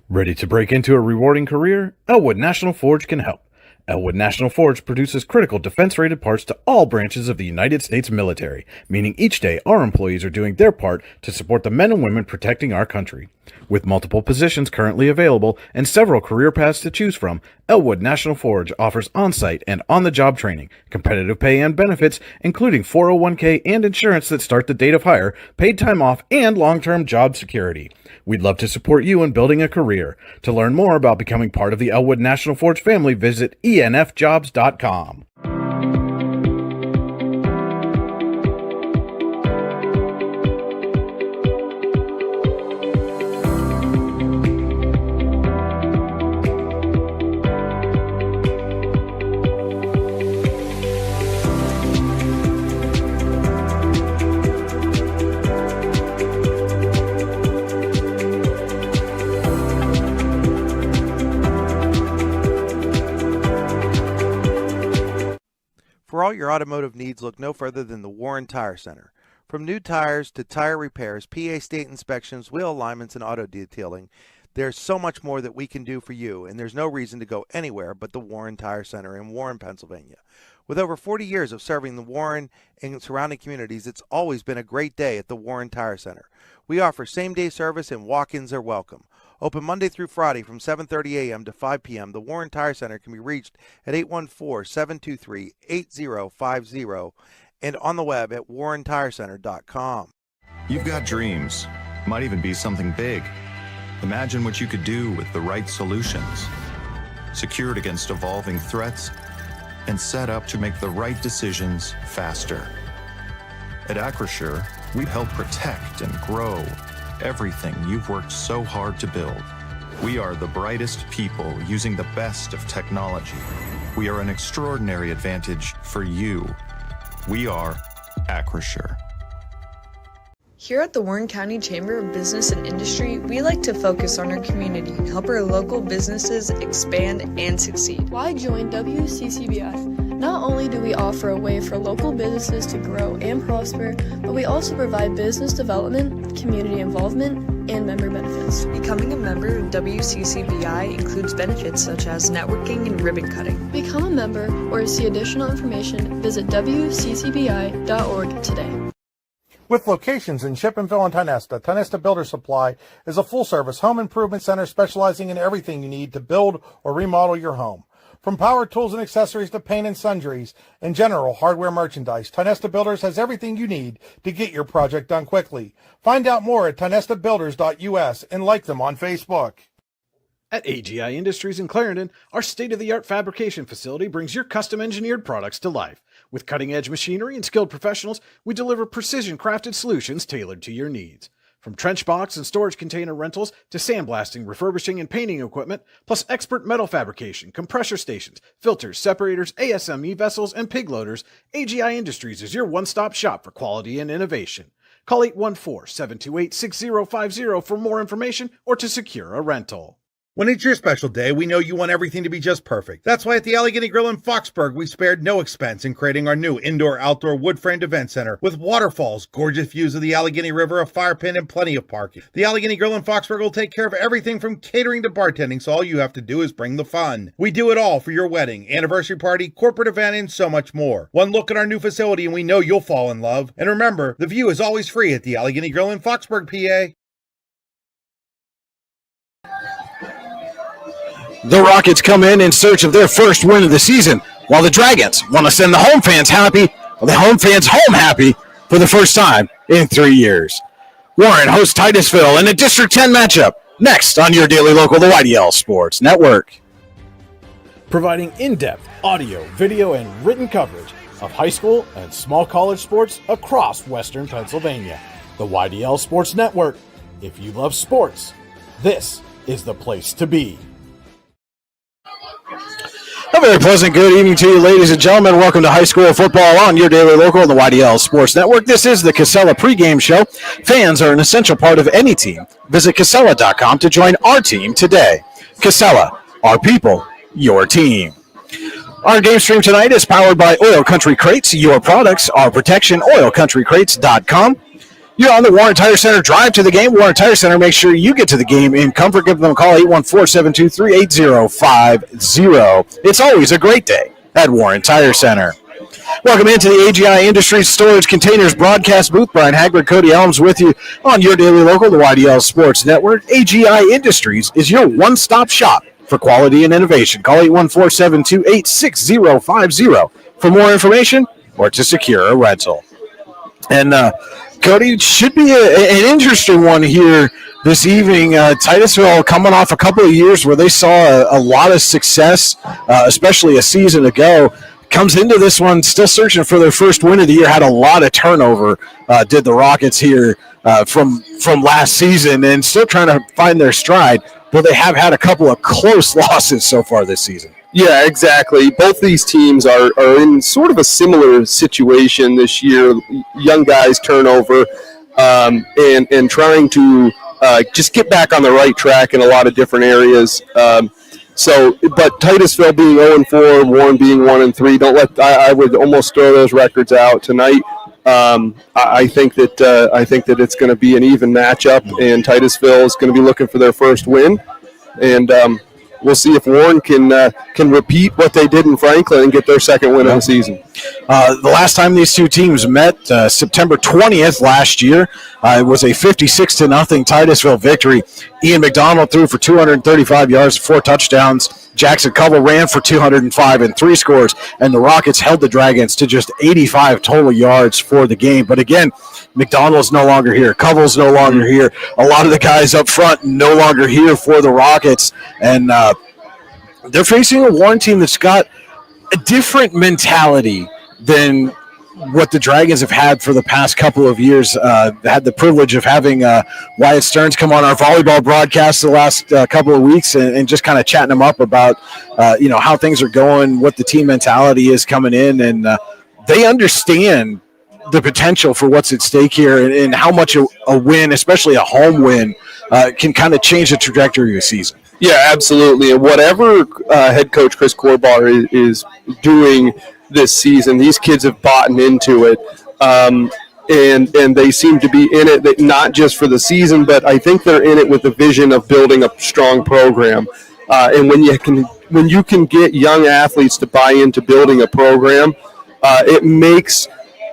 Ready to break into a rewarding career? Elwood National Forge can help. Elwood National Forge produces critical defense-rated parts to all branches of the United States military, meaning each day our employees are doing their part to support the men and women protecting our country. With multiple positions currently available and several career paths to choose from, Elwood National Forge offers on-site and on-the-job training, competitive pay and benefits, including 401k and insurance that start the date of hire, paid time off, and long-term job security. We'd love to support you in building a career. To learn more about becoming part of the Elwood National Forge family, visit enfjobs.com. For all your automotive needs, look no further than the Warren Tire Center. From new tires to tire repairs, PA state inspections, wheel alignments, and auto detailing, there's so much more that we can do for you, and there's no reason to go anywhere but the Warren Tire Center in Warren, Pennsylvania. With over 40 years of serving the Warren and surrounding communities, it's always been a great day at the Warren Tire Center. We offer same-day service and walk-ins are welcome. Open Monday through Friday from 7:30 a.m. to 5 p.m., the Warren Tire Center can be reached at 814-723-8050 and on the web at warrentirecenter.com. You've got dreams. Might even be something big. Imagine what you could do with the right solutions. Secured against evolving threats and set up to make the right decisions faster. At Acure, we help protect and grow everything you've worked so hard to build. We are the brightest people using the best of technology. We are an extraordinary advantage for you. We are Acure. Here at the Warren County Chamber of Business and Industry, we like to focus on our community and help our local businesses expand and succeed. Why join WCCBI? Not only do we offer a way for local businesses to grow and prosper, but we also provide business development, community involvement, and member benefits. Becoming a member of WCCBI includes benefits such as networking and ribbon cutting. Become a member or to see additional information, visit WCCBI.org today. With locations in Chippenville and Tionesta, Tionesta Builder Supply is a full-service home improvement center specializing in everything you need to build or remodel your home. From power tools and accessories to paint and sundries and general hardware merchandise, Tionesta Builders has everything you need to get your project done quickly. Find out more at tionestabuilders.us and like them on Facebook. At AGI Industries in Clarendon, our state-of-the-art fabrication facility brings your custom-engineered products to life. With cutting-edge machinery and skilled professionals, we deliver precision-crafted solutions tailored to your needs. From trench box and storage container rentals to sandblasting, refurbishing, and painting equipment, plus expert metal fabrication, compressor stations, filters, separators, ASME vessels, and pig loaders, AGI Industries is your one-stop shop for quality and innovation. Call 814-728-6050 for more information or to secure a rental. When it's your special day, we know you want everything to be just perfect. That's why at the Allegheny Grill in Foxburg, we spared no expense in creating our new indoor-outdoor wood-framed event center with waterfalls, gorgeous views of the Allegheny River, a fire pit, and plenty of parking. The Allegheny Grill in Foxburg will take care of everything from catering to bartending, so all you have to do is bring the fun. We do it all for your wedding, anniversary party, corporate event, and so much more. One look at our new facility and we know you'll fall in love. And remember, the view is always free at the Allegheny Grill in Foxburg, PA. The Rockets come in search of their first win of the season, while the Dragons want to send the home fans happy, the home fans home happy for the first time in 3 years. Warren hosts Titusville in a District 10 matchup, next on your daily local, the YDL Sports Network. Providing in-depth audio, video, and written coverage of high school and small college sports across Western Pennsylvania. The YDL Sports Network. If you love sports, this is the place to be. A very pleasant good evening to you, ladies and gentlemen. Welcome to high school football on your daily local on the YDL Sports Network. This is the Casella pregame show. Fans are an essential part of any team. Visit Casella.com to join our team today. Casella, our people, your team. Our game stream tonight is powered by Oil Country Crates. Your products, our protection, oilcountrycrates.com. You're on the Warren Tire Center drive to the game. Warren Tire Center, make sure you get to the game in comfort. Give them a call, 814-723-8050. It's always a great day at Warren Tire Center. Welcome into the AGI Industries Storage Containers broadcast booth. Brian Hagberg, Cody Elms with you on your daily local, the YDL Sports Network. AGI Industries is your one-stop shop for quality and innovation. Call 814-728-6050 for more information or to secure a rental. And Cody, it should be an interesting one here this evening. Titusville coming off a couple of years where they saw a lot of success, especially a season ago. Comes into this one still searching for their first win of the year. Had a lot of turnover, did the Rockets here from last season, and still trying to find their stride. But they have had a couple of close losses so far this season. Yeah, exactly. Both these teams are in sort of a similar situation this year. Young guys turnover and trying to just get back on the right track in a lot of different areas. But Titusville being 0-4, Warren being 1-3, I would almost throw those records out tonight. I think that it's going to be an even matchup, and Titusville is going to be looking for their first win, and we'll see if Warren can repeat what they did in Franklin and get their second win of the season. The last time these two teams met, September 20th last year, it was a 56-0 Titusville victory. Ian McDonald threw for 235 yards, 4 touchdowns. Jackson Covell ran for 205 and 3 scores, and the Rockets held the Dragons to just 85 total yards for the game. But again, McDonald's no longer here. Covell's no longer here. A lot of the guys up front no longer here for the Rockets, and they're facing a Warren team that's got a different mentality than what the Dragons have had for the past couple of years. Had the privilege of having Wyatt Stearns come on our volleyball broadcast the last couple of weeks and just kind of chatting them up about how things are going, what the team mentality is coming in, and they understand the potential for what's at stake here and how much a win, especially a home win, can kind of change the trajectory of the season. Yeah, absolutely. And whatever head coach Chris Korbar is doing this season, these kids have bought into it, and they seem to be in it not just for the season, but I think they're in it with the vision of building a strong program. And when you can get young athletes to buy into building a program, it makes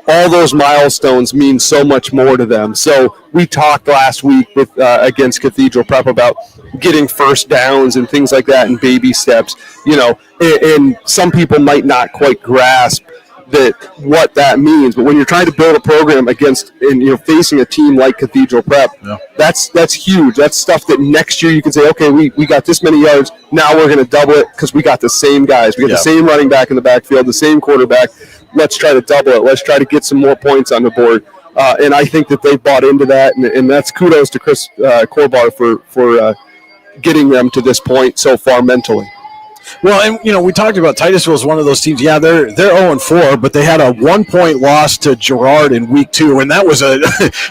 all those milestones mean so much more to them. So we talked last week with against Cathedral Prep about getting first downs and things like that and baby steps, and some people might not quite grasp what that means. But when you're trying to build a program against and you're facing a team like Cathedral Prep, that's huge. That's stuff that next year you can say, okay, we got this many yards. Now we're going to double it because we got the same guys. We got the same running back in the backfield, the same quarterback. Let's try to double it. Let's try to get some more points on the board. And I think that they've bought into that, and that's kudos to Chris Korbar for getting them to this point so far mentally. Well, and we talked about Titusville as one of those teams. Yeah, they're 0-4, but they had a 1-point loss to Girard in week 2, and that was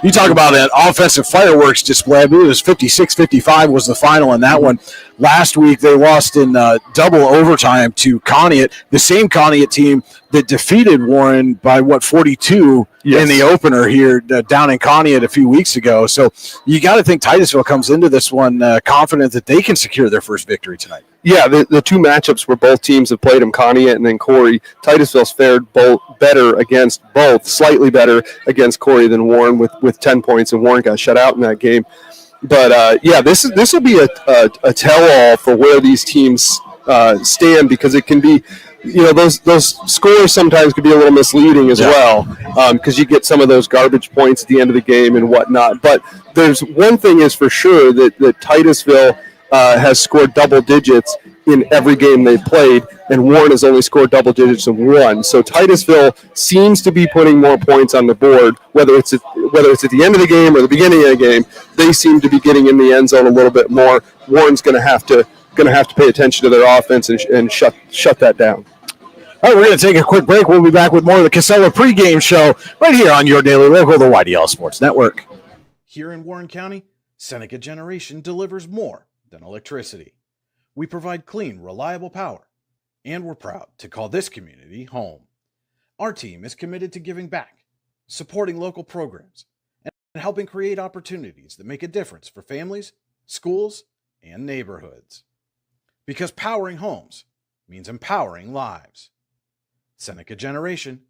you talk about an offensive fireworks display. I believe it was 56-55 was the final in that one. Last week they lost in double overtime to Conneaut, the same Conneaut team that defeated Warren by 42 in the opener here down in Conneaut a few weeks ago. So you got to think Titusville comes into this one confident that they can secure their first victory tonight. Yeah, the two matchups where both teams have played them, Conneaut and then Corey, Titusville's fared better against both, slightly better against Corey than Warren with 10 points, and Warren got shut out in that game. But, this will be a tell-all for where these teams stand, because it can be, those scores sometimes can be a little misleading as well, because you get some of those garbage points at the end of the game and whatnot. But there's one thing is for sure that Titusville has scored double digits in every game they've played, and Warren has only scored double digits in one. So Titusville seems to be putting more points on the board, whether it's at the end of the game or the beginning of the game. They seem to be getting in the end zone a little bit more. Warren's going to have to pay attention to their offense and shut that down. All right, we're going to take a quick break. We'll be back with more of the Casella pregame show right here on your daily local, the YDL Sports Network. Here in Warren County, Seneca Generation delivers more than electricity. We provide clean, reliable power, and we're proud to call this community home. Our team is committed to giving back, supporting local programs, and helping create opportunities that make a difference for families, schools, and neighborhoods. Because powering homes means empowering lives. Seneca Generation,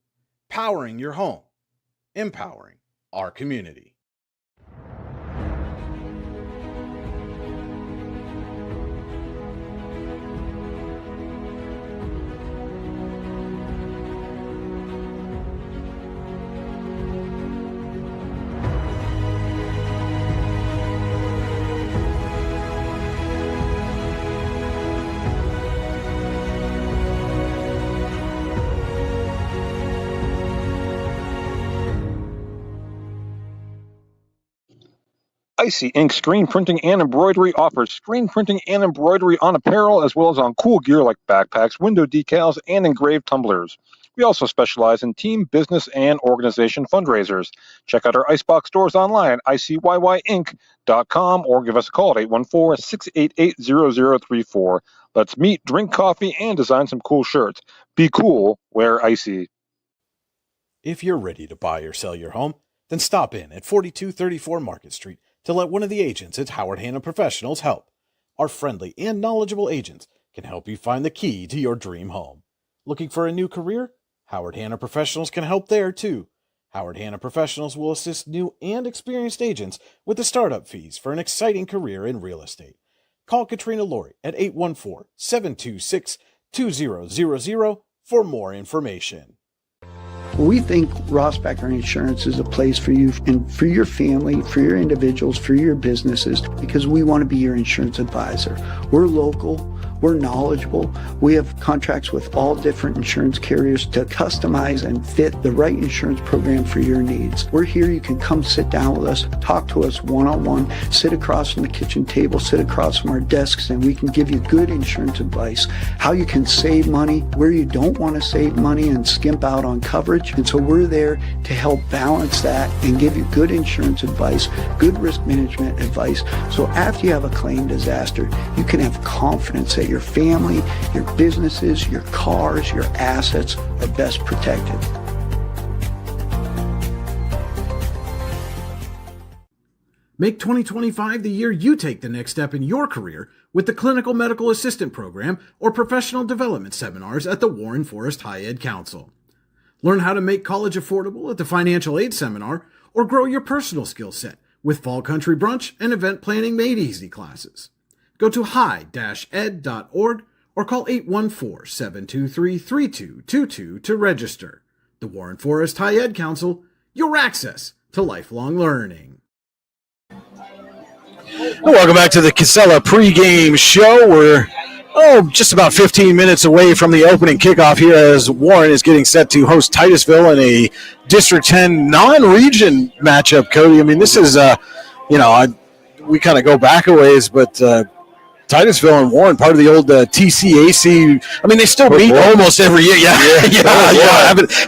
powering your home, empowering our community. Icy Ink Screen Printing and Embroidery offers screen printing and embroidery on apparel as well as on cool gear like backpacks, window decals, and engraved tumblers. We also specialize in team, business, and organization fundraisers. Check out our Icebox stores online at icyinc.com or give us a call at 814-688-0034. Let's meet, drink coffee, and design some cool shirts. Be cool, wear Icy. If you're ready to buy or sell your home, then stop in at 4234 Market Street to let one of the agents at Howard Hanna Professionals help. Our friendly and knowledgeable agents can help you find the key to your dream home. Looking for a new career? Howard Hanna Professionals can help there too. Howard Hanna Professionals will assist new and experienced agents with the startup fees for an exciting career in real estate. Call Katrina Laurie at 814-726-2000 for more information. We think Ross Becker Insurance is a place for you and for your family, for your individuals, for your businesses, because we want to be your insurance advisor. We're local, we're knowledgeable, we have contracts with all different insurance carriers to customize and fit the right insurance program for your needs. We're here, you can come sit down with us, talk to us one-on-one, sit across from the kitchen table, sit across from our desks, and we can give you good insurance advice, how you can save money, where you don't want to save money and skimp out on coverage. And so we're there to help balance that and give you good insurance advice, good risk management advice. So after you have a claim disaster, you can have confidence that your family, your businesses, your cars, your assets are best protected. Make 2025 the year you take the next step in your career with the Clinical Medical Assistant Program or Professional Development Seminars at the Warren Forest High Ed Council. Learn how to make college affordable at the Financial Aid Seminar, or grow your personal skill set with Fall Country Brunch and Event Planning Made Easy classes. Go to high-ed.org or call 814-723-3222 to register. The Warren Forest High Ed Council, your access to lifelong learning. Welcome back to the Casella pregame show. We're just about 15 minutes away from the opening kickoff here as Warren is getting set to host Titusville in a District 10 non-region matchup, Cody. I mean, this is, we kind of go back a ways, but Titusville and Warren, part of the old TCAC. I mean, they still meet almost every year. Yeah.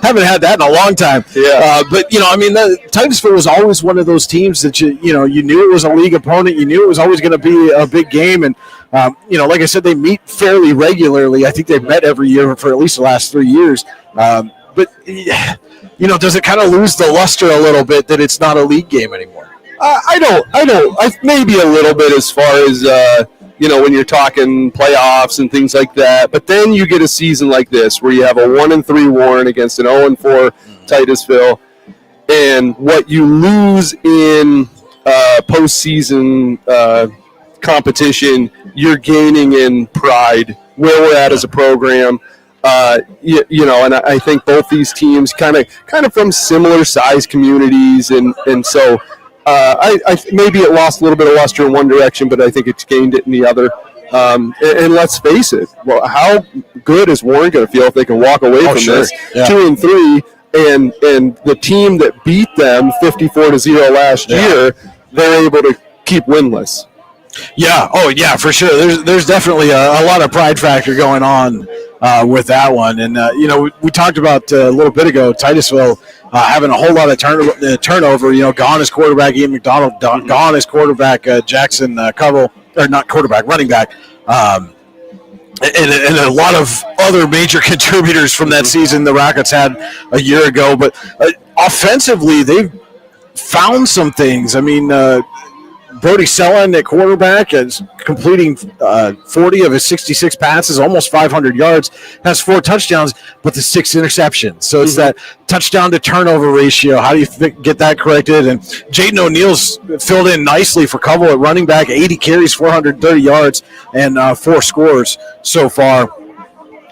Haven't had that in a long time. Yeah. But Titusville was always one of those teams that you knew it was a league opponent. You knew it was always going to be a big game, and like I said, they meet fairly regularly. I think they've met every year for at least the last 3 years. But does it kind of lose the luster a little bit that it's not a league game anymore? I don't. Maybe a little bit as far as. When you're talking playoffs and things like that. But then you get a season like this where you have a 1-3 Warren against an 0-4 Titusville, and what you lose in postseason competition, you're gaining in pride where we're at as a program. And I think both these teams kind of from similar size communities, and so. I maybe it lost a little bit of luster in one direction, but I think it's gained it in the other. And let's face it, well, how good is Warren going to feel if they can walk away from this 2-3, and the team that beat them 54-0 last year, they're able to keep winless. Yeah. Oh, yeah, for sure. There's definitely a lot of pride factor going on with that one. And, we talked about a little bit ago, Titusville having a whole lot of turnover. Gone is quarterback Ian McDonald, gone is quarterback Jackson Covell, or not quarterback, running back. And a lot of other major contributors from that season the Rockets had a year ago. But offensively, they've found some things. I mean, Brody Sellen at quarterback is completing 40 of his 66 passes, almost 500 yards, has 4 touchdowns, but the 6 interceptions. So it's that touchdown to turnover ratio. How do you get that corrected? And Jaden O'Neal's filled in nicely for Covell at running back, 80 carries, 430 yards, and 4 scores so far.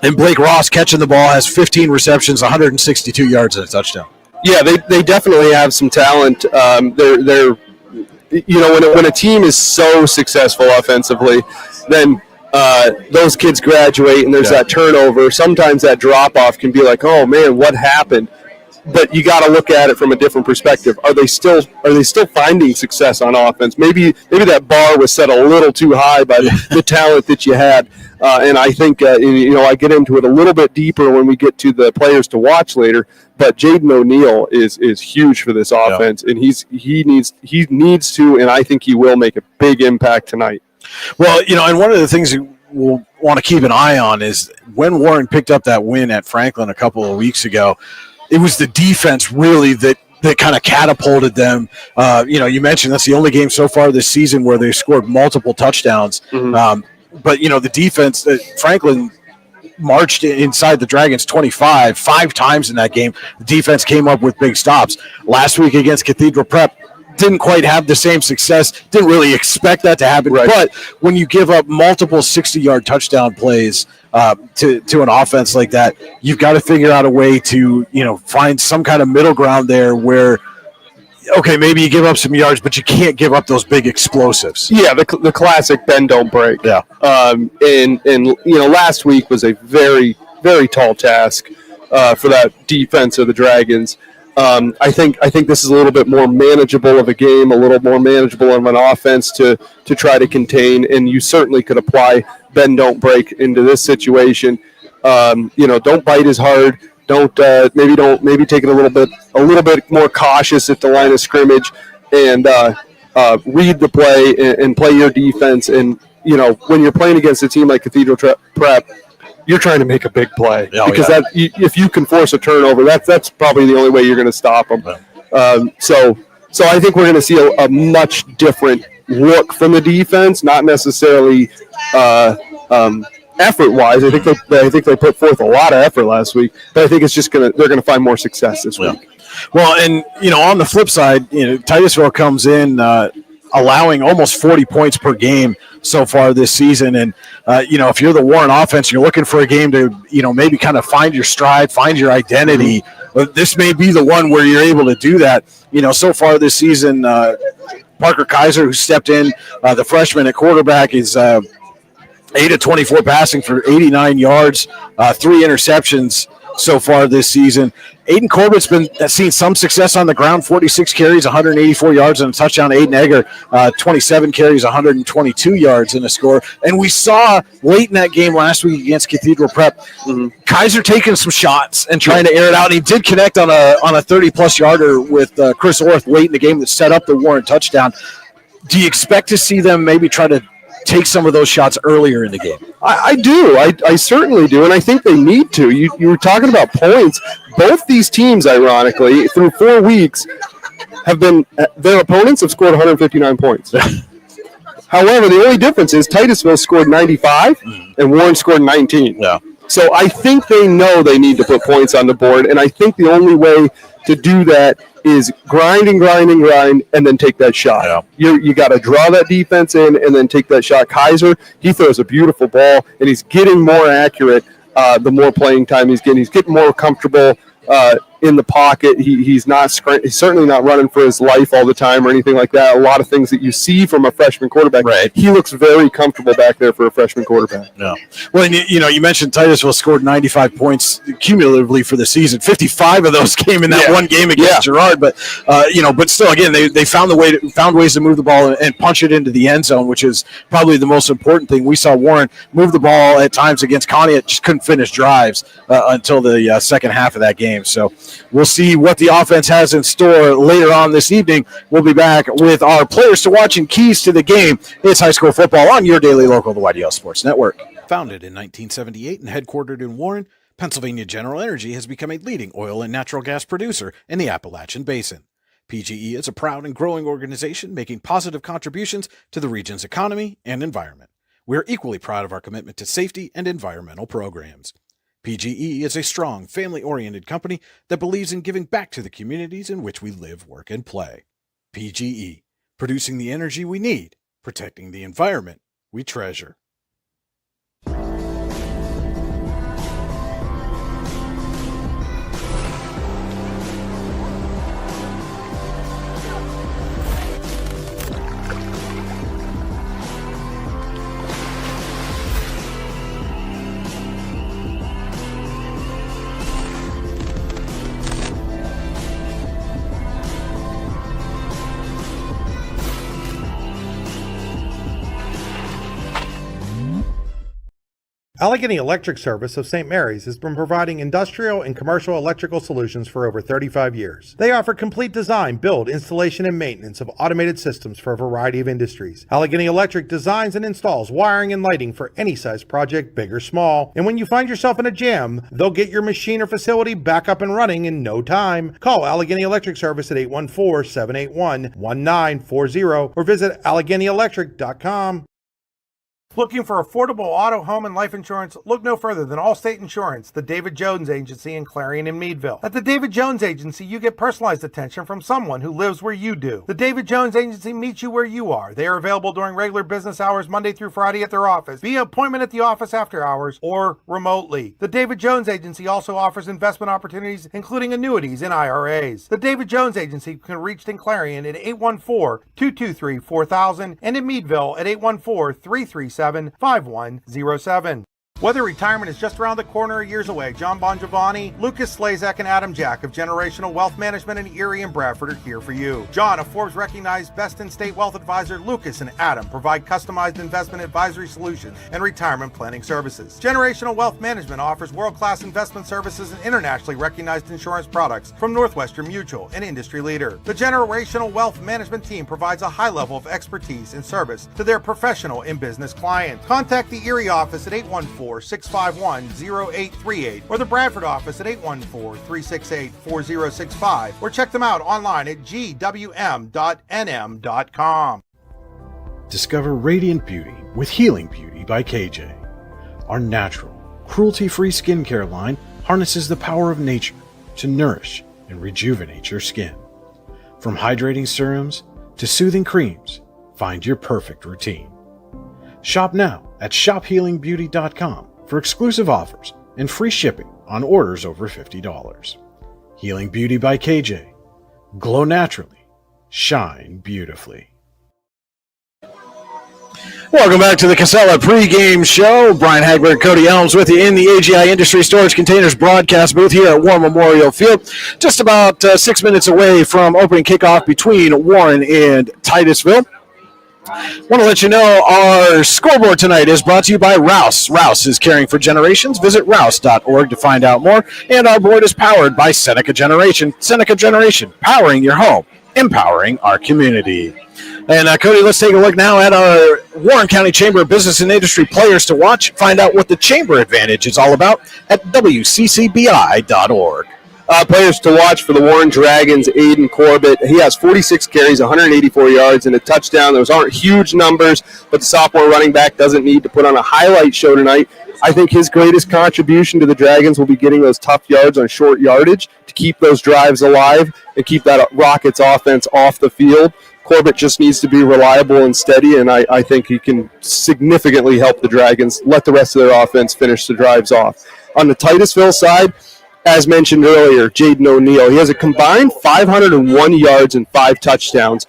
And Blake Ross catching the ball, has 15 receptions, 162 yards, and a touchdown. Yeah, they definitely have some talent. They're when a team is so successful offensively, then those kids graduate and there's that turnover. Sometimes that drop off can be like, oh man, what happened? But you got to look at it from a different perspective. Are they still finding success on offense? Maybe that bar was set a little too high by the talent that you had. And I think I get into it a little bit deeper when we get to the players to watch later. But Jaden O'Neal is huge for this offense, and he needs to, and I think he will make a big impact tonight. Well, and one of the things we'll want to keep an eye on is when Warren picked up that win at Franklin a couple of weeks ago, it was the defense really that kind of catapulted them. You mentioned that's the only game so far this season where they scored multiple touchdowns. But, the defense, Franklin marched inside the Dragons 25 5 times in that game. The defense came up with big stops. Last week against Cathedral Prep, didn't quite have the same success. Didn't really expect that to happen. Right. But when you give up multiple 60-yard touchdown plays to an offense like that, you've got to figure out a way to, find some kind of middle ground there where, okay, maybe you give up some yards, but you can't give up those big explosives. Yeah, the classic bend, don't break. Yeah. And last week was a very, very tall task for that defense of the Dragons. I think this is a little bit more manageable of a game, a little more manageable of an offense to try to contain, and you certainly could apply bend, don't break into this situation. Don't bite as hard. Maybe take it a little bit more cautious at the line of scrimmage, and read the play and play your defense. And when you're playing against a team like Cathedral Prep, you're trying to make a big play because if you can force a turnover, that's probably the only way you're going to stop them. So I think we're going to see a much different look from the defense, not necessarily effort-wise. I think they put forth a lot of effort last week, but I think it's just they're going to find more success this week. Well, and on the flip side, Titusville comes in allowing almost 40 points per game so far this season, and if you're the Warren offense, you're looking for a game to maybe kind of find your stride, find your identity. This may be the one where you're able to do that. So far this season, Parker Kaiser, who stepped in, the freshman at quarterback, is 8 of 24 passing for 89 yards, 3 interceptions so far this season. Aiden Corbett's seen some success on the ground, 46 carries, 184 yards, and a touchdown. Aiden Egger, 27 carries, 122 yards, and a score. And we saw late in that game last week against Cathedral Prep, Kaiser taking some shots and trying to air it out. And he did connect on a 30-plus yarder with Chris Orth late in the game that set up the Warren touchdown. Do you expect to see them maybe try to take some of those shots earlier in the game? I do. I certainly do, and I think they need to. You were talking about points. Both these teams, ironically, through 4 weeks, their opponents have scored 159 points. However, the only difference is Titusville scored 95 and Warren scored 19. Yeah. So I think they know they need to put points on the board, and I think the only way to do that is grind, and then take that shot. Yeah. You got to draw that defense in and then take that shot. Kaiser, he throws a beautiful ball, and he's getting more accurate the more playing time he's getting. He's getting more comfortable in the pocket. He's certainly not running for his life all the time or anything like that. A lot of things that you see from a freshman quarterback. Right. He looks very comfortable back there for a freshman quarterback. Yeah. Well, and you mentioned Titusville scored 95 points cumulatively for the season. 55 of those came in that one game against Girard, but but still, again, they found ways to move the ball and punch it into the end zone, which is probably the most important thing. We saw Warren move the ball at times against Conneaut, just couldn't finish drives until the second half of that game. So we'll see what the offense has in store later on this evening. We'll be back with our players to watch and keys to the game. It's high school football on your daily local, the YDL Sports Network. Founded in 1978 and headquartered in Warren, Pennsylvania General Energy has become a leading oil and natural gas producer in the Appalachian Basin. PGE is a proud and growing organization making positive contributions to the region's economy and environment. We are equally proud of our commitment to safety and environmental programs. PGE is a strong, family-oriented company that believes in giving back to the communities in which we live, work, and play. PGE, producing the energy we need, protecting the environment we treasure. Allegheny Electric Service of St. Mary's has been providing industrial and commercial electrical solutions for over 35 years. They offer complete design, build, installation, and maintenance of automated systems for a variety of industries. Allegheny Electric designs and installs wiring and lighting for any size project, big or small. And when you find yourself in a jam, they'll get your machine or facility back up and running in no time. Call Allegheny Electric Service at 814-781-1940 or visit AlleghenyElectric.com. Looking for affordable auto, home, and life insurance? Look no further than Allstate Insurance, the David Jones Agency in Clarion and Meadville. At the David Jones Agency, you get personalized attention from someone who lives where you do. The David Jones Agency meets you where you are. They are available during regular business hours, Monday through Friday at their office, via appointment at the office after hours, or remotely. The David Jones Agency also offers investment opportunities, including annuities and IRAs. The David Jones Agency can be reached in Clarion at 814-223-4000 and in Meadville at 814-337-5107. Whether retirement is just around the corner or years away, John Bongiovanni, Lucas Slazak, and Adam Jack of Generational Wealth Management in Erie and Bradford are here for you. John, a Forbes-recognized best-in-state wealth advisor, Lucas and Adam provide customized investment advisory solutions and retirement planning services. Generational Wealth Management offers world-class investment services and internationally recognized insurance products from Northwestern Mutual, an industry leader. The Generational Wealth Management team provides a high level of expertise and service to their professional and business clients. Contact the Erie office at 814-651-0838 or the Bradford office at 814-368-4065 or check them out online at gwm.nm.com. Discover radiant beauty with Healing Beauty by KJ. Our natural, cruelty-free skincare line harnesses the power of nature to nourish and rejuvenate your skin. From hydrating serums to soothing creams, find your perfect routine. Shop now at shophealingbeauty.com for exclusive offers and free shipping on orders over $50. Healing Beauty by KJ. Glow naturally. Shine beautifully. Welcome back to the Casella pregame show. Brian Hagberg and Cody Elms with you in the AGI Industries Storage Containers broadcast booth here at War Memorial Field. Just about 6 minutes away from opening kickoff between Warren and Titusville. Want to let you know our scoreboard tonight is brought to you by Rouse. Rouse is caring for generations. Visit rouse.org to find out more. And our board is powered by Seneca Generation. Seneca Generation, powering your home, empowering our community. And Cody, let's take a look now at our Warren County Chamber of Business and Industry players to watch. Find out what the Chamber Advantage is all about at wccbi.org. Players to watch for the Warren Dragons, Aiden Corbett. He has 46 carries, 184 yards, and a touchdown. Those aren't huge numbers, but the sophomore running back doesn't need to put on a highlight show tonight. I think his greatest contribution to the Dragons will be getting those tough yards on short yardage to keep those drives alive and keep that Rockets offense off the field. Corbett just needs to be reliable and steady, and I think he can significantly help the Dragons let the rest of their offense finish the drives off. On the Titusville side, as mentioned earlier, Jaden O'Neal. He has a combined 501 yards and 5 touchdowns.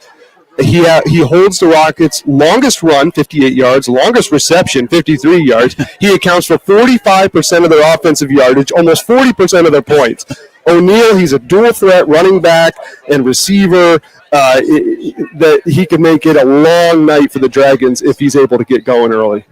He holds the Rockets' longest run, 58 yards, longest reception, 53 yards. He accounts for 45% of their offensive yardage, almost 40% of their points. O'Neal, he's a dual threat running back and receiver. that he can make it a long night for the Dragons if he's able to get going early.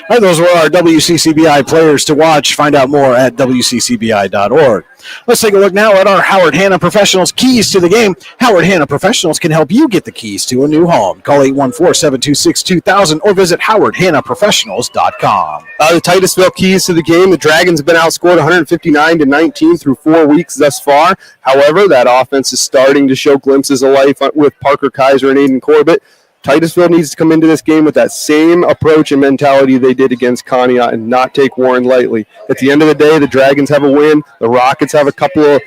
All right, those were our WCCBI players to watch. Find out more at WCCBI.org. Let's take a look now at our Howard Hanna Professionals keys to the game. Howard Hanna Professionals can help you get the keys to a new home. Call 814-726-2000 or visit howardhannaprofessionals.com. The Titusville keys to the game. The Dragons have been outscored 159-19 through 4 weeks thus far. However, that offense is starting to show glimpses of life with Parker Kaiser and Aiden Corbett. Titusville needs to come into this game with that same approach and mentality they did against Conneaut and not take Warren lightly. At the end of the day, the Dragons have a win. The Rockets have a couple of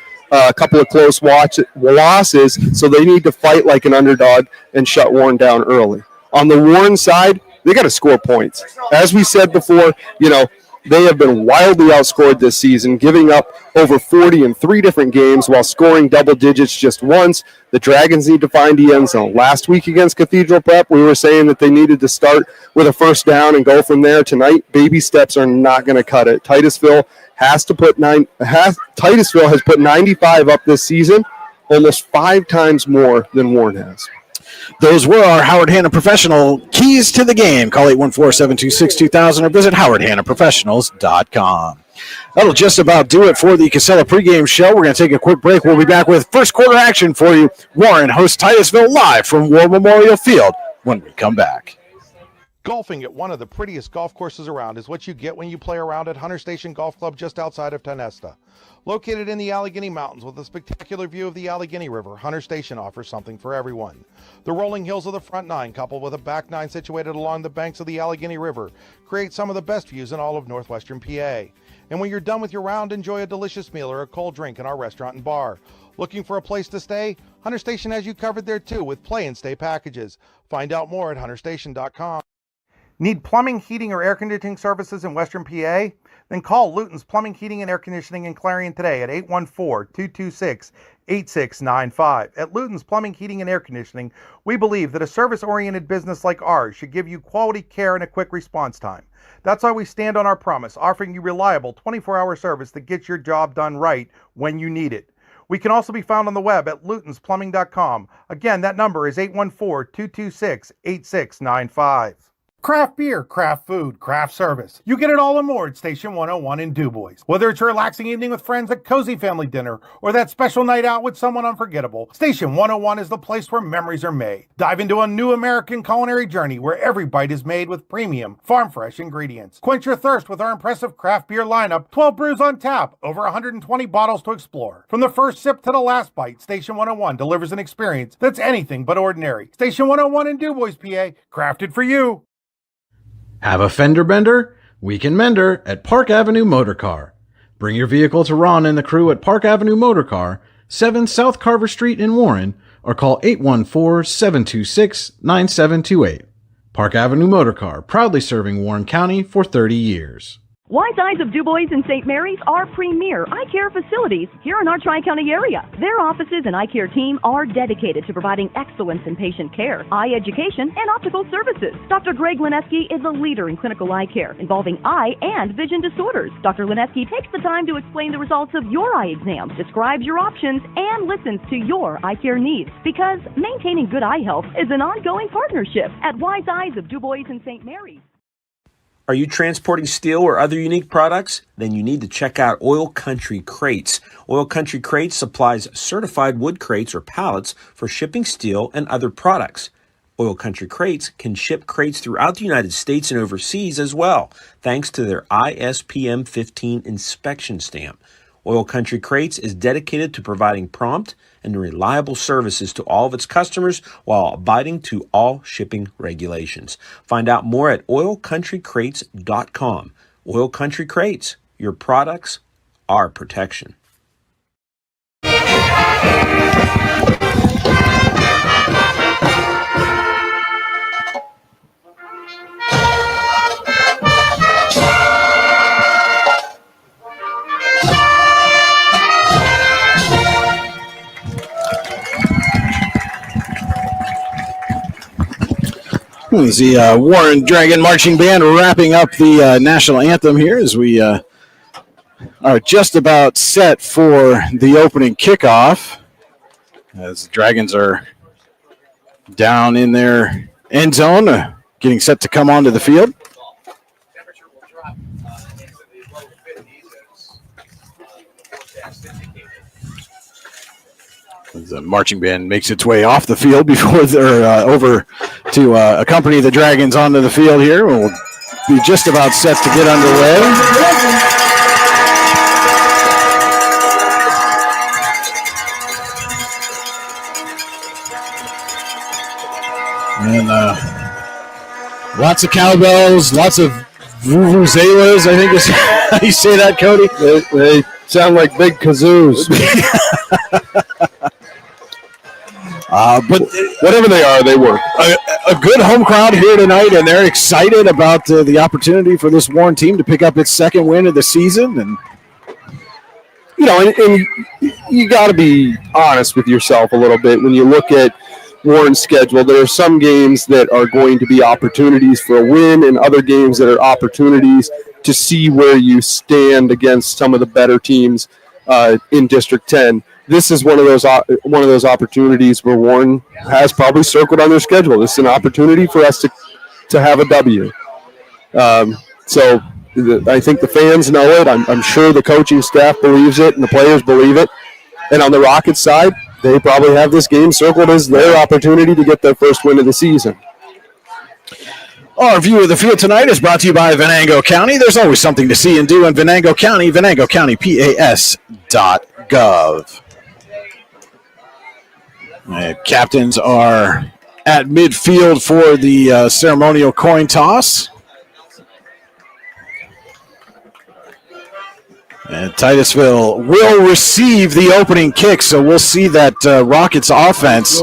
close losses, so they need to fight like an underdog and shut Warren down early. On the Warren side, they got to score points. As we said before, they have been wildly outscored this season, giving up over 40 in 3 different games while scoring double digits just once. The Dragons need to find the end zone. Last week against Cathedral Prep, we were saying that they needed to start with a first down and go from there. Tonight, baby steps are not going to cut it. Titusville has put 95 up this season, almost 5 times more than Warren has. Those were our Howard Hanna Professional keys to the game. Call 814-726-2000 or visit howardhannaprofessionals.com. That'll just about do it for the Casella pregame show. We're going to take a quick break. We'll be back with first quarter action for you. Warren hosts Titusville live from War Memorial Field when we come back. Golfing at one of the prettiest golf courses around is what you get when you play around at Hunter Station Golf Club just outside of Tionesta. Located in the Allegheny Mountains with a spectacular view of the Allegheny River, Hunter Station offers something for everyone. The rolling hills of the front 9, coupled with a back 9 situated along the banks of the Allegheny River, create some of the best views in all of northwestern PA. And when you're done with your round, enjoy a delicious meal or a cold drink in our restaurant and bar. Looking for a place to stay? Hunter Station has you covered there too with play and stay packages. Find out more at hunterstation.com. Need plumbing, heating, or air conditioning services in Western PA? Then call Luton's Plumbing, Heating, and Air Conditioning in Clarion today at 814-226-8695. At Luton's Plumbing, Heating, and Air Conditioning, we believe that a service-oriented business like ours should give you quality care and a quick response time. That's why we stand on our promise, offering you reliable 24-hour service that gets your job done right when you need it. We can also be found on the web at lutonsplumbing.com. Again, that number is 814-226-8695. Craft beer, craft food, craft service. You get it all and more at Station 101 in DuBois. Whether it's a relaxing evening with friends at Cozy Family Dinner or that special night out with someone unforgettable, Station 101 is the place where memories are made. Dive into a new American culinary journey where every bite is made with premium, farm-fresh ingredients. Quench your thirst with our impressive craft beer lineup, 12 brews on tap, over 120 bottles to explore. From the first sip to the last bite, Station 101 delivers an experience that's anything but ordinary. Station 101 in DuBois, PA, crafted for you. Have a fender bender? We can mender at Park Avenue Motor Car. Bring your vehicle to Ron and the crew at Park Avenue Motor Car, 7 South Carver Street in Warren, or call 814-726-9728. Park Avenue Motor Car, proudly serving Warren County for 30 years. Wise Eyes of DuBois and St. Mary's are premier eye care facilities here in our Tri-County area. Their offices and eye care team are dedicated to providing excellence in patient care, eye education, and optical services. Dr. Greg Lineski is a leader in clinical eye care involving eye and vision disorders. Dr. Lineski takes the time to explain the results of your eye exam, describes your options, and listens to your eye care needs. Because maintaining good eye health is an ongoing partnership at Wise Eyes of DuBois and St. Mary's. Are you transporting steel or other unique products? Then you need to check out Oil Country Crates. Oil Country Crates supplies certified wood crates or pallets for shipping steel and other products. Oil Country Crates can ship crates throughout the United States and overseas as well, thanks to their ISPM 15 inspection stamp. Oil Country Crates is dedicated to providing prompt and reliable services to all of its customers while abiding to all shipping regulations. Find out more at oilcountrycrates.com. Oil Country Crates, your products, our protection. The Warren Dragon Marching Band wrapping up the national anthem here as we are just about set for the opening kickoff. As the Dragons are down in their end zone, getting set to come onto the field. The marching band makes its way off the field before they're over to accompany the Dragons onto the field here. We'll be just about set to get underway. And lots of cowbells, lots of vuvuzelas, I think is how you say that, Cody. They sound like big kazoos. But whatever they are, they work. A good home crowd here tonight, and they're excited about the opportunity for this Warren team to pick up its second win of the season. And and you got to be honest with yourself a little bit when you look at Warren's schedule. There are some games that are going to be opportunities for a win, and other games that are opportunities to see where you stand against some of the better teams in District 10. This is one of those opportunities where Warren has probably circled on their schedule. This is an opportunity for us to have a W. So I think the fans know it. I'm sure the coaching staff believes it, and the players believe it. And on the Rockets side, they probably have this game circled as their opportunity to get their first win of the season. Our view of the field tonight is brought to you by Venango County. There's always something to see and do in Venango County, venangocountypas.gov. Captains are at midfield for the ceremonial coin toss. And Titusville will receive the opening kick, so we'll see that Rockets offense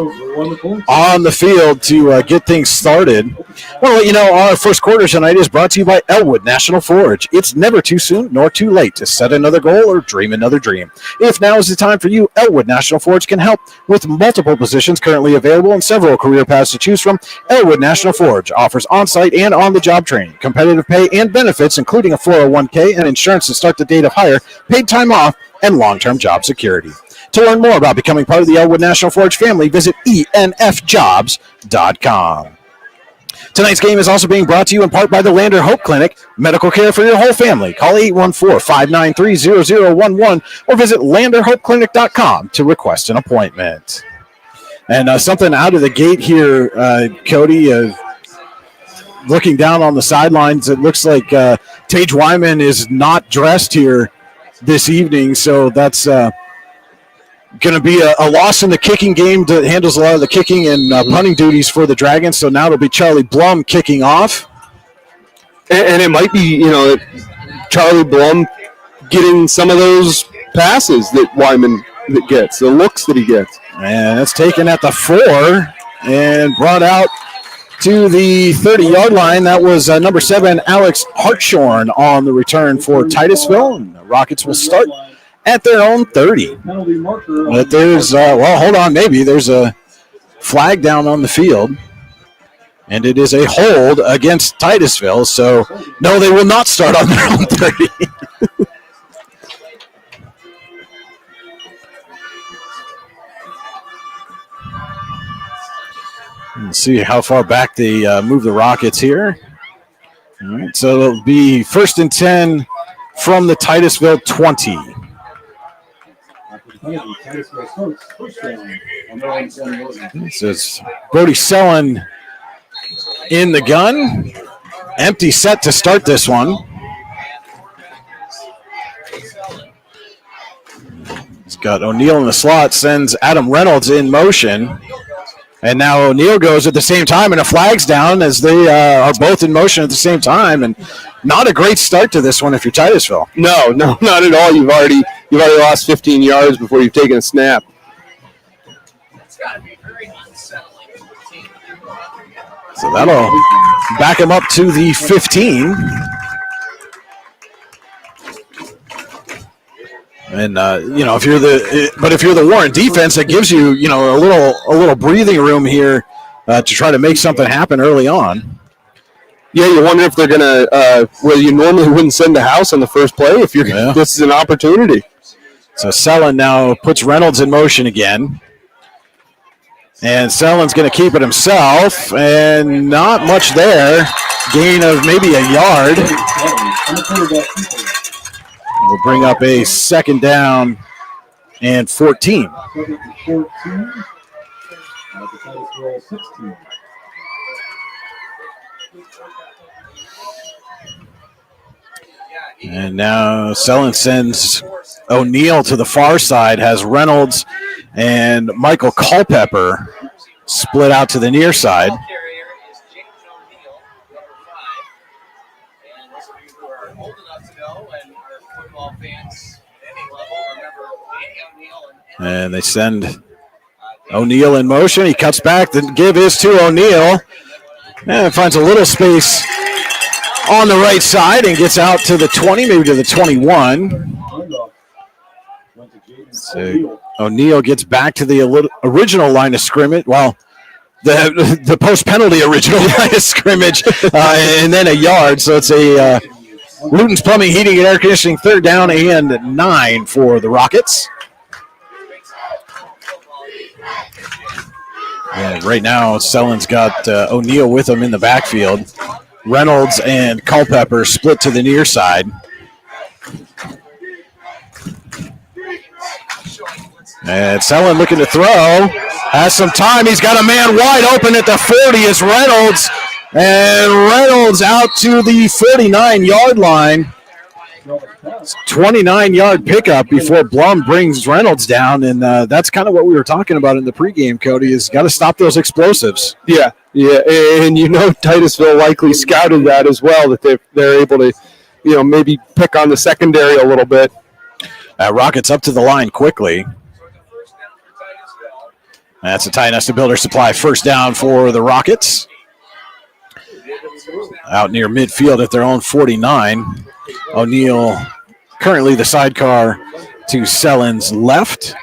on the field to get things started. Well, our first quarter tonight is brought to you by Elwood National Forge. It's never too soon nor too late to set another goal or dream another dream. If now is the time for you, Elwood National Forge can help. With multiple positions currently available and several career paths to choose from, Elwood National Forge offers on-site and on-the-job training, competitive pay and benefits, including a 401k and insurance to start the date of hire, paid time off, and long-term job security. To learn more about becoming part of the Elwood National Forge family, visit enfjobs.com. Tonight's game is also being brought to you in part by the Lander Hope Clinic, medical care for your whole family. Call 814-593-0011 or visit landerhopeclinic.com to request an appointment. And something out of the gate here, Cody, looking down on the sidelines, it looks like Tage Wyman is not dressed here this evening, so that's going to be a loss in the kicking game that handles a lot of the kicking and punting duties for the Dragons. So now it'll be Charlie Blum kicking off. And it might be, Charlie Blum getting some of those passes that Wyman gets, the looks that he gets. And it's taken at the 4 and brought out to the 30-yard line. That was number 7, Alex Hartshorn on the return for Titusville. And the Rockets will start at their own 30. But there's, hold on, maybe there's a flag down on the field. And it is a hold against Titusville. So, no, they will not start on their own 30. Let's see how far back they move the Rockets here. All right, so it'll be 1st and 10 from the Titusville 20. This is Brody Sellen in the gun. Empty set to start this one. He's got O'Neal in the slot, sends Adam Reynolds in motion. And now O'Neal goes at the same time, and a flag's down as they are both in motion at the same time. And not a great start to this one if you're Titusville. No, not at all. You've already lost 15 yards before you've taken a snap. So that'll back him up to the 15. And if you're the Warren defense, that gives you a little breathing room here to try to make something happen early on. Yeah, you wonder if they're gonna where you normally wouldn't send the house on the first play if you're this is an opportunity. So Sellen now puts Reynolds in motion again. And Sellen's going to keep it himself, and not much there. Gain of maybe a yard. We'll bring up a second down and 14. And now Sellen sends O'Neill to the far side, has Reynolds and Michael Culpepper split out to the near side. And they send O'Neill in motion. He cuts back. The give is to O'Neill. And finds a little space on the right side and gets out to the 20, maybe to the 21. So O'Neill gets back to the original line of scrimmage. Well, the post-penalty original line of scrimmage, and then a yard. So it's a Luton's Plumbing, Heating, and Air Conditioning third down and 9 for the Rockets. And right now, Sellen's got O'Neill with him in the backfield. Reynolds and Culpepper split to the near side. And Sellen looking to throw. Has some time. He's got a man wide open at the 40 is Reynolds. And Reynolds out to the 49-yard line. 29-yard pickup before Blum brings Reynolds down. And that's kind of what we were talking about in the pregame, Cody, is got to stop those explosives. Yeah, and Titusville likely scouted that as well, that they're able to, maybe pick on the secondary a little bit. Rockets up to the line quickly. That's a Tionesta Builder Supply first down for the Rockets. Out near midfield at their own 49. O'Neill currently the sidecar to Sellen's left.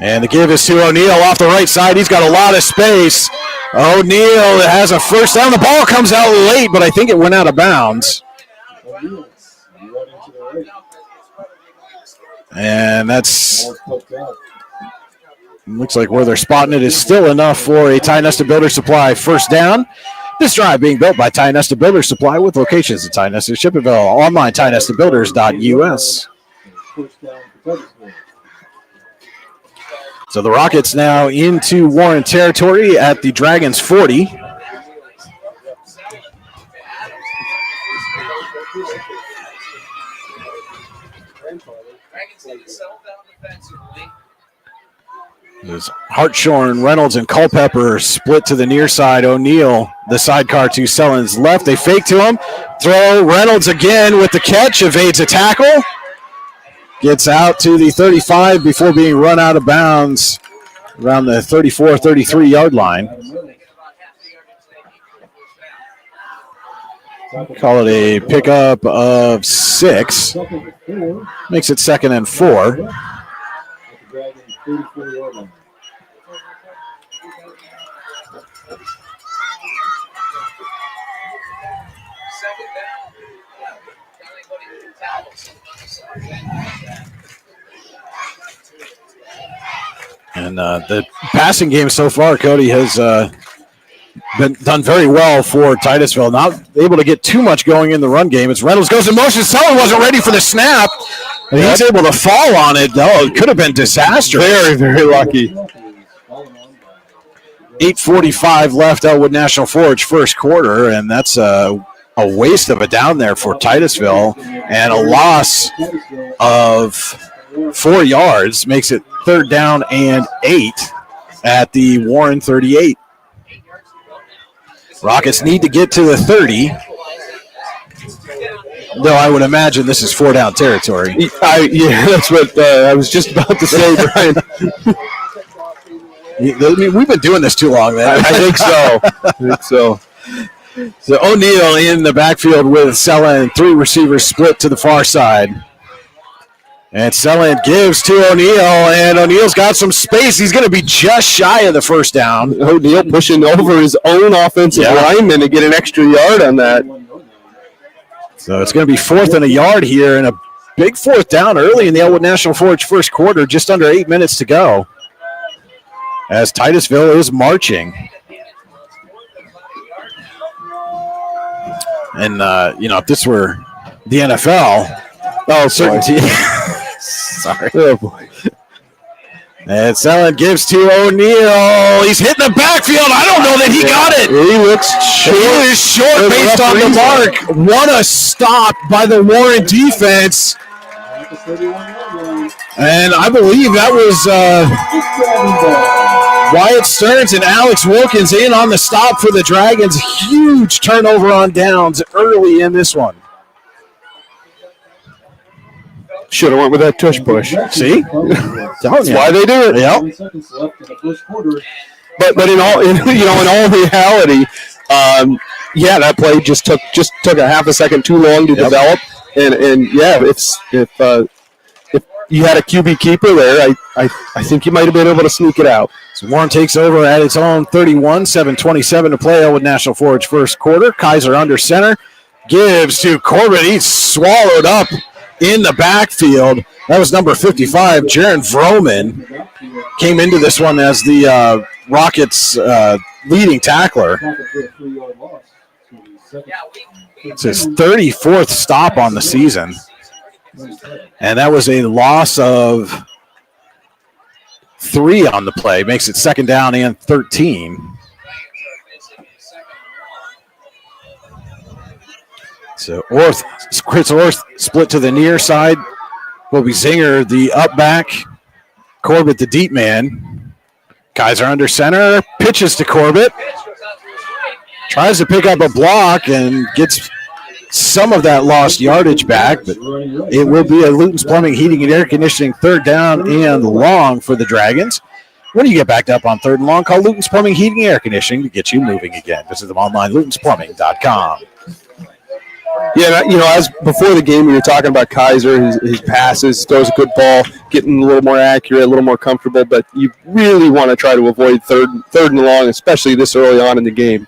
And the give is to O'Neill off the right side. He's got a lot of space. O'Neill has a first down. The ball comes out late, but I think it went out of bounds. And that's looks like where they're spotting it is still enough for a Tionesta Builder Supply first down. This drive being built by Tionesta Builder Supply with locations at Tionesta, Shippensville, online TionestaBuilders.us. So the Rockets now into Warren territory at the Dragons 40. There's Hartshorn, Reynolds, and Culpepper split to the near side. O'Neill, the sidecar to Sellen's left. They fake to him. Throw. Reynolds again with the catch. Evades a tackle. Gets out to the 35 before being run out of bounds around the 34, 33-yard line. Call it a pickup of 6. Makes it 2nd and 4. And the passing game so far, Cody, has been done very well for Titusville. Not able to get too much going in the run game. As Reynolds goes in motion. Sellen wasn't ready for the snap. And he's able to fall on it, though. It could have been disastrous. Very, very lucky. 8:45 left, Elwood National Forge first quarter, and that's a waste of a down there for Titusville, and a loss of 4 yards makes it 3rd down and 8 at the Warren 38. Rockets need to get to the 30. Though I would imagine this is 4-down territory. Yeah, that's what I was just about to say, Brian. We've been doing this too long, man. I think so. So O'Neill in the backfield with Sellen. 3 receivers split to the far side. And Sellen gives to O'Neill, and O'Neill's got some space. He's going to be just shy of the first down. O'Neill pushing over his own offensive lineman to get an extra yard on that. So it's going to be 4th and a yard here, and a big 4th down early in the Elwood National Forge first quarter, just under 8 minutes to go. as Titusville is marching. And, if this were the NFL, certain team. Sorry. Oh, boy. And Sellen gives to O'Neal. He's hitting the backfield. I don't know that he got it. He looks short. He is short based on the mark. What a stop by the Warren defense. And I believe that was Wyatt Stearns and Alex Wilkins in on the stop for the Dragons. Huge turnover on downs early in this one. Should have went with that tush push. See? That's why they do it. Yep. But in all reality, that play just took a half a second too long to develop. And if you had a QB keeper there, I think you might have been able to sneak it out. So Warren takes over at its own 31, 7:27 to play. Elwood National Forge first quarter. Kaiser under center. Gives to Corbett. He's swallowed up in the backfield. That was number 55, Jaron Vroman. Came into this one as the Rockets' leading tackler. It's his 34th stop on the season. And that was a loss of 3 on the play. Makes it second down and 13. So Chris Orth split to the near side. Bobby Zinger, the up back. Corbett, the deep man. Kaiser under center. Pitches to Corbett. Tries to pick up a block and gets some of that lost yardage back, but it will be a Luton's Plumbing, Heating, and Air Conditioning third down and long for the Dragons. When you get backed up on third and long, call Luton's Plumbing, Heating, and Air Conditioning to get you moving again. Visit them online, lutonsplumbing.com. Yeah, as before the game, we were talking about Kaiser, his passes, throws a good ball, getting a little more accurate, a little more comfortable, but you really want to try to avoid third and long, especially this early on in the game.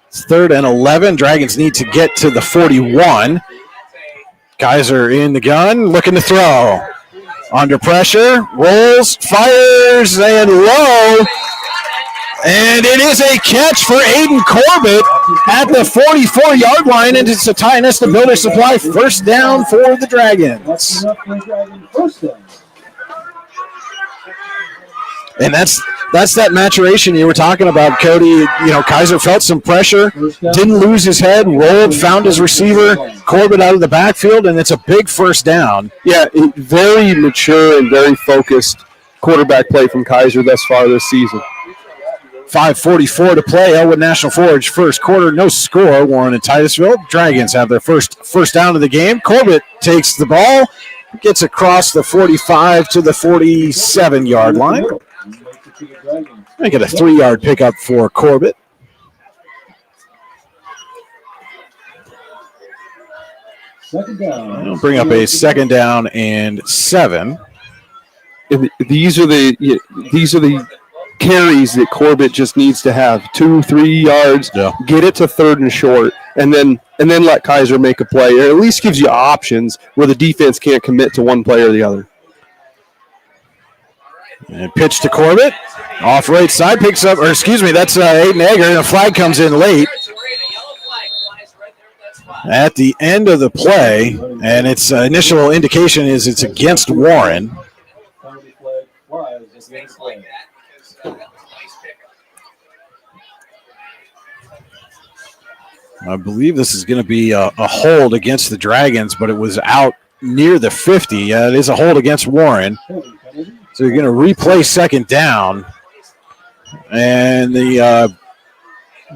It's 3rd and 11. Dragons need to get to the 41. Kaiser in the gun, looking to throw. Under pressure, rolls, fires, and low. And it is a catch for Aiden Corbett at the 44-yard line, and it's a Tionesta Builder Supply first down for the Dragons. And that's that maturation you were talking about, Cody. Kaiser felt some pressure, didn't lose his head, rolled, found his receiver, Corbett out of the backfield, and it's a big first down. Yeah, very mature and very focused quarterback play from Kaiser thus far this season. 5:44 to play. Elwood National Forge first quarter, no score. Warren and Titusville. Dragons have their first down of the game. Corbett takes the ball, gets across the 45 to the 47-yard line. Make it a 3-yard pickup for Corbett. We'll bring up a second down and 7. And these are the carries that Corbett just needs to have 2-3 yards, get it to 3rd and short, and then let Kaiser make a play, or at least gives you options where the defense can't commit to one play or the other. And pitch to Corbett, off right side, that's Aiden Egger, and a flag comes in late at the end of the play, and its initial indication is it's against Warren. I believe this is going to be a hold against the Dragons, but it was out near the 50. Yeah, it is a hold against Warren. So you're going to replay second down. And the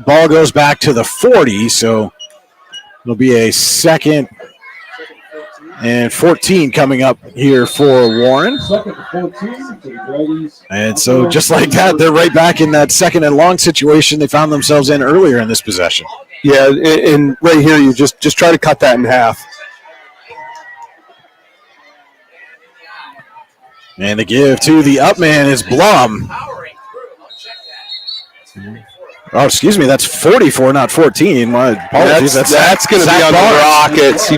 ball goes back to the 40, so it'll be a 2nd and 14 coming up here for Warren. And so just like that, they're right back in that 2nd and long situation they found themselves in earlier in this possession. Yeah, and right here, you just try to cut that in half. And the give to the up man is Blum. Oh, excuse me, that's 44, not 14. My apologies. That's going to be on the Rockets.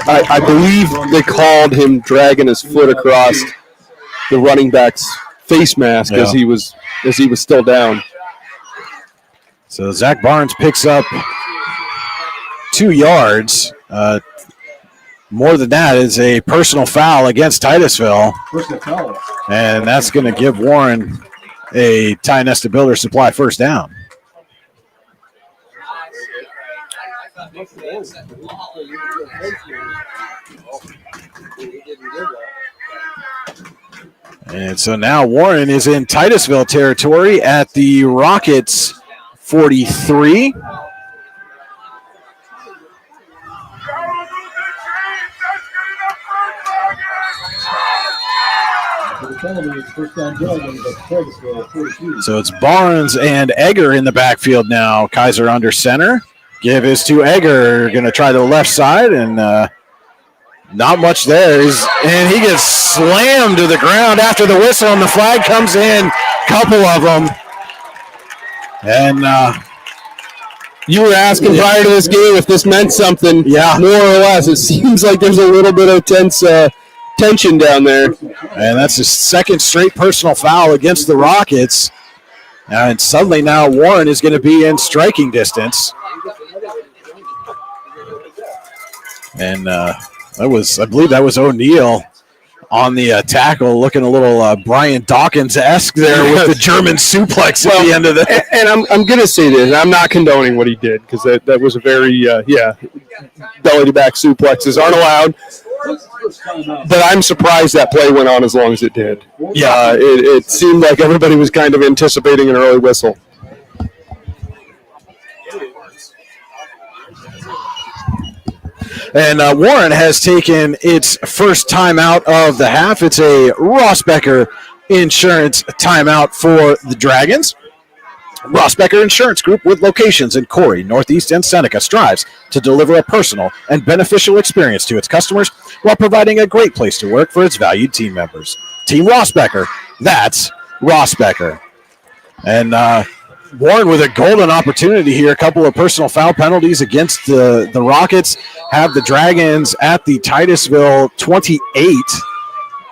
I believe they called him dragging his foot across the running back's face mask as he was still down. So Zach Barnes picks up 2 yards. More than that is a personal foul against Titusville. And that's going to give Warren a Tionesta Builder Supply first down. And so now Warren is in Titusville territory at the Rockets 43. So it's Barnes and Egger in the backfield now. Kaiser under center. Give his to Egger. Going to try the left side, and not much there. And he gets slammed to the ground after the whistle, and the flag comes in. Couple of them. And you were asking prior to this game if this meant something, more or less. It seems like there's a little bit of tension down there. And that's his second straight personal foul against the Rockets. And suddenly now Warren is going to be in striking distance. And I believe that was O'Neal on the tackle, looking a little Brian Dawkins-esque there with the German suplex at the end of the. And I'm going to say this, and I'm not condoning what he did, because that was a very, belly-to-back suplexes aren't allowed. But I'm surprised that play went on as long as it did. Yeah. It seemed like everybody was kind of anticipating an early whistle. And Warren has taken its first timeout of the half. It's a Ross Becker Insurance timeout for the Dragons. Ross Becker Insurance Group, with locations in Corey, Northeast, and Seneca, strives to deliver a personal and beneficial experience to its customers while providing a great place to work for its valued team members. Team Ross Becker, that's Ross Becker. And Warren with a golden opportunity here. A couple of personal foul penalties against the Rockets have the Dragons at the Titusville 28.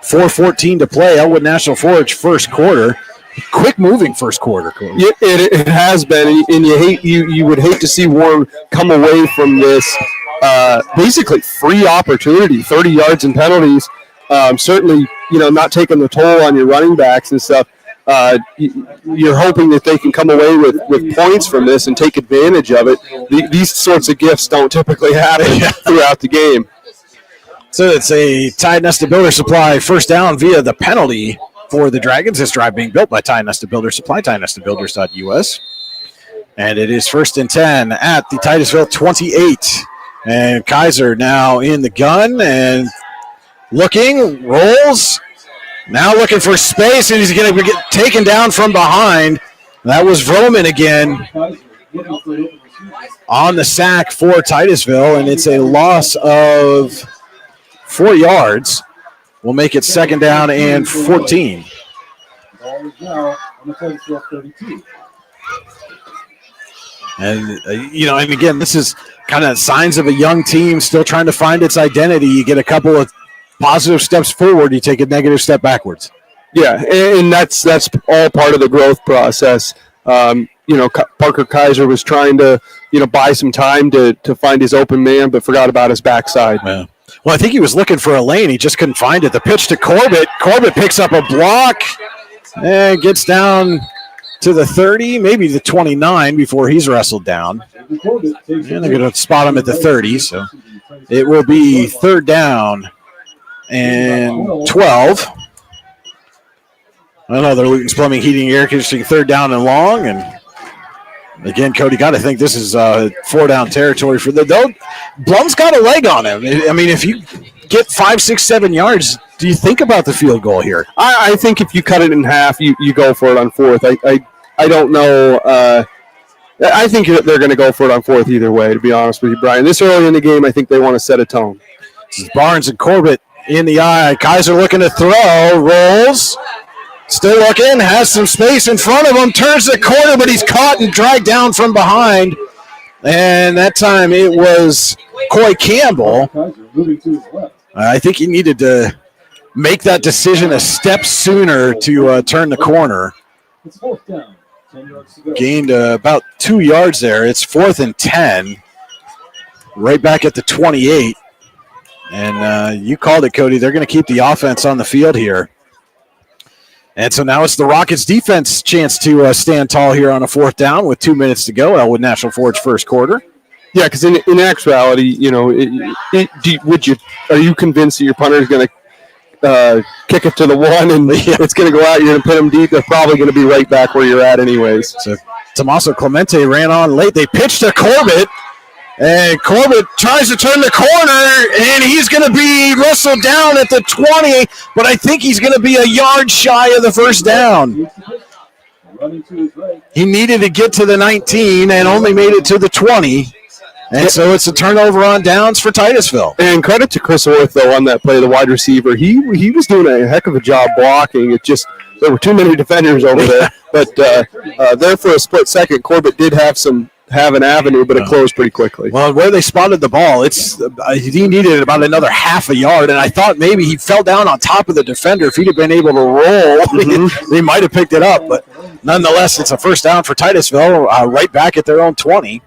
4:14 to play. Elwood National Forge first quarter. Quick moving first quarter. It has been, and you would hate to see Warren come away from this basically free opportunity. 30 yards and penalties. Certainly, not taking the toll on your running backs and stuff. You're hoping that they can come away with points from this and take advantage of it. These sorts of gifts don't typically happen throughout the game. So it's a Tionesta Builder Supply first down via the penalty for the Dragons. This drive being built by Tionesta Builder Supply, TionestaBuilders.us. And it is 1st and 10 at the Titusville 28. And Kaiser now in the gun and looking, rolls. Now looking for space, and he's going to get taken down from behind. That was Vroman again on the sack for Titusville, and it's a loss of 4 yards. We'll make it 2nd down and 14. And, and again, this is kind of signs of a young team still trying to find its identity. You get a couple of positive steps forward, you take a negative step backwards. Yeah, and that's all part of the growth process. Parker Kaiser was trying to, buy some time to find his open man, but forgot about his backside. Yeah. Well, I think he was looking for a lane. He just couldn't find it. The pitch to Corbett. Corbett picks up a block and gets down to the 30, maybe the 29 before he's wrestled down. And they're going to spot him at the 30, so it will be 3rd down and 12. Another Luton's Plumbing, Heating, Air Conditioning, 3rd down and long. And again, Cody, got to think this is 4-down territory for the. Blum's got a leg on him. I mean, if you get 5, 6, 7 yards, do you think about the field goal here? I think if you cut it in half, you go for it on 4th. I don't know. I think they're going to go for it on 4th either way, to be honest with you, Brian. This early in the game, I think they want to set a tone. This is Barnes and Corbett in the eye. Kaiser looking to throw, rolls, still looking, has some space in front of him, turns the corner, but he's caught and dragged down from behind. And that time it was Coy Campbell. I think he needed to make that decision a step sooner to turn the corner. Gained about 2 yards there. It's 4th and 10. Right back at the 28. And you called it, Cody. They're going to keep the offense on the field here. And so now it's the Rockets defense chance to stand tall here on a 4th down with 2 minutes to go. Elwood National Forge first quarter. Yeah, because in actuality, you know, are you convinced that your punter is going to kick it to the one and it's going to go out? You're going to put them deep. They're probably going to be right back where you're at, anyways. So Tommaso Clemente ran on late. They pitched to Corbett. And Corbett tries to turn the corner, and he's going to be wrestled down at the 20, but I think he's going to be a yard shy of the first down. He needed to get to the 19 and only made it to the 20. And so it's a turnover on downs for Titusville. And credit to Chris Orth, though, on that play, the wide receiver. He was doing a heck of a job blocking. It just, there were too many defenders over there. But there for a split second, Corbett did have an avenue, but it closed pretty quickly. Well, where they spotted the ball, he needed about another half a yard, and I thought maybe he fell down on top of the defender. If he'd have been able to roll, they might have picked it up. But nonetheless, it's a first down for Titusville, right back at their own 20.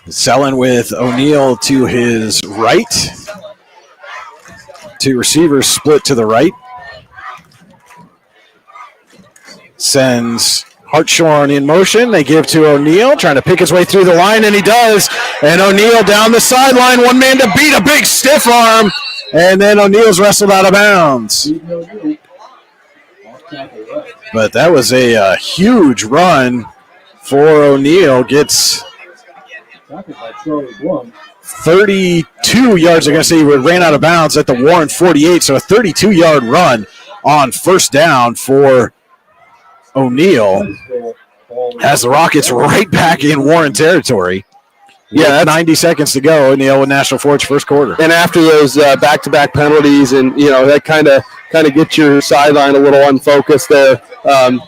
Selling with O'Neal to his right. 2 receivers split to the right. Sends Hartshorn in motion. They give to O'Neal, trying to pick his way through the line, and he does. And O'Neal down the sideline, one man to beat, a big stiff arm, and then O'Neal's wrestled out of bounds. But that was a huge run for O'Neal. Gets 32 yards. I'm going to say he ran out of bounds at the Warren 48, so a 32-yard run on first down for O'Neal. Has the Rockets right back in Warren territory. Yeah, that's 90 seconds to go in the Elwood National Forge first quarter. And after those back-to-back penalties, and that kind of gets your sideline a little unfocused there.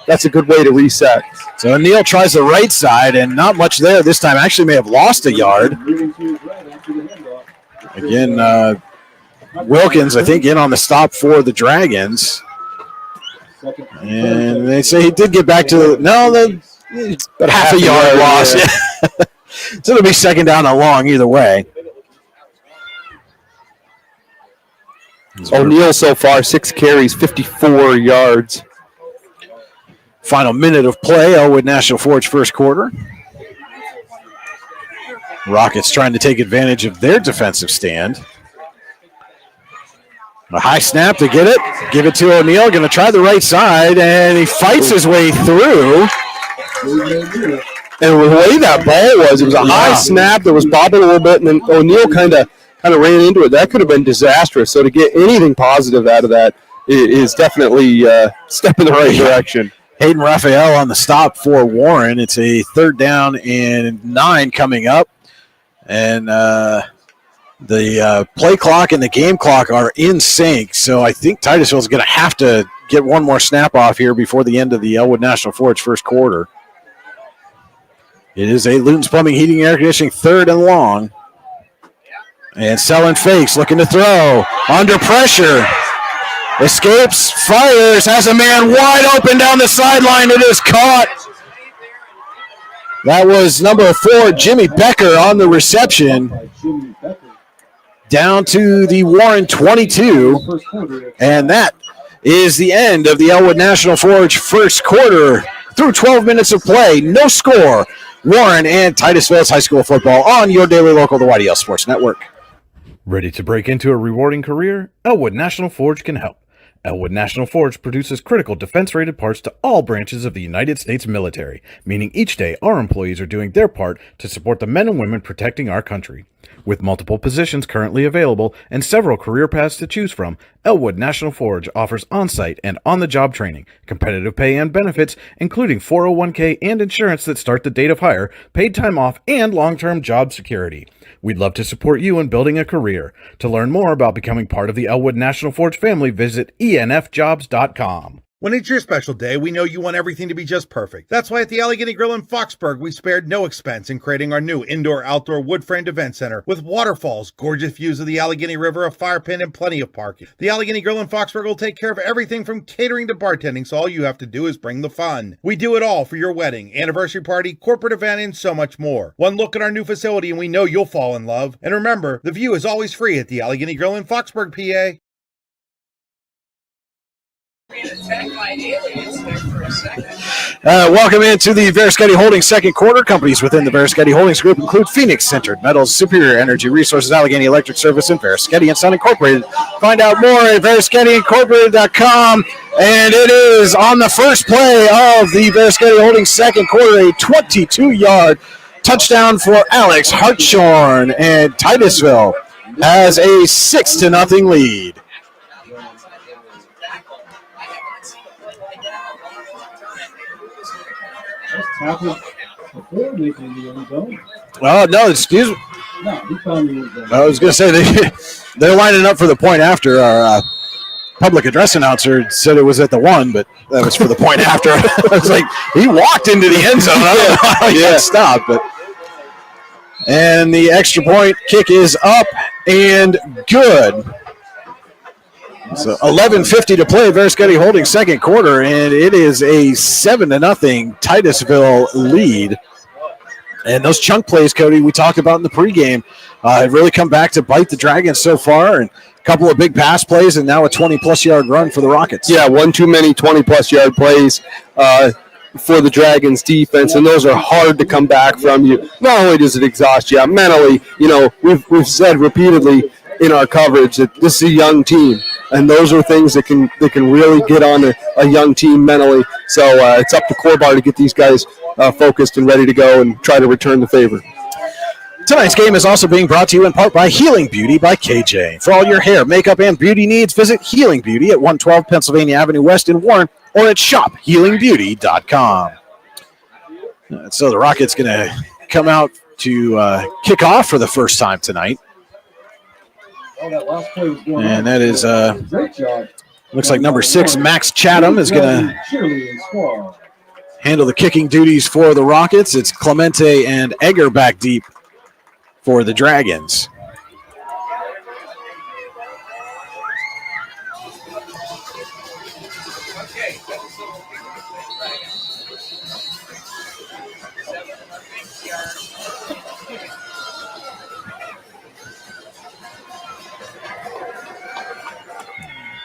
That's a good way to reset. So O'Neal tries the right side, and not much there this time. Actually may have lost a yard. Again, Wilkins, I think, in on the stop for the Dragons. And they say he did get back to half a yard loss. Yeah. So it'll be second down and long either way. O'Neal so far, 6 carries, 54 yards. Final minute of play, Elwood National Forge first quarter. Rockets trying to take advantage of their defensive stand. A high snap to get it. Give it to O'Neal. Going to try the right side, and he fights his way through. And the way that ball was, it was a high snap that was bobbing a little bit, and then O'Neal kind of ran into it. That could have been disastrous. So to get anything positive out of that is definitely a step in the right direction. Hayden Raphael on the stop for Warren. It's a 3rd down and 9 coming up. And the play clock and the game clock are in sync. So I think Titusville is going to have to get one more snap off here before the end of the Elwood National Forge first quarter. It is a Luton's Plumbing, Heating, and Air Conditioning 3rd and long. And Selling fakes, looking to throw. Under pressure. Escapes, fires, has a man wide open down the sideline. It is caught. That was number 4, Jimmy Becker, on the reception. Down to the Warren 22. And that is the end of the Elwood National Forge first quarter. Through 12 minutes of play, no score. Warren and Titusville's high school football on your daily local, the YDL Sports Network. Ready to break into a rewarding career? Elwood National Forge can help. Elwood National Forge produces critical defense-rated parts to all branches of the United States military, meaning each day our employees are doing their part to support the men and women protecting our country. With multiple positions currently available and several career paths to choose from, Elwood National Forge offers on-site and on-the-job training, competitive pay and benefits, including 401k and insurance that start the date of hire, paid time off, and long-term job security. We'd love to support you in building a career. To learn more about becoming part of the Elwood National Forge family, visit enfjobs.com. When it's your special day, we know you want everything to be just perfect. That's why at the Allegheny Grill in Foxburg, we spared no expense in creating our new indoor-outdoor wood-framed event center with waterfalls, gorgeous views of the Allegheny River, a fire pit, and plenty of parking. The Allegheny Grill in Foxburg will take care of everything from catering to bartending, so all you have to do is bring the fun. We do it all for your wedding, anniversary party, corporate event, and so much more. One look at our new facility and we know you'll fall in love. And remember, the view is always free at the Allegheny Grill in Foxburg, PA. Welcome into the Veriskety Holdings second quarter. Companies within the Veriskety Holdings Group include Phoenix Centered Metals, Superior Energy Resources, Allegheny Electric Service, and Veriskety and Son Incorporated. Find out more at VeriskettyIncorporated.com. And it is on the first play of the Veriskety Holdings second quarter, a 22-yard touchdown for Alex Hartshorn, and Titusville has a 6-0 lead. Oh, no, excuse me. I was going to say they're lining up for the point after. Our public address announcer said it was at the 1, but that was for the point after. I was like, he walked into the end zone. I don't know how he got stopped. And the extra point kick is up and good. So 11:50 to play, Veriskety Holdings second quarter, and it is a 7-0 Titusville lead. And those chunk plays, Cody, we talked about in the pregame, have really come back to bite the Dragons so far, and a couple of big pass plays and now a 20-plus yard run for the Rockets. Yeah, one too many 20-plus yard plays for the Dragons defense, and those are hard to come back from. You not only does it exhaust you mentally, we've said repeatedly in our coverage that this is a young team, and those are things that can really get on a young team mentally. So it's up to Corbar to get these guys focused and ready to go and try to return the favor. Tonight's game is also being brought to you in part by Healing Beauty by KJ. For all your hair, makeup, and beauty needs, visit Healing Beauty at 112 Pennsylvania Avenue West in Warren or at shophealingbeauty.com. So the Rockets going to come out to kick off for the first time tonight. And that is, looks like number 6, Max Chatham, is going to handle the kicking duties for the Rockets. It's Clemente and Egger back deep for the Dragons.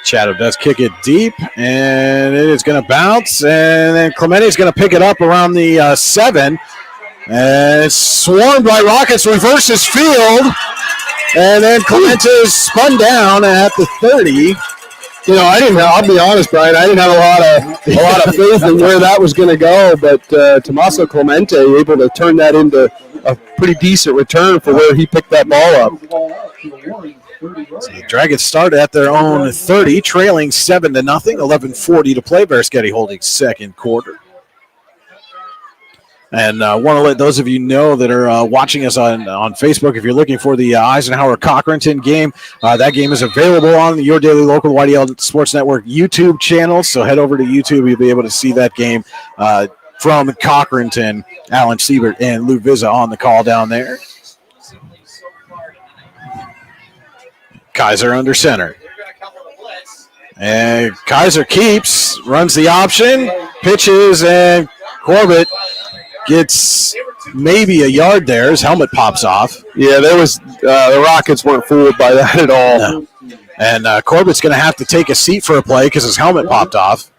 Chatham does kick it deep, and it is going to bounce, and then Clemente's going to pick it up around the 7, and it's swarmed by Rockets, reverses field, and then Clemente is spun down at the 30. I'll be honest, Brian, I didn't have a lot of faith in where that was going to go, but Tommaso Clemente able to turn that into a pretty decent return for where he picked that ball up. So the Dragons start at their own 30, trailing 7-0, 11:40 to play. Veriskety Holdings second quarter. And want to let those of you know that are watching us on Facebook, if you're looking for the Eisenhower-Cochranton game, that game is available on Your Daily Local YDL Sports Network YouTube channel. So head over to YouTube. You'll be able to see that game from Cochranton. Alan Siebert and Lou Vizza on the call down there. Kaiser under center. And Kaiser keeps, runs the option, pitches, and Corbett gets maybe a yard there. His helmet pops off. Yeah, the Rockets weren't fooled by that at all. No. And Corbett's going to have to take a seat for a play because his helmet popped off.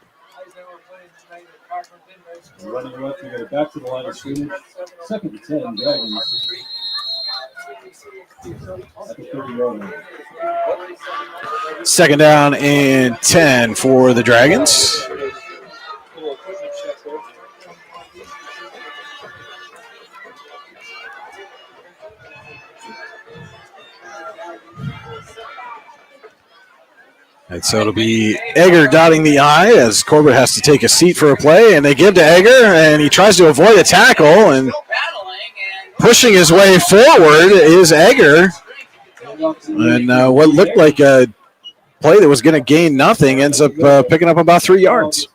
Running left, we go back to the line of scrimmage. 2nd and 10, Dragons. At the 30-yard line. 2nd down and 10 for the Dragons. And so it'll be Egger dotting the I as Corbett has to take a seat for a play, and they give to Egger, and he tries to avoid a tackle, and pushing his way forward is Egger. And what looked like a play that was going to gain nothing ends up picking up about 3 yards.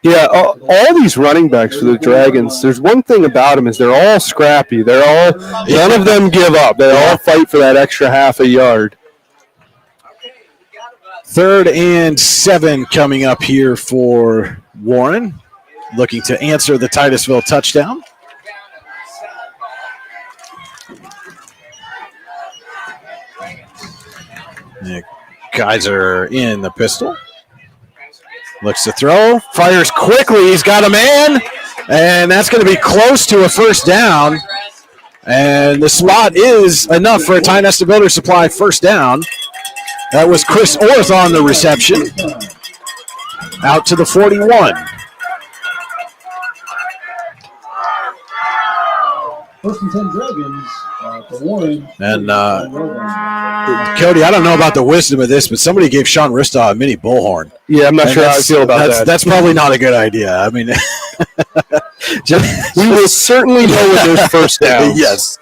Yeah, all these running backs for the Dragons, there's one thing about them is they're all scrappy. None of them give up. They all fight for that extra half a yard. 3rd and 7 coming up here for Warren, looking to answer the Titusville touchdown. Kaiser in the pistol. Looks to throw. Fires quickly. He's got a man. And that's going to be close to a first down. And the spot is enough for a Tionesta Builder Supply first down. That was Chris Orth on the reception. Out to the 41. First and 10 Dragons for Warren. And Cody, I don't know about the wisdom of this, but somebody gave Sean Ristaw a mini bullhorn. Yeah, I'm not sure how I feel about that. That's probably not a good idea. I mean, we will certainly know when there's first down. Yes.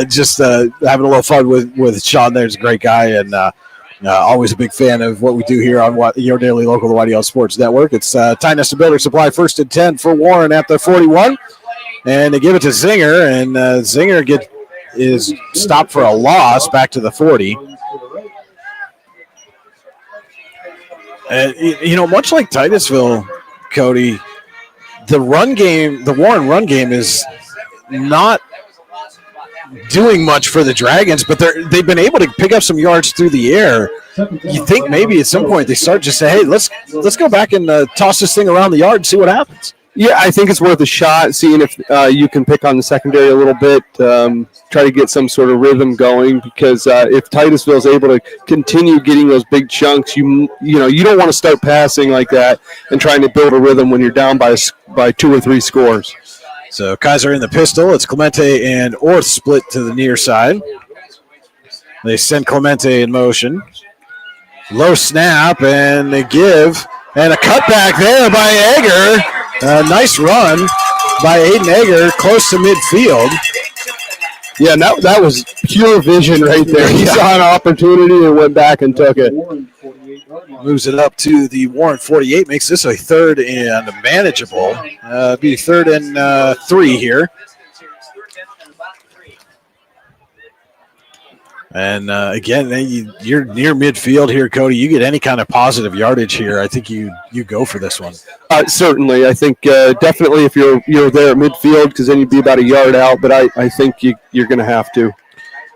Just having a little fun with Sean there. He's a great guy, and always a big fan of what we do here on your daily local, the YDL Sports Network. It's Tionesta Builder Supply, 1st and 10 for Warren at the 41. And they give it to Zinger, and Zinger is stopped for a loss back to the 40. And, much like Titusville, Cody, the Warren run game is not doing much for the Dragons, but they've been able to pick up some yards through the air. You think maybe at some point they start to say, hey, let's go back and toss this thing around the yard and see what happens. Yeah, I think it's worth a shot, seeing if you can pick on the secondary a little bit, try to get some sort of rhythm going, because if Titusville is able to continue getting those big chunks, you don't want to start passing like that and trying to build a rhythm when you're down by 2 or 3 scores. So Kaiser in the pistol. It's Clemente and Orth split to the near side. They send Clemente in motion. Low snap, and they give. And a cutback there by Egger. Nice run by Aiden Egger, close to midfield. Yeah, that was pure vision right there. He saw an opportunity and went back and took it. Moves it up to the Warren 48, makes this a 3rd and manageable. Be 3rd and 3 here. And again, you're near midfield here, Cody. You get any kind of positive yardage here, I think you go for this one. Certainly, I think definitely if you're there at midfield, because then you'd be about a yard out. But I think you're going to have to.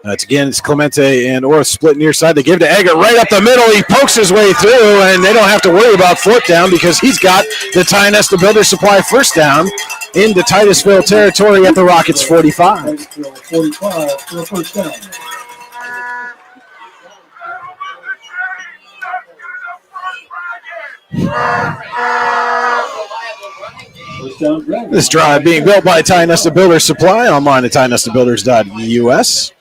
It's Clemente and Orth split near side. They give to Egger right up the middle. He pokes his way through, and they don't have to worry about 4th down because he's got the Tionesta Builder Supply first down into Titusville territory at the Rockets 45. 45 for a first down. This drive being built by Tionesta Builder Supply, online at tionestabuilders.us.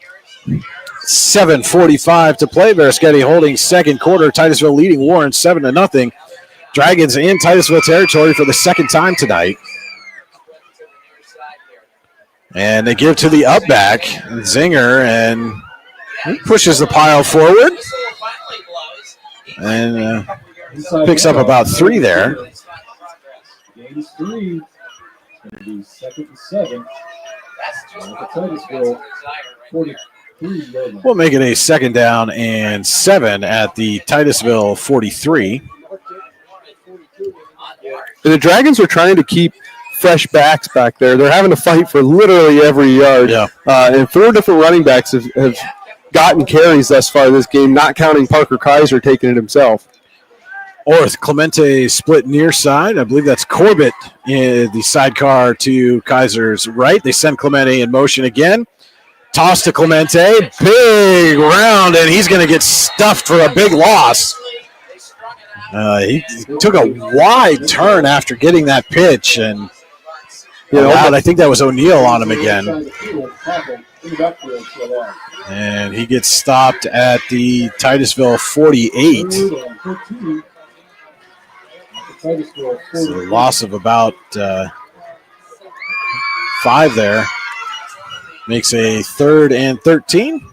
7:45 to play. Verischetti holding second quarter. Titusville leading Warren 7-0. Dragons in Titusville territory for the second time tonight. And they give to the up back, Zinger, and he pushes the pile forward. And picks up about 3 there. Gains 3. It's going to be 2nd and 7. Titusville 43. We'll make it a 2nd down and 7 at the Titusville 43. And the Dragons are trying to keep fresh backs back there. They're having to fight for literally every yard. Yeah. And 4 different running backs have gotten carries thus far this game, not counting Parker Kaiser taking it himself. Orth, Clemente split near side. I believe that's Corbett in the sidecar to Kaiser's right. They send Clemente in motion again. Toss to Clemente. Big round, and he's going to get stuffed for a big loss. He took a wide turn after getting that pitch, and I think that was O'Neal on him again. And he gets stopped at the Titusville 48. So a loss of about 5 there. Makes a 3rd and 13.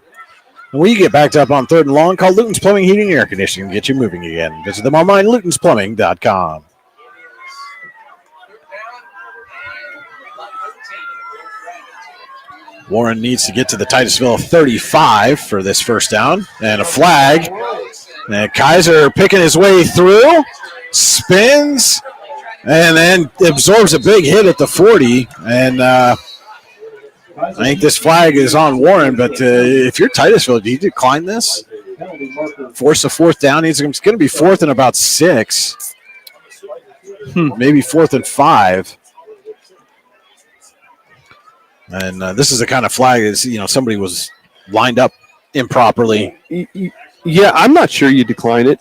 And when you get backed up on 3rd and long, call Luton's Plumbing, Heating, and Air Conditioning and get you moving again. Visit them online, lutonsplumbing.com. Warren needs to get to the Titusville 35 for this first down. And a flag. And Kaiser picking his way through. Spins. And then absorbs a big hit at the 40. And I think this flag is on Warren. But if you're Titusville, do you decline this? Force a 4th down. It's going to be 4th and about 6. Maybe 4th and 5. And this is the kind of flag is, somebody was lined up improperly. Yeah, I'm not sure you decline it.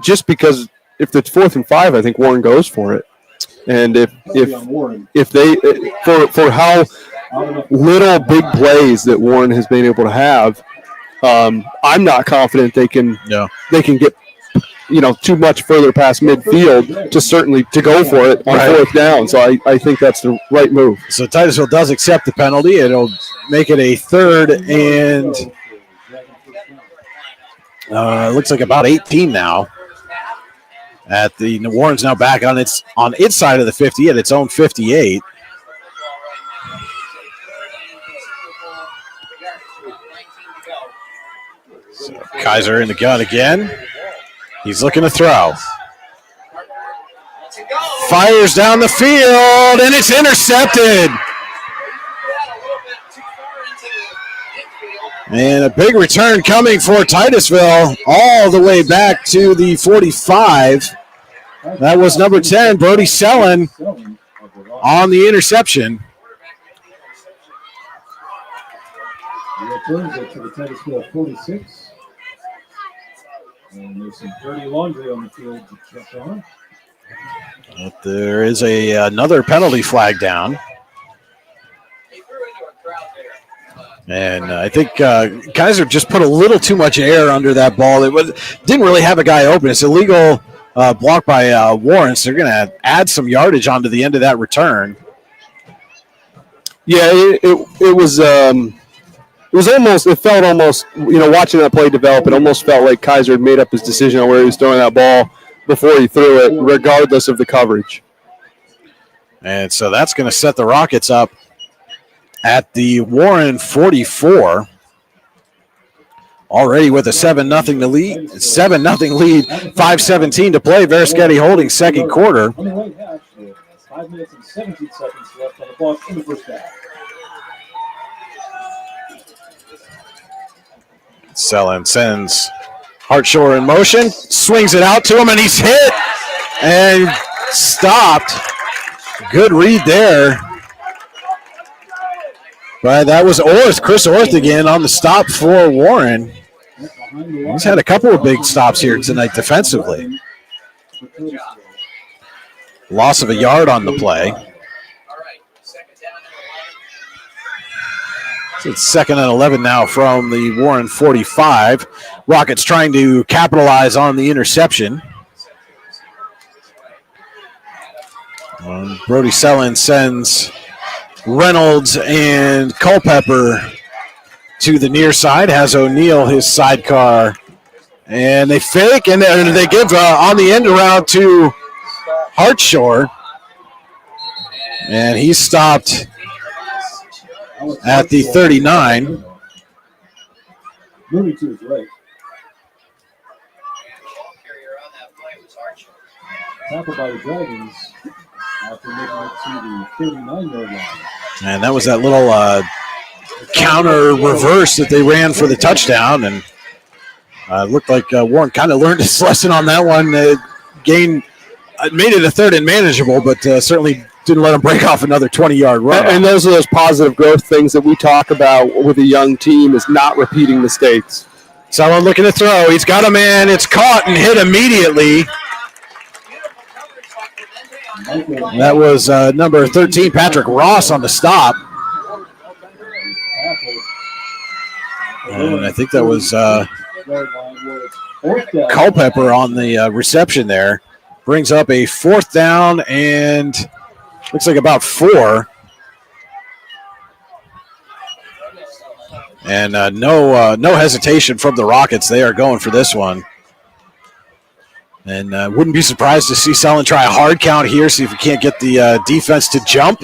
Just because if it's 4th and 5, I think Warren goes for it. And if they for how little big plays that Warren has been able to have, I'm not confident they can get too much further past midfield to go for it on 4th down. So I think that's the right move. So Titusville does accept the penalty. It'll make it a 3rd and looks like about 18 now. At the Warren's now back on its side of the 50 at its own 58. So Kaiser in the gun again. He's looking to throw. Fires down the field, and it's intercepted. And a big return coming for Titusville all the way back to the 45. That was number 10, Brody Sellen, on the interception. He returns it to the Titusville 46. And there's some dirty laundry on the field to check on. But there is another penalty flag down. And I think Kaiser just put a little too much air under that ball. Didn't really have a guy open. It's illegal block by Warren, so they're going to add some yardage onto the end of that return. Yeah, it was almost, it felt almost, watching that play develop, it almost felt like Kaiser had made up his decision on where he was throwing that ball before he threw it, regardless of the coverage. And so that's going to set the Rockets up at the Warren 44. Already with a 7-0 lead. 7-0 lead, 5:17 to play. Verischetti holding second quarter. 5 minutes and 17 seconds left on the clock in the first half. Sellen sends Hartshore in motion, swings it out to him, and he's hit and stopped. Good read there. But that was Chris Orth again on the stop for Warren. He's had a couple of big stops here tonight defensively. Loss of a yard on the play. So it's 2nd and 11 now from the Warren 45. Rockets trying to capitalize on the interception. Brody Sellen sends Reynolds and Culpepper to the near side. Has O'Neal his sidecar. And they fake, and they give on the end around to Hartshore. And he's stopped at the 39. Moving to his right. Tackled by the Dragons after making it to the 39-yard line. And that was that little counter reverse that they ran for the touchdown. And looked like Warren kind of learned his lesson on that one. Made it a 3rd and manageable, but certainly didn't let him break off another 20-yard run. And those are those positive growth things that we talk about with a young team, is not repeating mistakes. Someone looking to throw. He's got a man. It's caught and hit immediately. That was number 13, Patrick Ross, on the stop. And I think that was Culpepper on the reception there. Brings up a 4th down and looks like about 4. And no hesitation from the Rockets. They are going for this one. And wouldn't be surprised to see Sullen try a hard count here, see if he can't get the defense to jump.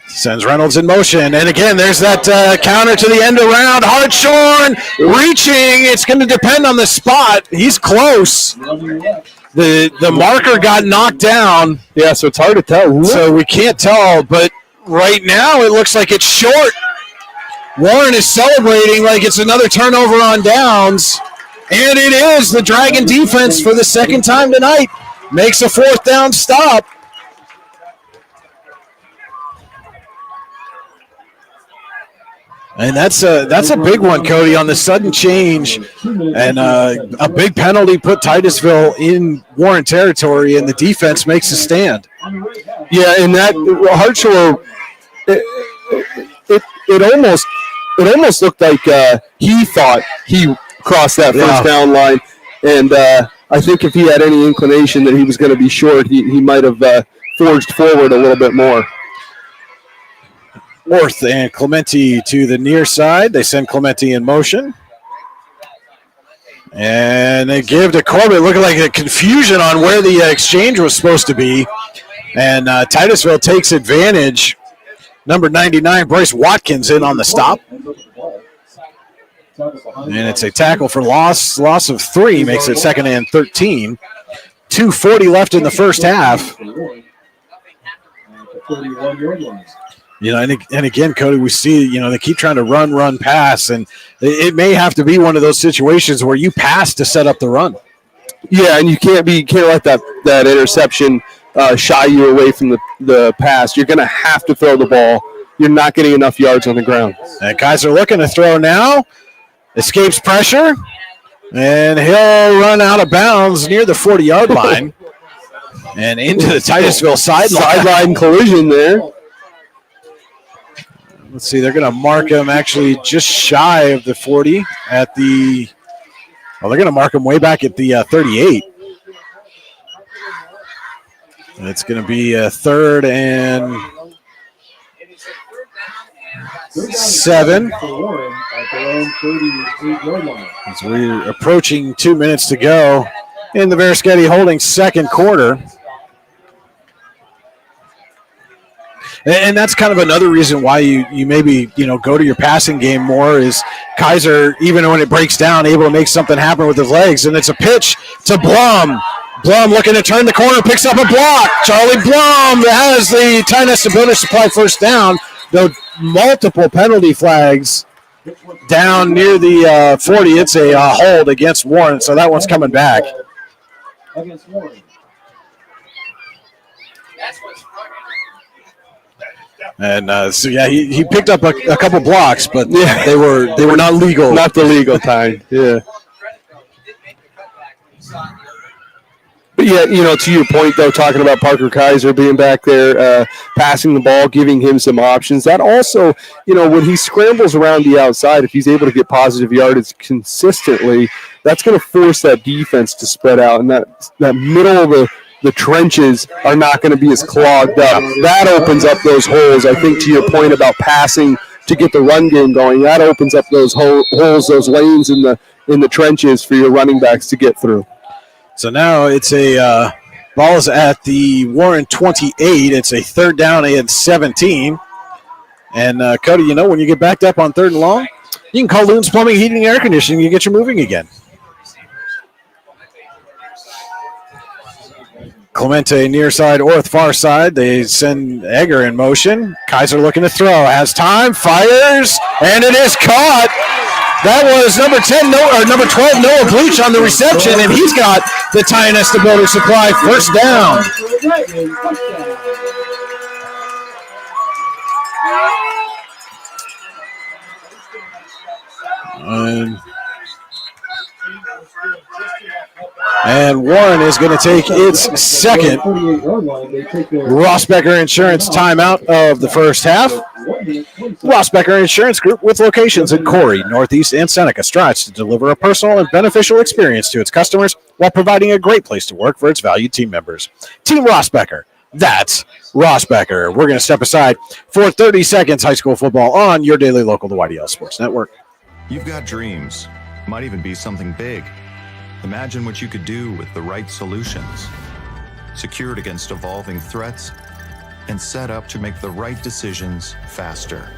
Sends Reynolds in motion. And again, there's that counter to the end around. Hartshorn reaching. It's going to depend on the spot. He's close. The marker got knocked down. Yeah, so it's hard to tell. So we can't tell, but right now it looks like it's short. Warren is celebrating like it's another turnover on downs. And it is. The Dragon defense for the second time tonight makes a fourth down stop. And that's a big one, Cody, on the sudden change. And a big penalty put Titusville in Warren territory, and the defense makes a stand. Yeah, and that Hartshorn, it almost looked like he thought he crossed that first down line. And I think if he had any inclination that he was going to be short, he might have forged forward a little bit more. Orth and Clemente to the near side. They send Clemente in motion. And they give to Corbett, looking like a confusion on where the exchange was supposed to be. And Titusville takes advantage. Number 99, Bryce Watkins, in on the stop. And it's a tackle for loss. Loss of 3 makes it 2nd and 13. 2:40 left in the first half. You know, and again, Cody, we see, they keep trying to run, pass, and it may have to be one of those situations where you pass to set up the run. Yeah, and you can't let that interception shy you away from the pass. You're going to have to throw the ball. You're not getting enough yards on the ground. And Kaiser looking to throw now. Escapes pressure, and he'll run out of bounds near the 40-yard line and into the Titusville sideline collision there. Let's see, they're going to mark him actually just shy of the 40 at the – they're going to mark him way back at the 38. And it's going to be a 3rd and 7. As we're approaching 2 minutes to go in the Veriskety Holdings second quarter. And that's kind of another reason why you maybe, go to your passing game more is Kaiser, even when it breaks down, able to make something happen with his legs. And it's a pitch to Blum. Blum looking to turn the corner, picks up a block. Charlie Blum has the Tionesta Builder Supply first down, though multiple penalty flags down near the 40. It's a hold against Warren, so that one's coming back. Against Warren. And he picked up a couple blocks, but they were not legal. Not the legal time. Yeah. But yeah, to your point though, talking about Parker Kaiser being back there, passing the ball, giving him some options. That also, when he scrambles around the outside, if he's able to get positive yardage consistently, that's going to force that defense to spread out, and that middle of the trenches are not going to be as clogged up. That opens up those holes. I think to your point about passing to get the run game going, that opens up those holes, those lanes in the trenches for your running backs to get through. So now it's a ball is at the Warren 28. It's a 3rd down and 17. And Cody, when you get backed up on 3rd and long, you can call Loon's Plumbing, Heating, and Air Conditioning. You get you moving again. Clemente near side, Orth far side. They send Egger in motion. Kaiser looking to throw. Has time, fires, and it is caught. That was number 12, Noah Bleach on the reception, and he's got the Tionesta Builder Supply first down. And Warren is going to take its second Rossbecker Insurance timeout of the first half. Rossbecker Insurance Group, with locations in Corey, Northeast, and Seneca, strives to deliver a personal and beneficial experience to its customers while providing a great place to work for its valued team members. Team Rossbecker, That's Rossbecker. We're going to step aside for 30 seconds. High school football on your daily local, the YDL Sports Network. You've got dreams, might even be something big. Imagine what you could do with the right solutions. Secured against evolving threats and set up to make the right decisions faster.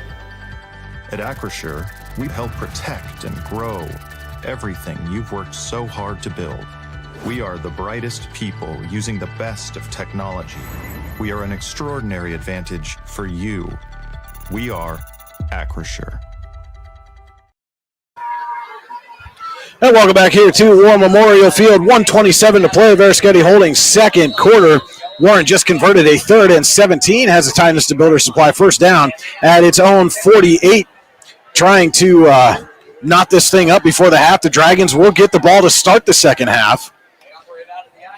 At Acure, we help protect and grow everything you've worked so hard to build. We are the brightest people using the best of technology. We are an extraordinary advantage for you. We are Acure. And welcome back here to War Memorial Field. 1:27 to play. Veriskety holding second quarter. Warren just converted a 3rd and 17. Has a Tionesta Builder Supply first down at its own 48. Trying to knot this thing up before the half. The Dragons will get the ball to start the second half.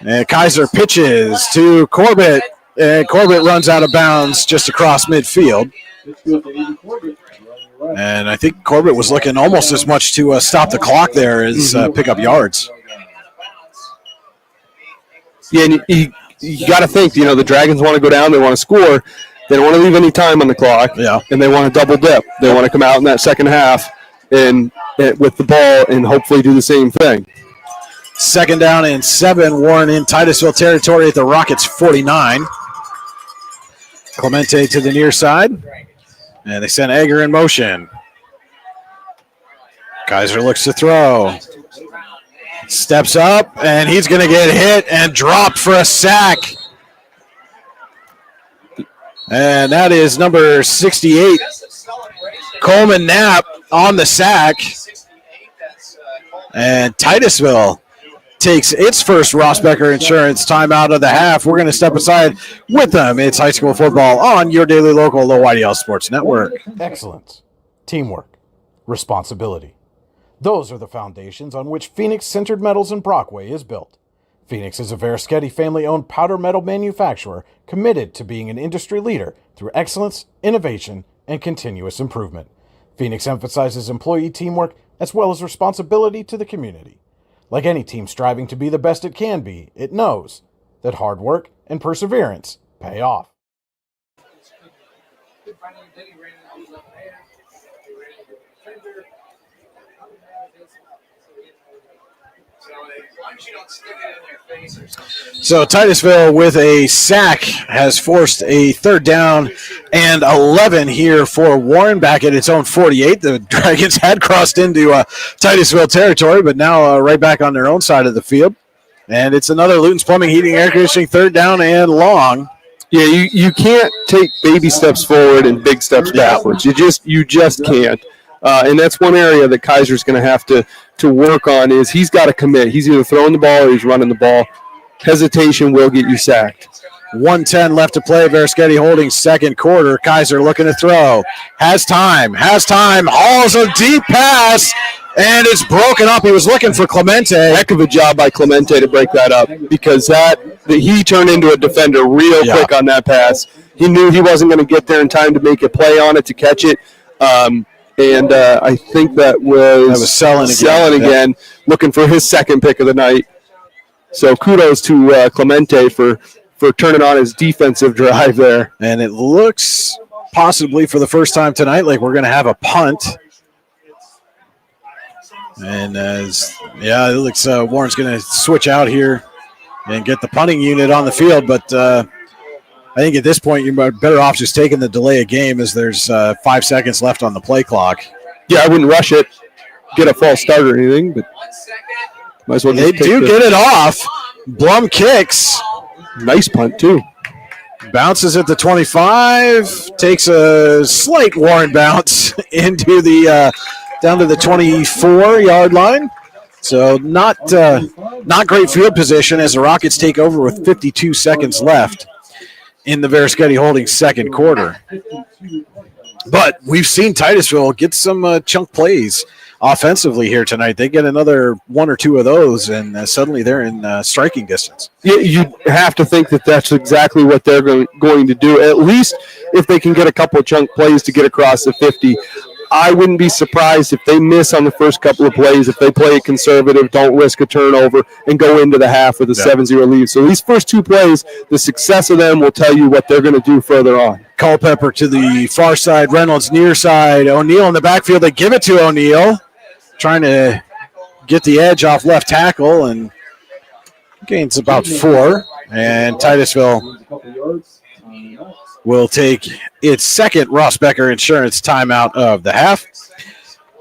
And Kaiser pitches to Corbett. And Corbett runs out of bounds just across midfield. And I think Corbett was looking almost as much to stop the clock there as pick up yards. Yeah, and you got to think, the Dragons want to go down. They want to score. They don't want to leave any time on the clock. Yeah. And they want to double dip. They want to come out in that second half and with the ball and hopefully do the same thing. 2nd down and 7. Warren in Titusville territory at the Rockets 49. Clemente to the near side. And they send Egger in motion. Kaiser looks to throw. Steps up, and he's going to get hit and dropped for a sack. And that is number 68, Coleman Knapp, on the sack. And Titusville takes its first Rossbecker Insurance timeout of the half. We're going to step aside with them. It's high school football on your daily local, the YDL Sports Network. Excellence, teamwork, responsibility. Those are the foundations on which Phoenix Sintered Metals in Brockway is built. Phoenix is a Veriskety family-owned powder metal manufacturer committed to being an industry leader through excellence, innovation, and continuous improvement. Phoenix emphasizes employee teamwork as well as responsibility to the community. Like any team striving to be the best it can be, it knows that hard work and perseverance pay off. So Titusville with a sack has forced a 3rd down and 11 here for Warren back at its own 48. The Dragons had crossed into Titusville territory, but now right back on their own side of the field. And it's another Luton's Plumbing, Heating, Air Conditioning 3rd down and long. Yeah, you can't take baby steps forward and big steps backwards. You just can't. And that's one area that Kaiser's going to have to work on is he's got to commit. He's either throwing the ball or he's running the ball. Hesitation will get you sacked. 1:10 left to play. Veriskety holding second quarter. Kaiser looking to throw. Has time. Hauls a deep pass, and it's broken up. He was looking for Clemente. Heck of a job by Clemente to break that up because he turned into a defender real quick on that pass. He knew he wasn't going to get there in time to make a play on it, to catch it. And I think that was Selling again, looking for his second pick of the night. So kudos to Clemente for turning on his defensive drive there. And it looks possibly for the first time tonight like we're going to have a punt. And it looks Warren's going to switch out here and get the punting unit on the field. But I think at this point you're better off just taking the delay of game as there's 5 seconds left on the play clock. Yeah, I wouldn't rush it, get a false start or anything, but might as well just get it off. Blum kicks. Nice punt, too. Bounces at the 25, takes a slight Warren bounce into the down to the 24-yard line. So not great field position as the Rockets take over with 52 seconds left in the Veriskety holding second quarter. But we've seen Titusville get some chunk plays offensively here tonight. They get another 1 or 2 of those, and suddenly they're in striking distance. Yeah, you have to think that that's exactly what they're going to do, at least if they can get a couple of chunk plays to get across the 50. I wouldn't be surprised if they miss on the first couple of plays, if they play it conservative, don't risk a turnover, and go into the half with a 7-0 lead. So these first 2 plays, the success of them will tell you what they're going to do further on. Culpepper to the far side, Reynolds near side, O'Neal in the backfield. They give it to O'Neal, trying to get the edge off left tackle, and gains about 4. And Titusville will take its second Ross Becker Insurance timeout of the half.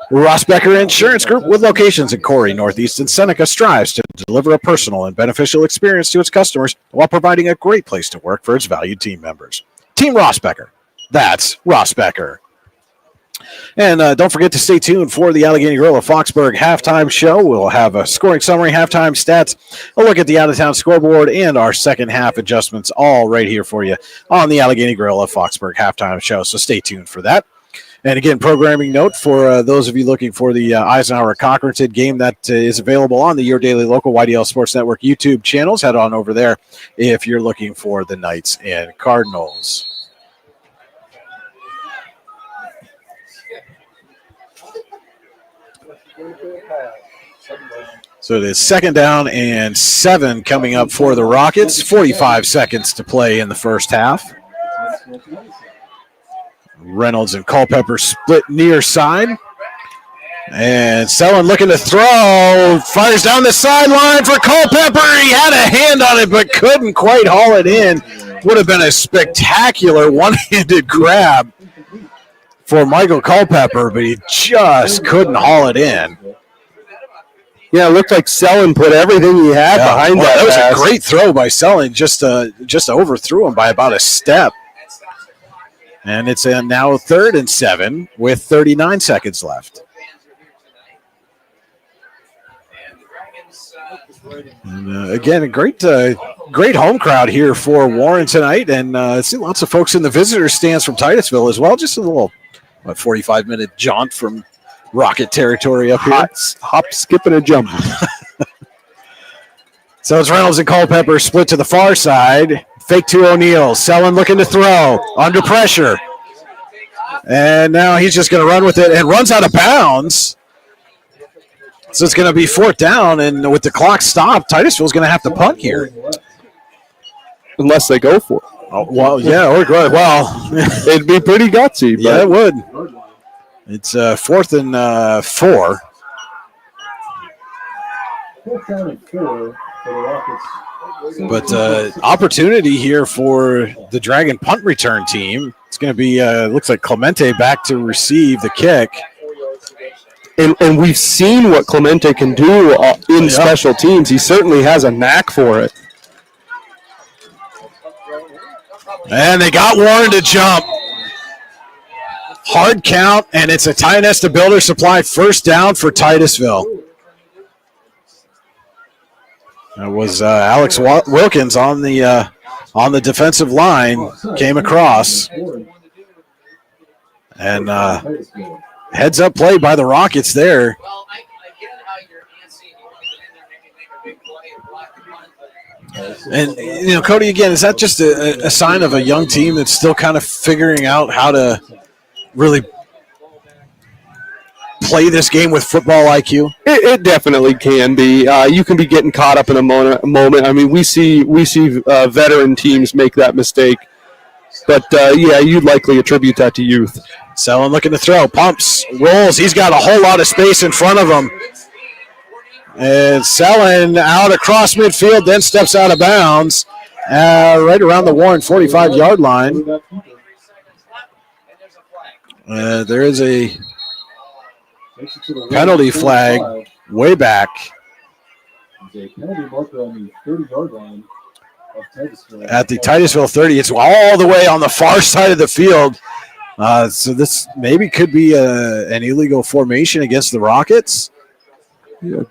Ross Becker Insurance Group, with locations in Corey, Northeast, and Seneca, strives to deliver a personal and beneficial experience to its customers while providing a great place to work for its valued team members. Team Ross Becker. That's Ross Becker. And don't forget to stay tuned for the Allegheny Grill of Foxburg halftime show. We'll have a scoring summary, halftime stats, a look at the out-of-town scoreboard, and our second half adjustments all right here for you on the Allegheny Grill of Foxburg halftime show. So stay tuned for that. And again, programming note for those of you looking for the Eisenhower-Cochranton game that is available on the Your Daily Local YDL Sports Network YouTube channels. Head on over there if you're looking for the Knights and Cardinals. So it is 2nd down and 7 coming up for the Rockets. 45 seconds to play in the first half. Reynolds and Culpepper split near side. And Selland looking to throw. Fires down the sideline for Culpepper. He had a hand on it but couldn't quite haul it in. Would have been a spectacular one-handed grab for Michael Culpepper, but he just couldn't haul it in. Yeah, it looked like Selland put everything he had behind that. That was a great throw by Selland, just overthrew him by about a step. And it's now 3rd and 7 with 39 seconds left. And, again, a great home crowd here for Warren tonight. And I see lots of folks in the visitor stands from Titusville as well. Just a little 45-minute jaunt from Rocket territory up here. Hop, skip, and a jump. So it's Reynolds and Culpepper split to the far side. Fake to O'Neal. Selland looking to throw. Under pressure. And now he's just going to run with it and runs out of bounds. So it's going to be 4th down. And with the clock stopped, Titusville's going to have to punt here. Unless they go for it. Oh, well, yeah, or good. Well, it'd be pretty gutsy. Yeah, it would. It's 4th and 4. 4th down and 4 for the Rockets. But opportunity here for the Dragon punt return team. It's going to be, looks like Clemente back to receive the kick. And we've seen what Clemente can do in special teams. He certainly has a knack for it. And they got Warren to jump. Hard count, and it's a Tionesta Builder Supply 1st down for Titusville. That was Alex Wilkins on the defensive line, came across. And heads up play by the Rockets there. And, Cody, again, is that just a sign of a young team that's still kind of figuring out how to really play this game with football IQ? It definitely can be. You can be getting caught up in a moment. I mean, we see veteran teams make that mistake. But, you'd likely attribute that to youth. Selland looking to throw. Pumps, rolls. He's got a whole lot of space in front of him. And Selland out across midfield, then steps out of bounds right around the Warren 45-yard line. There is a penalty flag way back. At the Titusville 30. It's all the way on the far side of the field. So this maybe could be an illegal formation against the Rockets. Yeah.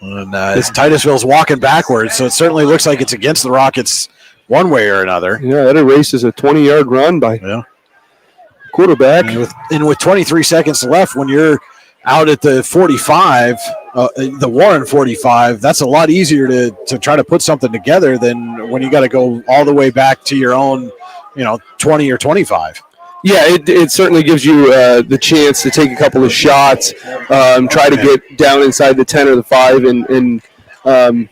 And Titusville's walking backwards, so it certainly looks like it's against the Rockets one way or another. Yeah, that erases a 20-yard run by quarterback. And with 23 seconds left, when you're out at the 45, the Warren 45, that's a lot easier to try to put something together than when you got to go all the way back to your own, 20 or 25. Yeah, it certainly gives you the chance to take a couple of shots, try to get down inside the 10 or the 5, and I'm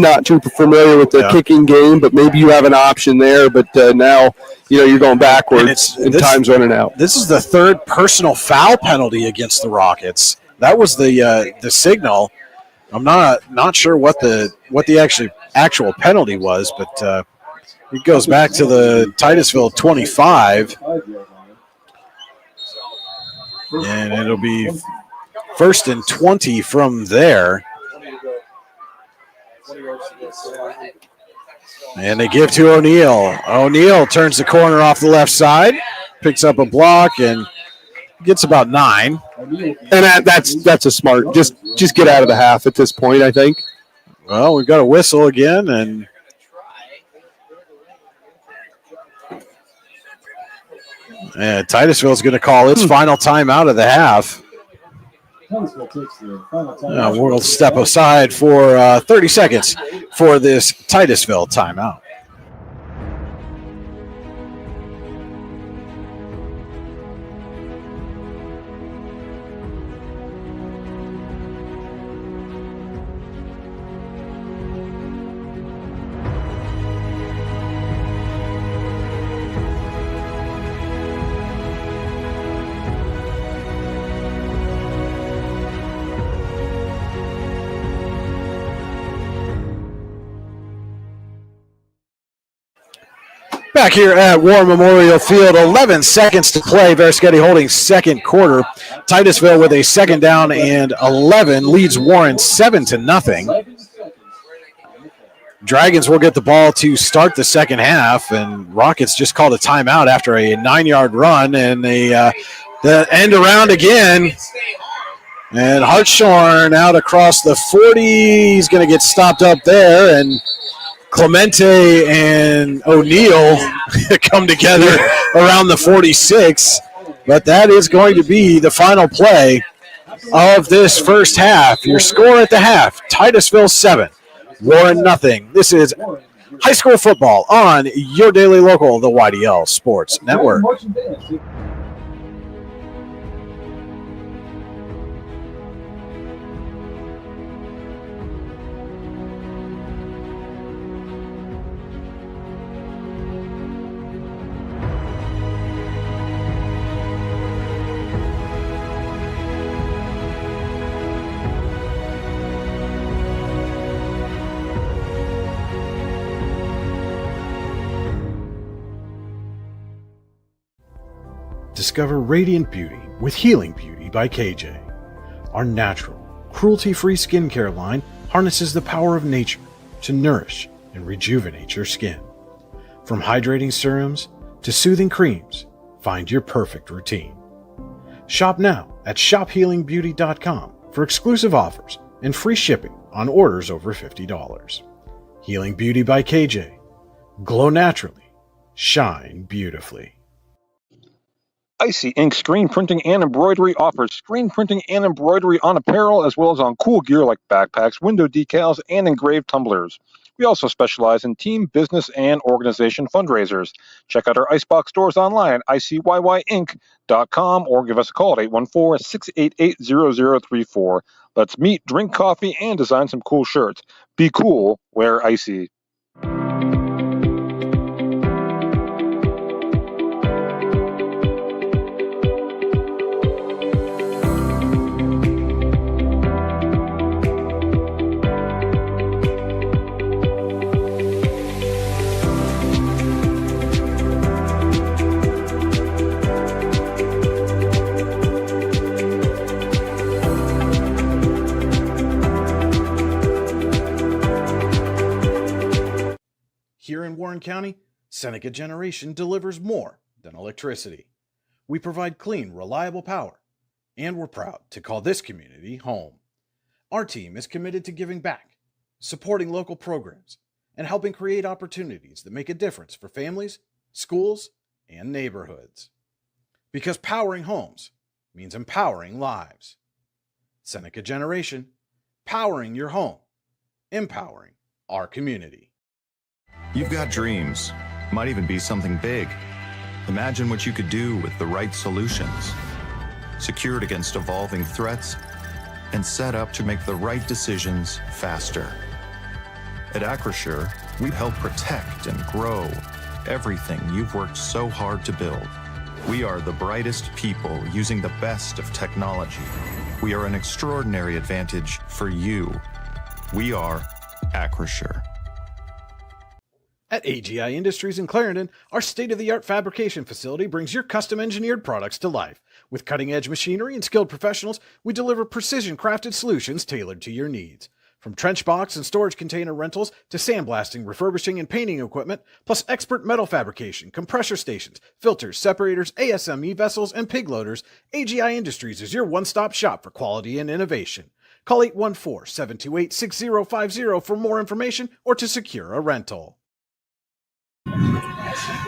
not too familiar with the kicking game, but maybe you have an option there. But now, you're going backwards and time's running out. This is the third personal foul penalty against the Rockets. That was the signal. I'm not sure what the actual penalty was, but it goes back to the Titusville 25, and it'll be 1st and 20 from there. And they give to O'Neal. O'Neal turns the corner off the left side, picks up a block, and gets about 9. And that's a smart. Just get out of the half at this point, I think. Well, we've got a whistle again, and Titusville's going to call its final timeout of the half. We'll step aside for 30 seconds for this Titusville timeout. Back here at War Memorial Field, 11 seconds to play. Varasketti holding second quarter. Titusville with a second down and 11 leads Warren 7-0. Dragons will get the ball to start the second half, and Rockets just called a timeout after a 9-yard run, and the end around again. And Hartshorn out across the 40. He's going to get stopped up there, and Clemente and O'Neal come together around the 46, but that is going to be the final play of this first half. Your score at the half, Titusville 7, Warren 0. This is high school football on your daily local, the YDL Sports Network. Discover radiant beauty with Healing Beauty by KJ. Our natural, cruelty-free skincare line harnesses the power of nature to nourish and rejuvenate your skin. From hydrating serums to soothing creams, find your perfect routine. Shop now at shophealingbeauty.com for exclusive offers and free shipping on orders over $50. Healing Beauty by KJ. Glow naturally. Shine beautifully. Icy Ink Screen Printing and Embroidery offers screen printing and embroidery on apparel as well as on cool gear like backpacks, window decals, and engraved tumblers. We also specialize in team, business, and organization fundraisers. Check out our Icebox stores online at icyinc.com or give us a call at 814-688-0034. Let's meet, drink coffee, and design some cool shirts. Be cool, wear Icy. Here in Warren County, Seneca Generation delivers more than electricity. We provide clean, reliable power, and we're proud to call this community home. Our team is committed to giving back, supporting local programs, and helping create opportunities that make a difference for families, schools, and neighborhoods. Because powering homes means empowering lives. Seneca Generation, powering your home, empowering our community. You've got dreams, might even be something big. Imagine what you could do with the right solutions. Secured against evolving threats and set up to make the right decisions faster. At Acure, we help protect and grow everything you've worked so hard to build. We are the brightest people using the best of technology. We are an extraordinary advantage for you. We are Acure. At AGI Industries in Clarendon, our state-of-the-art fabrication facility brings your custom-engineered products to life. With cutting-edge machinery and skilled professionals, we deliver precision-crafted solutions tailored to your needs. From trench box and storage container rentals to sandblasting, refurbishing, and painting equipment, plus expert metal fabrication, compressor stations, filters, separators, ASME vessels, and pig loaders, AGI Industries is your one-stop shop for quality and innovation. Call 814-728-6050 for more information or to secure a rental.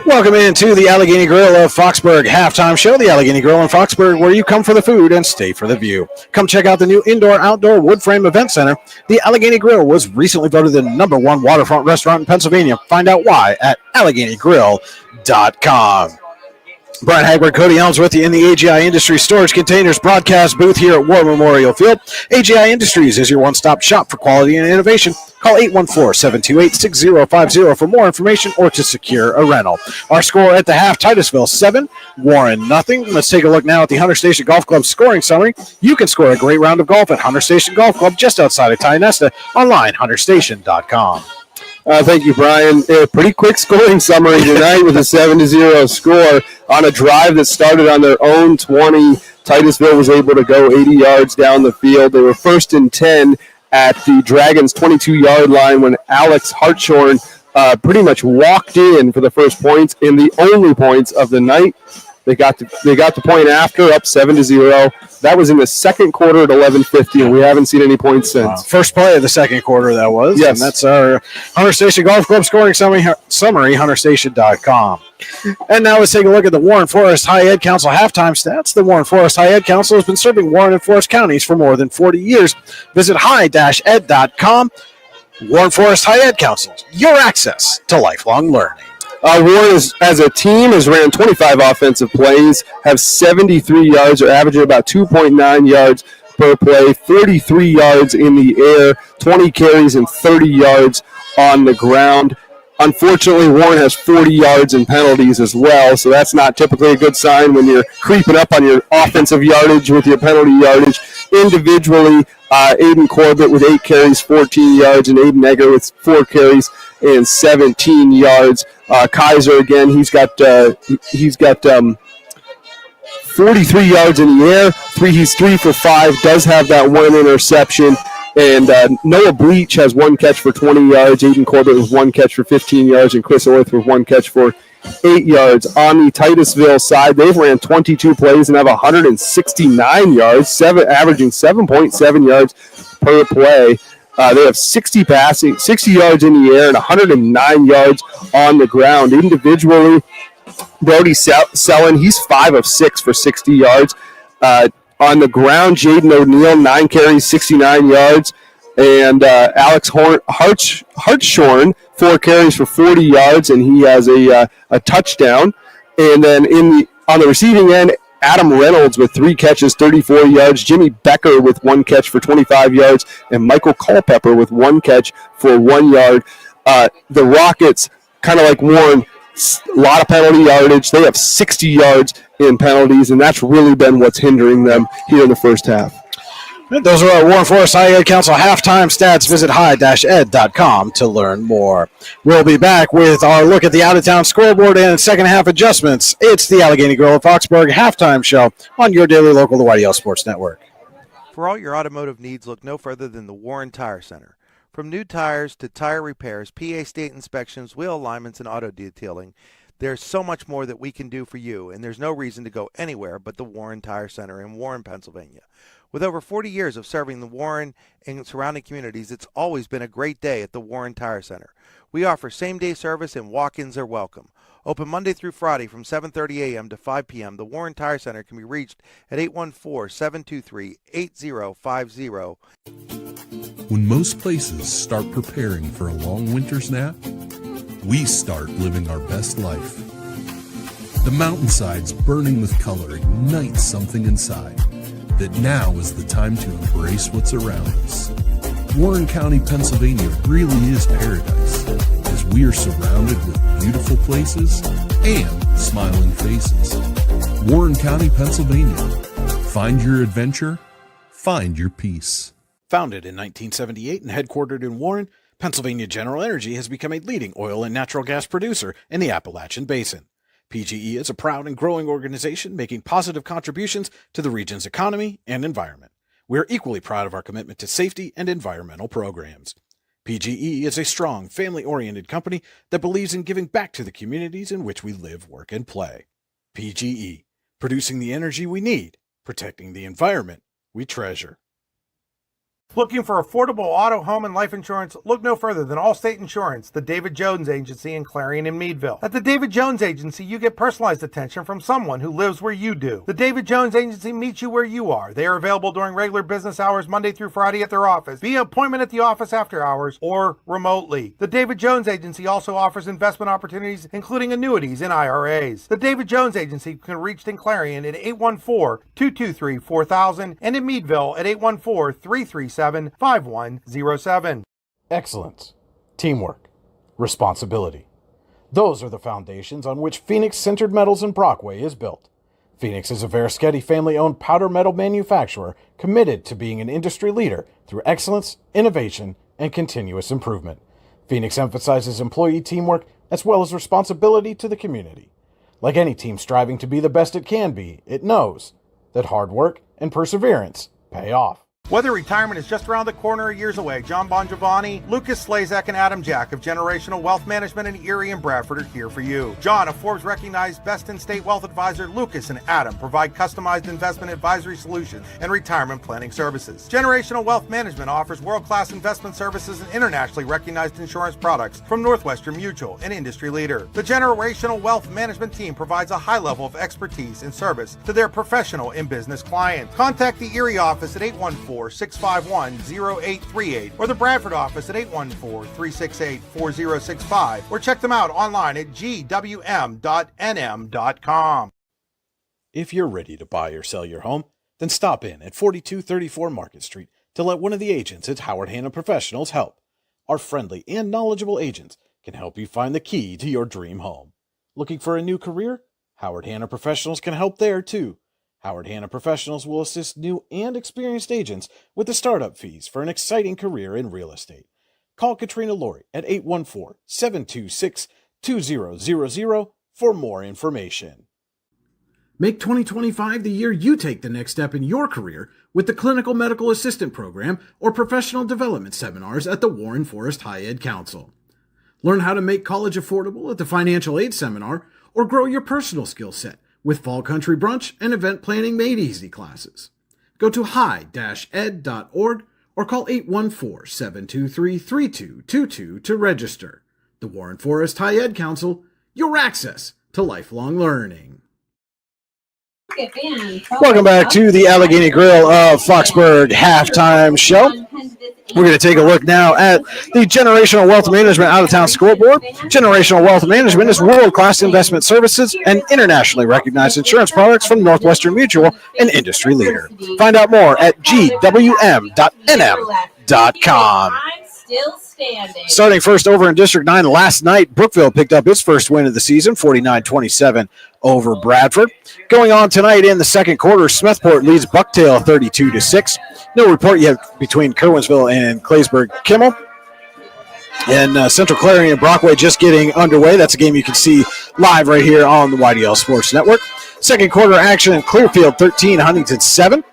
Welcome into the Allegheny Grill of Foxburg halftime show. The Allegheny Grill in Foxburg, where you come for the food and stay for the view. Come check out the new indoor-outdoor wood frame event center. The Allegheny Grill was recently voted the #1 waterfront restaurant in Pennsylvania. Find out why at AlleghenyGrill.com. Brian Hagberg, Cody Elms with you in the AGI Industries Storage Containers broadcast booth here at War Memorial Field. AGI Industries is your one-stop shop for quality and innovation. Call 814-728-6050 for more information or to secure a rental. Our score at the half, Titusville 7, Warren nothing. Let's take a look now at the Hunter Station Golf Club scoring summary. You can score a great round of golf at Hunter Station Golf Club just outside of Tionesta. Online, hunterstation.com. Thank you, Brian. A pretty quick scoring summary tonight with a 7-0 score on a drive that started on their own 20. Titusville was able to go 80 yards down the field. They were 1st and 10 at the Dragons' 22-yard line when Alex Hartshorn pretty much walked in for the first points and the only points of the night. They got the point after, up 7-0. That was in the second quarter at 11:50, and we haven't seen any points since. First play of the second quarter, that was. Yes. And that's our Hunter Station Golf Club scoring summary, hunterstation.com. And now let's take a look at the Warren Forest High Ed Council halftime stats. The Warren Forest High Ed Council has been serving Warren and Forest counties for more than 40 years. Visit high-ed.com. Warren Forest High Ed Council, your access to lifelong learning. Warren, as a team, has ran 25 offensive plays, have 73 yards, or averaging about 2.9 yards per play, 33 yards in the air, 20 carries, and 30 yards on the ground. Unfortunately, Warren has 40 yards in penalties as well, so that's not typically a good sign when you're creeping up on your offensive yardage with your penalty yardage. Individually, Aiden Corbett with 8 carries, 14 yards, and Aiden Egger with 4 carries and 17 yards. Kaiser again, he's got 43 yards in the air. He's 3 for 5. Does have that one interception. And Noah Bleach has 1 catch for 20 yards. Aiden Corbett with 1 catch for 15 yards, and Chris Orth with 1 catch for 8 yards. On the Titusville side, they've ran 22 plays and have 169 yards, averaging 7.7 yards per play. They have 60 yards in the air and 109 yards on the ground. Individually, Brody Sellen, he's 5 of 6 for 60 yards. On the ground, Jaden O'Neill, 9 carries, 69 yards. And Alex Hartshorn, 4 carries for 40 yards, and he has a touchdown. And then on the receiving end, Adam Reynolds with 3 catches, 34 yards. Jimmy Becker with 1 catch for 25 yards. And Michael Culpepper with 1 catch for 1 yard. The Rockets, kind of like Warren, a lot of penalty yardage. They have 60 yards in penalties, and that's really been what's hindering them here in the first half. Those are our Warren Forest High Ed Council halftime stats. Visit high-ed.com to learn more. We'll be back with our look at the out-of-town scoreboard and second half adjustments. It's the Allegheny Grill of Foxburg halftime show on your daily local, the YDL Sports Network. For all your automotive needs, look no further than the Warren Tire Center. From new tires to tire repairs, PA state inspections, wheel alignments, and auto detailing, there's so much more that we can do for you, and there's no reason to go anywhere but the Warren Tire Center in Warren, Pennsylvania. With over 40 years of serving the Warren and surrounding communities, it's always been a great day at the Warren Tire Center. We offer same-day service and walk-ins are welcome. Open Monday through Friday from 7:30 a.m. to 5 p.m., the Warren Tire Center can be reached at 814-723-8050. When most places start preparing for a long winter's nap, we start living our best life. The mountainsides burning with color ignite something inside. That now is the time to embrace what's around us. Warren County, Pennsylvania really is paradise, as we are surrounded with beautiful places and smiling faces. Warren County, Pennsylvania. Find your adventure, find your peace. Founded in 1978 and headquartered in Warren, Pennsylvania General Energy has become a leading oil and natural gas producer in the Appalachian Basin. PGE is a proud and growing organization making positive contributions to the region's economy and environment. We are equally proud of our commitment to safety and environmental programs. PGE is a strong, family-oriented company that believes in giving back to the communities in which we live, work, and play. PGE, producing the energy we need, protecting the environment we treasure. Looking for affordable auto, home, and life insurance? Look no further than Allstate Insurance, the David Jones Agency in Clarion and Meadville. At the David Jones Agency, you get personalized attention from someone who lives where you do. The David Jones Agency meets you where you are. They are available during regular business hours, Monday through Friday at their office, via appointment at the office after hours, or remotely. The David Jones Agency also offers investment opportunities, including annuities and IRAs. The David Jones Agency can be reached in Clarion at 814-223-4000 and in Meadville at 814-337-5107. Excellence, teamwork, responsibility. Those are the foundations on which Phoenix Sintered Metals in Brockway is built. Phoenix is a Verischetti family-owned powder metal manufacturer committed to being an industry leader through excellence, innovation, and continuous improvement. Phoenix emphasizes employee teamwork as well as responsibility to the community. Like any team striving to be the best it can be, it knows that hard work and perseverance pay off. Whether retirement is just around the corner or years away, John Bongiovanni, Lucas Slazak, and Adam Jack of Generational Wealth Management in Erie and Bradford are here for you. John, a Forbes-recognized best-in-state wealth advisor, Lucas and Adam provide customized investment advisory solutions and retirement planning services. Generational Wealth Management offers world-class investment services and internationally recognized insurance products from Northwestern Mutual, an industry leader. The Generational Wealth Management team provides a high level of expertise and service to their professional and business clients. Contact the Erie office at 814-651-0838 or the Bradford office at 814-368-4065 or check them out online at gwm.nm.com. If you're ready to buy or sell your home, then stop in at 4234 Market Street to let one of the agents at Howard Hanna Professionals help. Our friendly and knowledgeable agents can help you find the key to your dream home. Looking for a new career? Howard Hanna Professionals can help there too. Howard Hanna Professionals will assist new and experienced agents with the startup fees for an exciting career in real estate. Call Katrina Laurie at 814-726-2000 for more information. Make 2025 the year you take the next step in your career with the Clinical Medical Assistant Program or Professional Development Seminars at the Warren Forest High Ed Council. Learn how to make college affordable at the Financial Aid Seminar or grow your personal skill set with Fall Country Brunch and Event Planning Made Easy classes. Go to high-ed.org or call 814-723-3222 to register. The Warren Forest High Ed Council, your access to lifelong learning. Welcome back to the Allegheny Grill of Foxburg halftime show. We're going to take a look now at the Generational Wealth Management Out-of-Town Scoreboard. Generational Wealth Management is world-class investment services and internationally recognized insurance products from Northwestern Mutual, an industry leader. Find out more at gwm.nm.com. Starting first over in District 9 last night, Brookville picked up its first win of the season, 49-27 over Bradford. Going on tonight in the second quarter, Smethport leads Bucktail 32-6. No report yet between Kerwinsville and Claysburg-Kimmel. And Central Clarion and Brockway just getting underway. That's a game you can see live right here on the YDL Sports Network. Second quarter action in Clearfield 13, Huntington 7.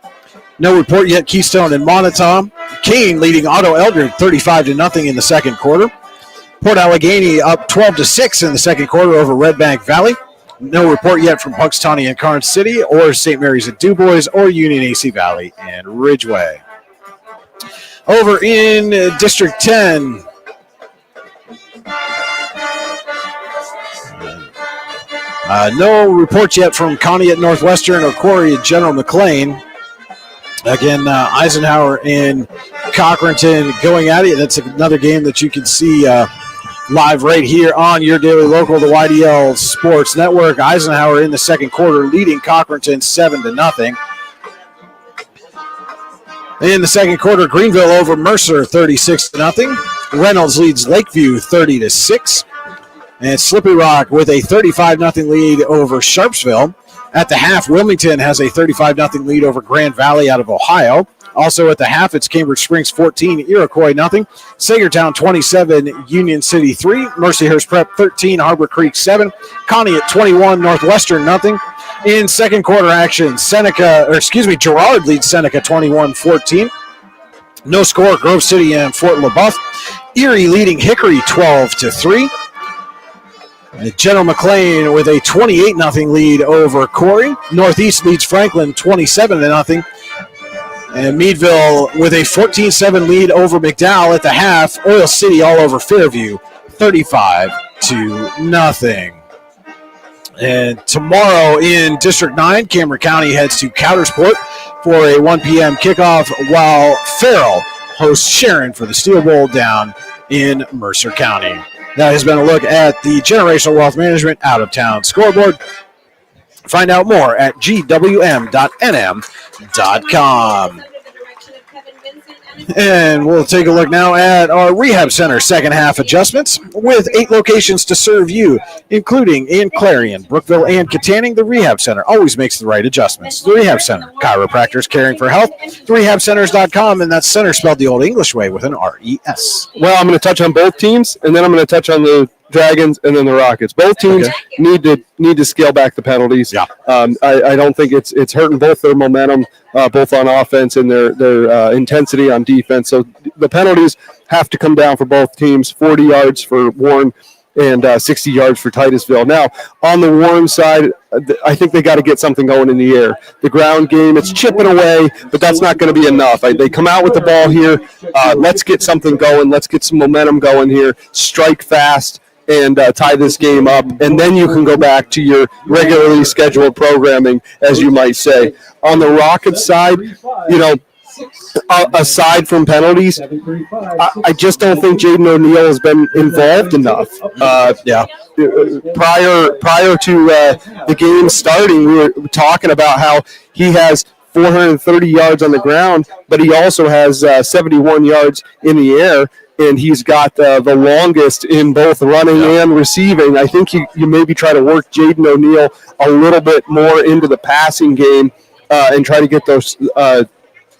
No report yet Keystone and Montauk. Keene leading Otto Eldred 35-0 in the second quarter. Port Allegheny up 12-6 in the second quarter over Red Bank Valley. No report yet from Punxsutawney and Karnes City or St. Mary's at DuBois or Union AC Valley and Ridgeway. Over in District 10, no reports yet from Connie at Northwestern or Quarry at General McLean. Again, Eisenhower and Cochranton going at it. That's another game that you can see live right here on your daily local, the YDL Sports Network. Eisenhower in the second quarter, leading Cochranton 7-0. In the second quarter, Greenville over Mercer 36-0. Reynolds leads Lakeview 30-6. And Slippery Rock with a 35-0 lead over Sharpsville. At the half, Wilmington has a 35-0 lead over Grand Valley out of Ohio. Also at the half, it's Cambridge Springs 14, Iroquois nothing. Sagertown 27, Union City 3. Mercyhurst Prep 13, Harbor Creek 7. Connie at 21, Northwestern nothing. In second quarter action, Girard leads Seneca 21-14. No score, Grove City and Fort LaBeouf. Erie leading Hickory 12-3. General McLean with a 28-0 lead over Corey. Northeast leads Franklin 27-0. And Meadville with a 14-7 lead over McDowell at the half. Oil City all over Fairview 35-0. And tomorrow in District 9, Cameron County heads to Coudersport for a 1 p.m. kickoff, while Farrell hosts Sharon for the Steel Bowl down in Mercer County. That has been a look at the Generational Wealth Management out-of-town scoreboard. Find out more at gwm.nm.com. And we'll take a look now at our Rehab Center second half adjustments. With 8 locations to serve you, including in Clarion, Brookville, and Katanning, the Rehab Center always makes the right adjustments. The Rehab Center, chiropractors caring for health, rehabcenters.com, and that's center spelled the old English way with an R-E-S. Well, I'm going to touch on both teams, and then I'm going to touch on the Dragons and then the Rockets. Both teams need to scale back the penalties. Yeah. I don't think it's hurting both their momentum, both on offense and their intensity on defense. So the penalties have to come down for both teams. 40 yards for Warren and 60 yards for Titusville. Now, on the Warren side, I think they got to get something going in the air. The ground game, it's chipping away, but that's not going to be enough. They come out with the ball here. Let's get something going. Let's get some momentum going here. Strike fast and tie this game up, and then you can go back to your regularly scheduled programming, as you might say. On the Rockets side, aside from penalties, I just don't think Jaden O'Neill has been involved enough. Prior to the game starting, we were talking about how he has 430 yards on the ground, but he also has 71 yards in the air. And he's got the longest in both running and receiving. I think you maybe try to work Jaden O'Neill a little bit more into the passing game and try to get those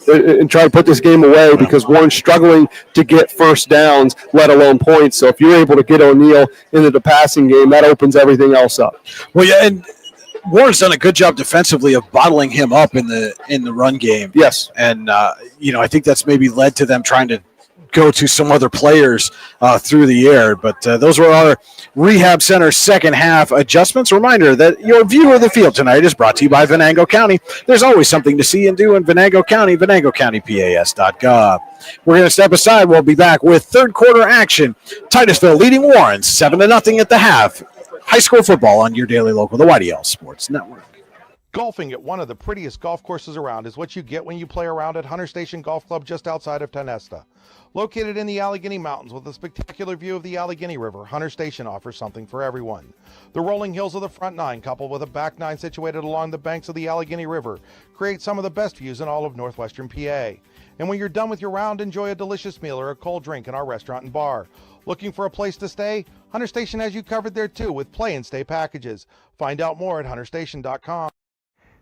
and try to put this game away, because Warren's struggling to get first downs, let alone points. So if you're able to get O'Neill into the passing game, that opens everything else up. Well, yeah, and Warren's done a good job defensively of bottling him up in the run game. Yes, and I think that's maybe led to them trying to go to some other players through the air. But those were our Rehab Center second half adjustments. Reminder that your view of the field tonight is brought to you by Venango County. There's always something to see and do in Venango County, VenangoCountyPAS.gov. We're going to step aside. We'll be back with third quarter action. Titusville leading Warren 7-0 at the half. High school football on your daily local, the YDL Sports Network. Golfing at one of the prettiest golf courses around is what you get when you play around at Hunter Station Golf Club just outside of Tionesta. Located in the Allegheny Mountains with a spectacular view of the Allegheny River, Hunter Station offers something for everyone. The rolling hills of the front nine, coupled with a back nine situated along the banks of the Allegheny River, create some of the best views in all of northwestern PA. And when you're done with your round, enjoy a delicious meal or a cold drink in our restaurant and bar. Looking for a place to stay? Hunter Station has you covered there too with play and stay packages. Find out more at hunterstation.com.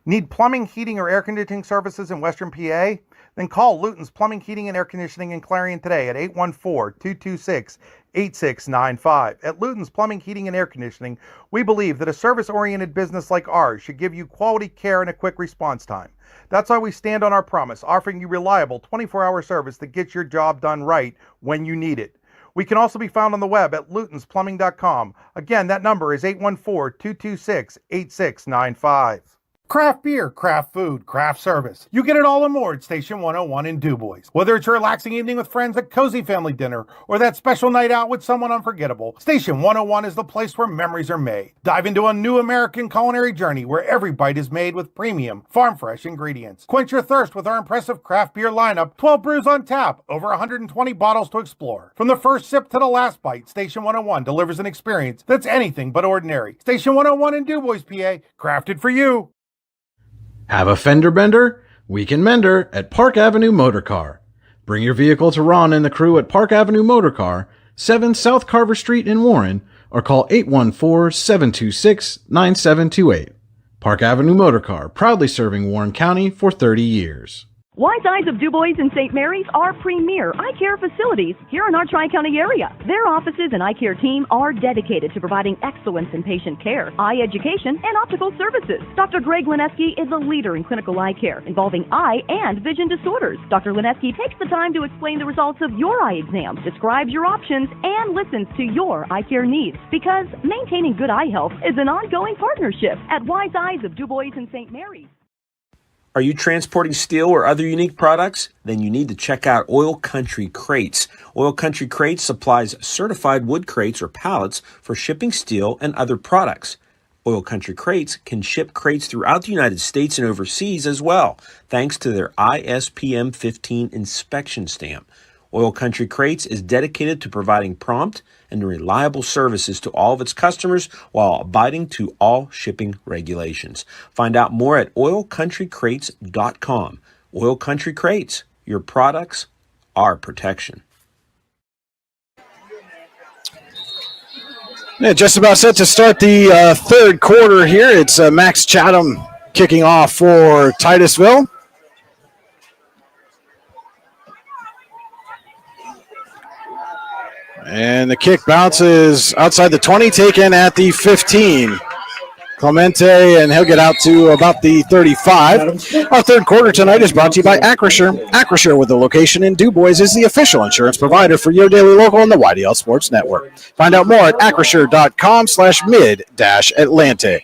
Need plumbing, heating, or air conditioning services in Western PA? Then call Luton's Plumbing, Heating, and Air Conditioning in Clarion today at 814-226-8695. At Luton's Plumbing, Heating, and Air Conditioning, we believe that a service-oriented business like ours should give you quality care and a quick response time. That's why we stand on our promise, offering you reliable 24-hour service that gets your job done right when you need it. We can also be found on the web at lutonsplumbing.com. Again, that number is 814-226-8695. Craft beer, craft food, craft service. You get it all and more at Station 101 in DuBois. Whether it's a relaxing evening with friends at cozy family dinner or that special night out with someone unforgettable, Station 101 is the place where memories are made. Dive into a new American culinary journey where every bite is made with premium, farm-fresh ingredients. Quench your thirst with our impressive craft beer lineup, 12 brews on tap, over 120 bottles to explore. From the first sip to the last bite, Station 101 delivers an experience that's anything but ordinary. Station 101 in DuBois, PA, crafted for you. Have a fender bender? We can mender at Park Avenue Motor Car. Bring your vehicle to Ron and the crew at Park Avenue Motor Car, 7 South Carver Street in Warren, or call 814-726-9728. Park Avenue Motor Car, proudly serving Warren County for 30 years. Wise Eyes of DuBois and St. Mary's are premier eye care facilities here in our Tri-County area. Their offices and eye care team are dedicated to providing excellence in patient care, eye education, and optical services. Dr. Greg Lineski is a leader in clinical eye care involving eye and vision disorders. Dr. Lineski takes the time to explain the results of your eye exam, describes your options, and listens to your eye care needs, because maintaining good eye health is an ongoing partnership at Wise Eyes of DuBois and St. Mary's. Are you transporting steel or other unique products? Then you need to check out Oil Country Crates. Oil Country Crates supplies certified wood crates or pallets for shipping steel and other products. Oil Country Crates can ship crates throughout the United States and overseas as well, thanks to their ISPM 15 inspection stamp. Oil Country Crates is dedicated to providing prompt and reliable services to all of its customers while abiding to all shipping regulations. Find out more at oilcountrycrates.com. Oil Country Crates, your products, our protection. Yeah, just about set to start the third quarter here. It's Max Chatham kicking off for Titusville. And the kick bounces outside the 20, taken at the 15. Clemente, and he'll get out to about the 35. Our third quarter tonight is brought to you by Acure. Acure, with a location in DuBois, is the official insurance provider for your daily local and the YDL Sports Network. Find out more at acrisure.com/mid-Atlante.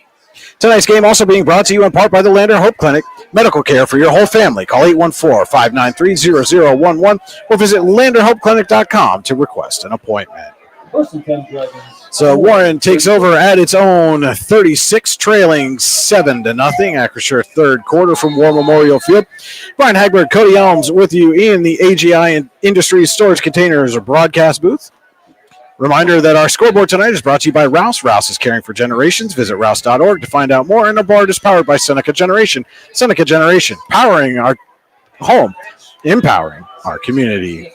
Tonight's game also being brought to you in part by the Lander Hope Clinic. Medical care for your whole family. Call 814-593-0011 or visit landerhopeclinic.com to request an appointment. So Warren takes over at its own 36, trailing 7-0. Acrisure third quarter from War Memorial Field. Brian Hagberg, Cody Elms with you in the AGI Industries Storage Containers or broadcast booth. Reminder that our scoreboard tonight is brought to you by Rouse. Rouse is caring for generations. Visit rouse.org to find out more. And our board is powered by Seneca Generation. Seneca Generation, powering our home, empowering our community.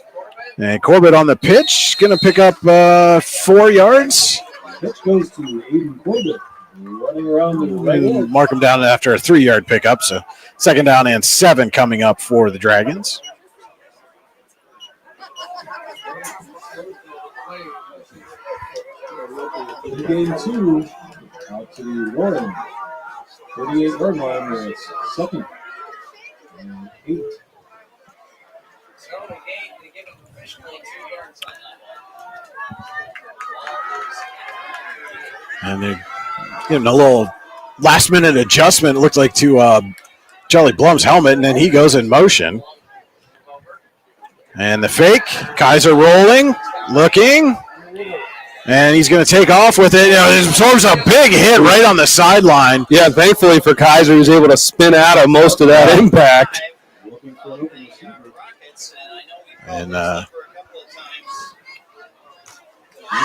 And Corbett on the pitch, going to pick up 4 yards. Pitch goes to Aiden Corbett, running around the right edge. Mark him down after a 3-yard pickup. So 2nd down and 7 coming up for the Dragons. Game 2, out to the Warren. 38-yard line, where it's 2nd and 8. And they're getting a little last-minute adjustment, it looked like, to Charlie Blum's helmet, and then he goes in motion. And the fake, Kaiser rolling, looking. And he's going to take off with it. It absorbs a big hit right on the sideline. Yeah, thankfully for Kaiser, he was able to spin out of most of that impact. And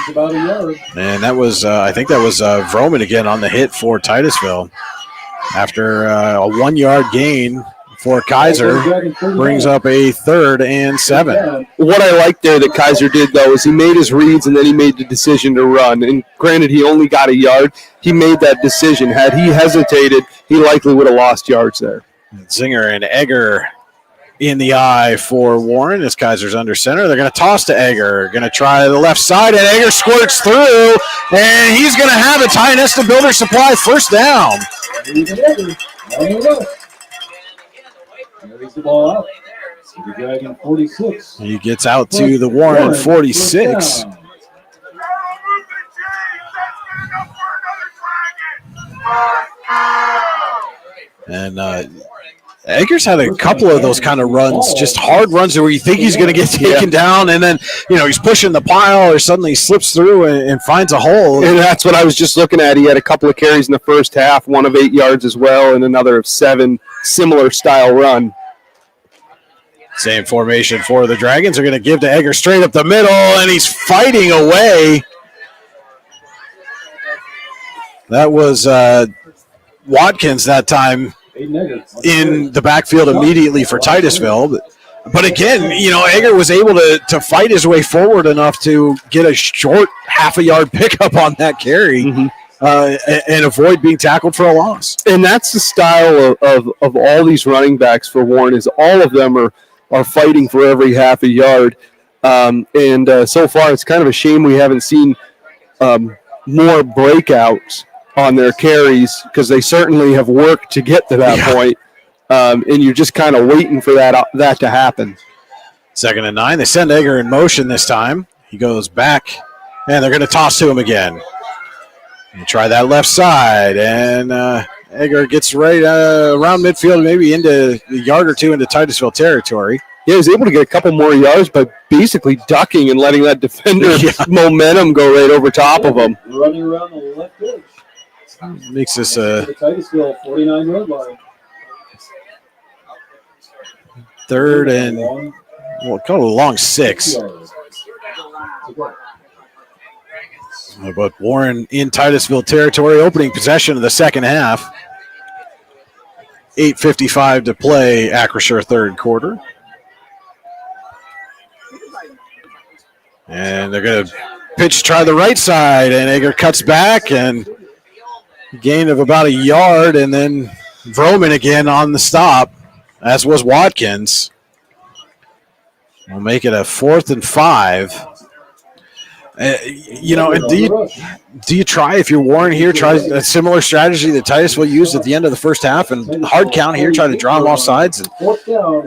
about a yard. And that was, I think that was Vroman again on the hit for Titusville. After a 1-yard gain for Kaiser, brings up a 3rd and 7. What I like there that Kaiser did, though, is he made his reads and then he made the decision to run. And granted, he only got a yard. He made that decision. Had he hesitated, he likely would have lost yards there. Zinger and Egger in the eye for Warren as Kaiser's under center. They're going to toss to Egger. Going to try the left side, and Egger squirts through, and he's going to have a Tionesta Builder Supply first down. Carries the ball out to the Dragon 46. He gets out to the Warren 46. And Egger's had a couple of those kind of runs, just hard runs where you think he's going to get taken down, and then he's pushing the pile, or suddenly he slips through and finds a hole. And that's what I was just looking at. He had a couple of carries in the first half, one of 8 yards as well, and another of 7, similar style run. Same formation for the Dragons. Are going to give to Egger straight up the middle, and he's fighting away. That was Watkins that time in the backfield immediately for Titusville. But again, Egger was able to fight his way forward enough to get a short half-a-yard pickup on that carry and avoid being tackled for a loss. And that's the style of all these running backs for Warren, is all of them are fighting for every half a yard. And so far it's kind of a shame we haven't seen more breakouts on their carries, because they certainly have worked to get to that point. And you're just kind of waiting for that to happen. 2nd and 9. They send Egger in motion this time. He goes back, and they're going to toss to him again. And try that left side, and Egger gets right around midfield, maybe into a yard or two into Titusville territory. Yeah, he was able to get a couple more yards by basically ducking and letting that defender momentum go right over top of him. Running around the left edge. Makes this Titusville 49-yard line. 3rd and kind of a long 6. But Warren in Titusville territory, opening possession of the second half. 8:55 to play, Acrisure third quarter. And they're going to try the right side, and Egger cuts back, and gain of about a yard, and then Vroman again on the stop, as was Watkins. We'll make it a 4th and 5. Do you try, if you're Warren here, try a similar strategy that Titusville used at the end of the first half, and hard count here, try to draw them off sides? And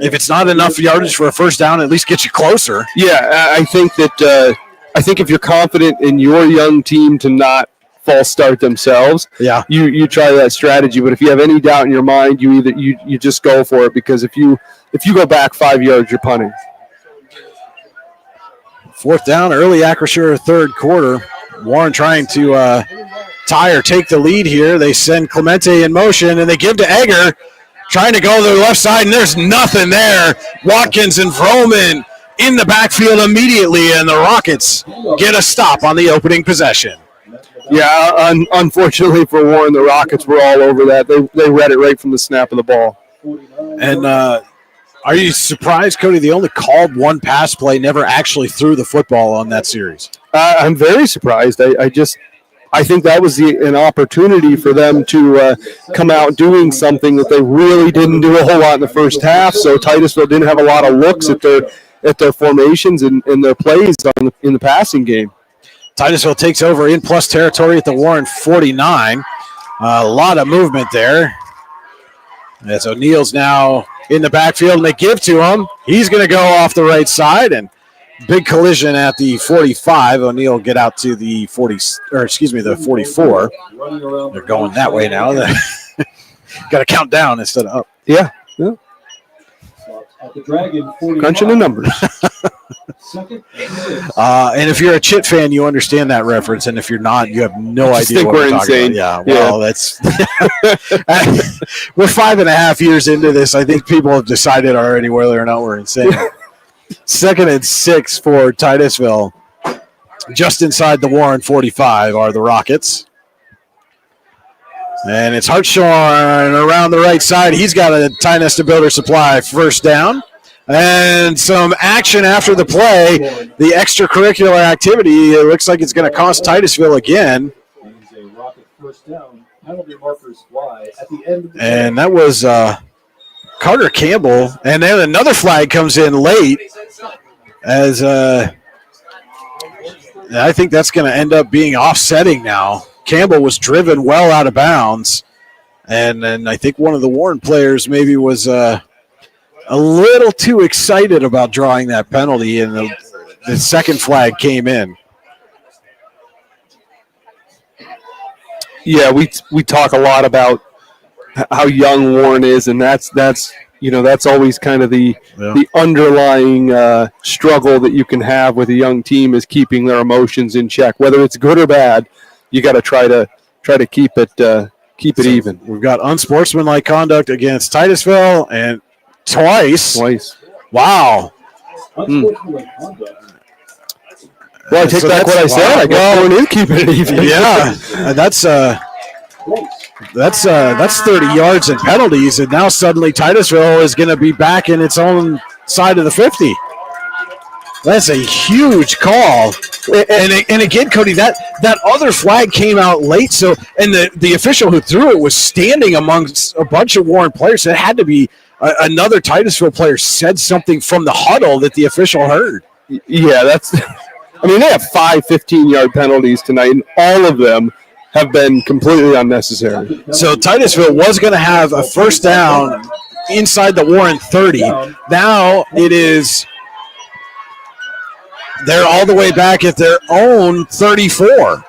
if it's not enough yardage for a first down, at least get you closer. Yeah, I think that if you're confident in your young team to not false start themselves, you try that strategy. But if you have any doubt in your mind, you just go for it, because if you go back 5 yards, you're punting. 4th down, early Acrisure third quarter. Warren trying to tie or take the lead here. They send Clemente in motion, and they give to Egger, trying to go to the left side, and there's nothing there. Watkins and Vroman in the backfield immediately, and the Rockets get a stop on the opening possession. Yeah, unfortunately for Warren, the Rockets were all over that. They read it right from the snap of the ball. And are you surprised, Cody, they only called one pass play, never actually threw the football on that series? I'm very surprised. I think that was an opportunity for them to come out doing something that they really didn't do a whole lot in the first half. So Titusville didn't have a lot of looks at their formations and their plays in the passing game. Titusville takes over in plus territory at the Warren 49. A lot of movement there. As O'Neill's now in the backfield, and they give to him. He's going to go off the right side, and big collision at the 45. O'Neill get out to the 44. They're going that way now. Got to count down instead of up. Yeah. At the Dragon, crunching the numbers. And if you're a Chit fan, you understand that reference, and if you're not, you have no idea what we're talking about. Yeah, well, that's we're 5.5 years into this. I think people have decided already whether or not we're insane. 2nd and 6 for Titusville. Just inside the Warren 45 are the Rockets. And it's Hartshorn around the right side. He's got a Tionesta Builder Supply first down. And some action after the play. The extracurricular activity, it looks like it's going to cost Titusville again. And that was Carter Campbell. And then another flag comes in late. As I think that's going to end up being offsetting now. Campbell was driven well out of bounds. And then I think one of the Warren players maybe was a little too excited about drawing that penalty, and the second flag came in. Yeah, we talk a lot about how young Warren is, and that's always kind of the underlying struggle that you can have with a young team is keeping their emotions in check, whether it's good or bad. You got to try to keep it even. We've got unsportsmanlike conduct against Titusville and twice. Wow. Unsportsmanlike conduct. Well, I take back what I said. I guess Warren is keeping it even. Yeah, that's 30 yards and penalties, and now suddenly Titusville is going to be back in its own side of the 50. That's a huge call. And again, Cody, that other flag came out late, so and the official who threw it was standing amongst a bunch of Warren players. So it had to be another Titusville player said something from the huddle that the official heard. Yeah, they have 5 15-yard penalties tonight, and all of them have been completely unnecessary. So Titusville was going to have a first down inside the Warren 30. Now they're all the way back at their own 34.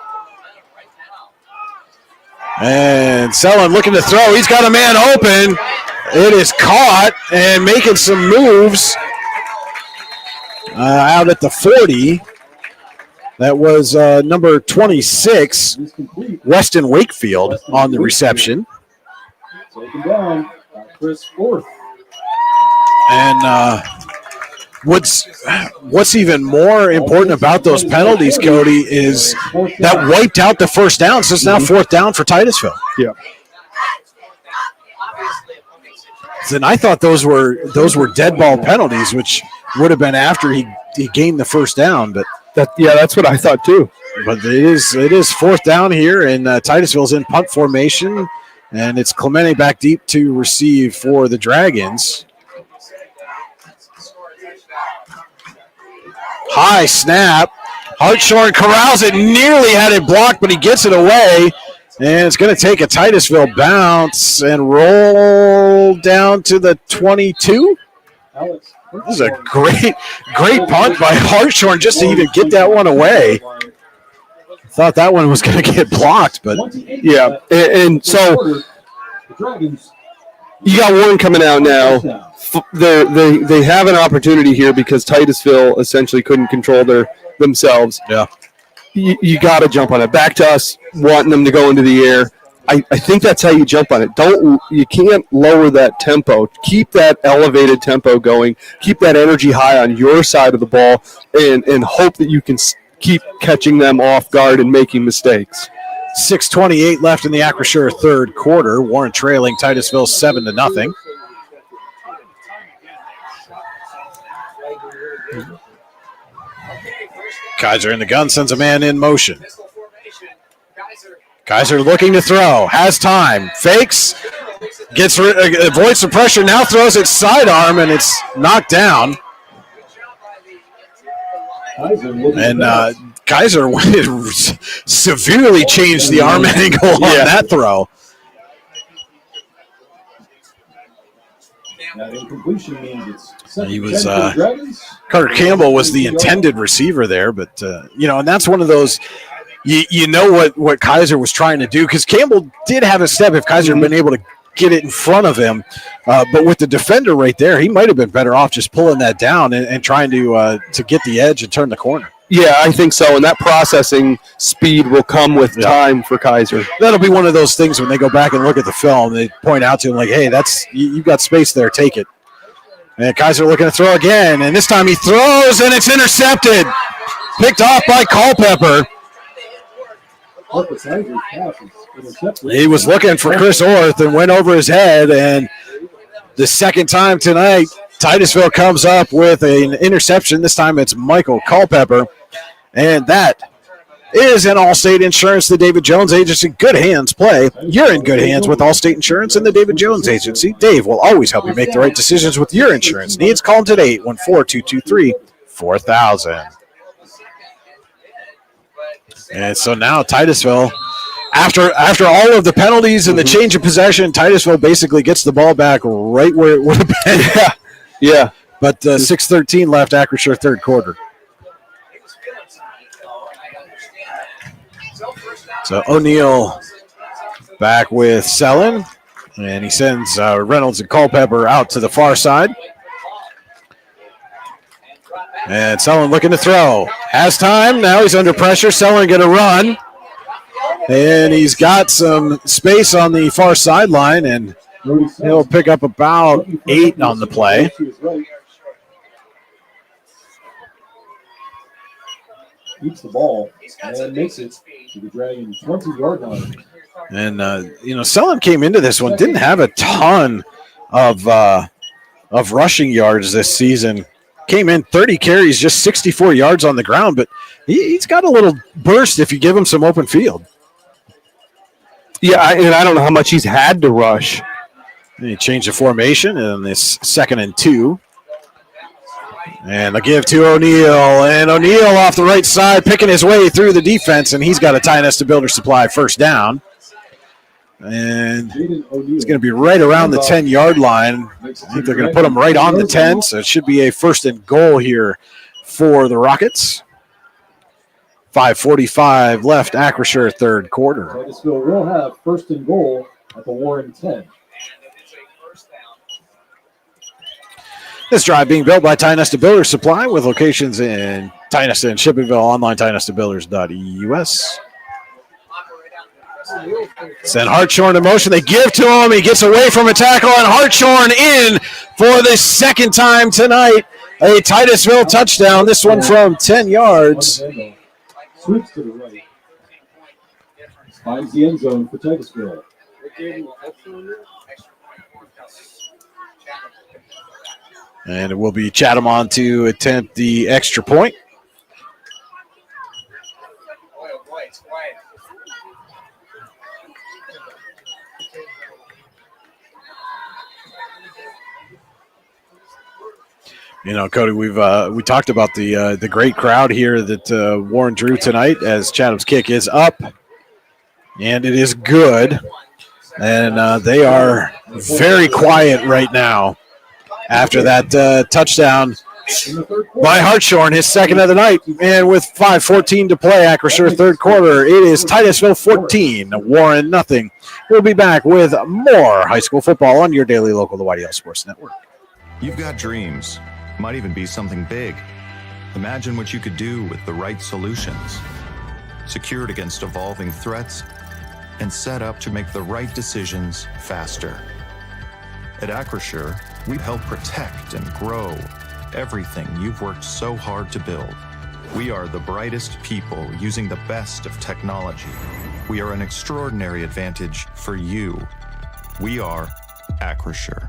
And Selin looking to throw. He's got a man open. It is caught and making some moves out at the 40. That was number 26, Weston Wakefield, on the reception. Taken down by Chris Forth. And what's even more important about those penalties, Cody, is that wiped out the first down. So it's now fourth down for Titusville. Yeah. And I thought those were dead ball penalties, which would have been after he gained the first down, but. That's what I thought too. But it is fourth down here, and Titusville's in punt formation, and it's Clemente back deep to receive for the Dragons. High snap. Hartshorn corrals it, nearly had it blocked, but he gets it away, and it's going to take a Titusville bounce and roll down to the 22. This is a great punt by Hartshorn just to even get that one away. Thought that one was going to get blocked, but yeah. And so you got Warren coming out now. They have an opportunity here because Titusville essentially couldn't control themselves. Yeah. You got to jump on it. Back to us wanting them to go into the air. I think that's how you jump on it. You can't lower that tempo. Keep that elevated tempo going. Keep that energy high on your side of the ball, and hope that you can keep catching them off guard and making mistakes. 6:28 left in the Acrisure third quarter. Warren trailing Titusville 7-0. Kaiser in the gun, sends a man in motion. Kaiser looking to throw, has time, fakes, avoids the pressure, now throws it sidearm, and it's knocked down. And Kaiser severely changed the arm angle on that throw. That incompletion means He was Carter Campbell was the intended receiver there, but and that's one of those. You know what Kaiser was trying to do, because Campbell did have a step if Kaiser had been able to get it in front of him. But with the defender right there, he might have been better off just pulling that down and trying to get the edge and turn the corner. Yeah, I think so. And that processing speed will come with time for Kaiser. That'll be one of those things when they go back and look at the film, they point out to him like, hey, you've got space there, take it. And Kaiser looking to throw again, and this time he throws, and it's intercepted. Picked off by Culpepper. He was looking for Chris Orth and went over his head, and the second time tonight, Titusville comes up with an interception. This time it's Michael Culpepper, and that is an Allstate Insurance, the David Jones Agency. Good hands play. You're in good hands with Allstate Insurance and the David Jones Agency. Dave will always help you make the right decisions with your insurance needs. Call him today, 814-223-4000. And so now Titusville, after all of the penalties and the change of possession, Titusville basically gets the ball back right where it would have been. Yeah. But 6:13 left, Acrisure third quarter. So O'Neal back with Selin. And he sends Reynolds and Culpepper out to the far side. And Sullen looking to throw. Has time. Now he's under pressure. Sullen going to run. And he's got some space on the far sideline, and he'll pick up about 8 on the play. Keeps the ball and makes it to the Dragon 20-yard line. And, Sullen came into this one, didn't have a ton of rushing yards this season. Came in 30 carries, just 64 yards on the ground, but he's got a little burst if you give him some open field. Yeah, and I don't know how much he's had to rush. And he changed the formation in this 2nd and 2. And the give to O'Neal. And O'Neal off the right side, picking his way through the defense, and he's got a Tionesta Builder Supply first down. And it's going to be right around the 10-yard line. I think they're going to put him right on the 10, so it should be a 1st and goal here for the Rockets. 5:45 left, Acrisure, third quarter. Titusville will have 1st and goal at the Warren 10. This drive being built by Tionesta Builder Supply with locations in Tionesta and Shippingville, online TionestaBuilders.us. Send Hartshorn in motion. They give to him. He gets away from a tackle, and Hartshorn in for the 2nd time tonight. A Titusville touchdown. This one from 10 yards. Sweeps to the right. Finds the end zone for Titusville. And it will be Chatham on to attempt the extra point. Cody, we talked about the great crowd here that Warren drew tonight as Chatham's kick is up, and it is good. And they are very quiet right now after that touchdown by Hartshorn, his 2nd of the night. And with 5:14 to play, Acrisure, third quarter, it is Titusville 14, Warren nothing. We'll be back with more high school football on your daily local, the YDL Sports Network. You've got dreams. Might even be something big. Imagine what you could do with the right solutions. Secured against evolving threats and set up to make the right decisions faster. At Acrisure, we help protect and grow everything you've worked so hard to build. We are the brightest people using the best of technology. We are an extraordinary advantage for you. We are Acrisure.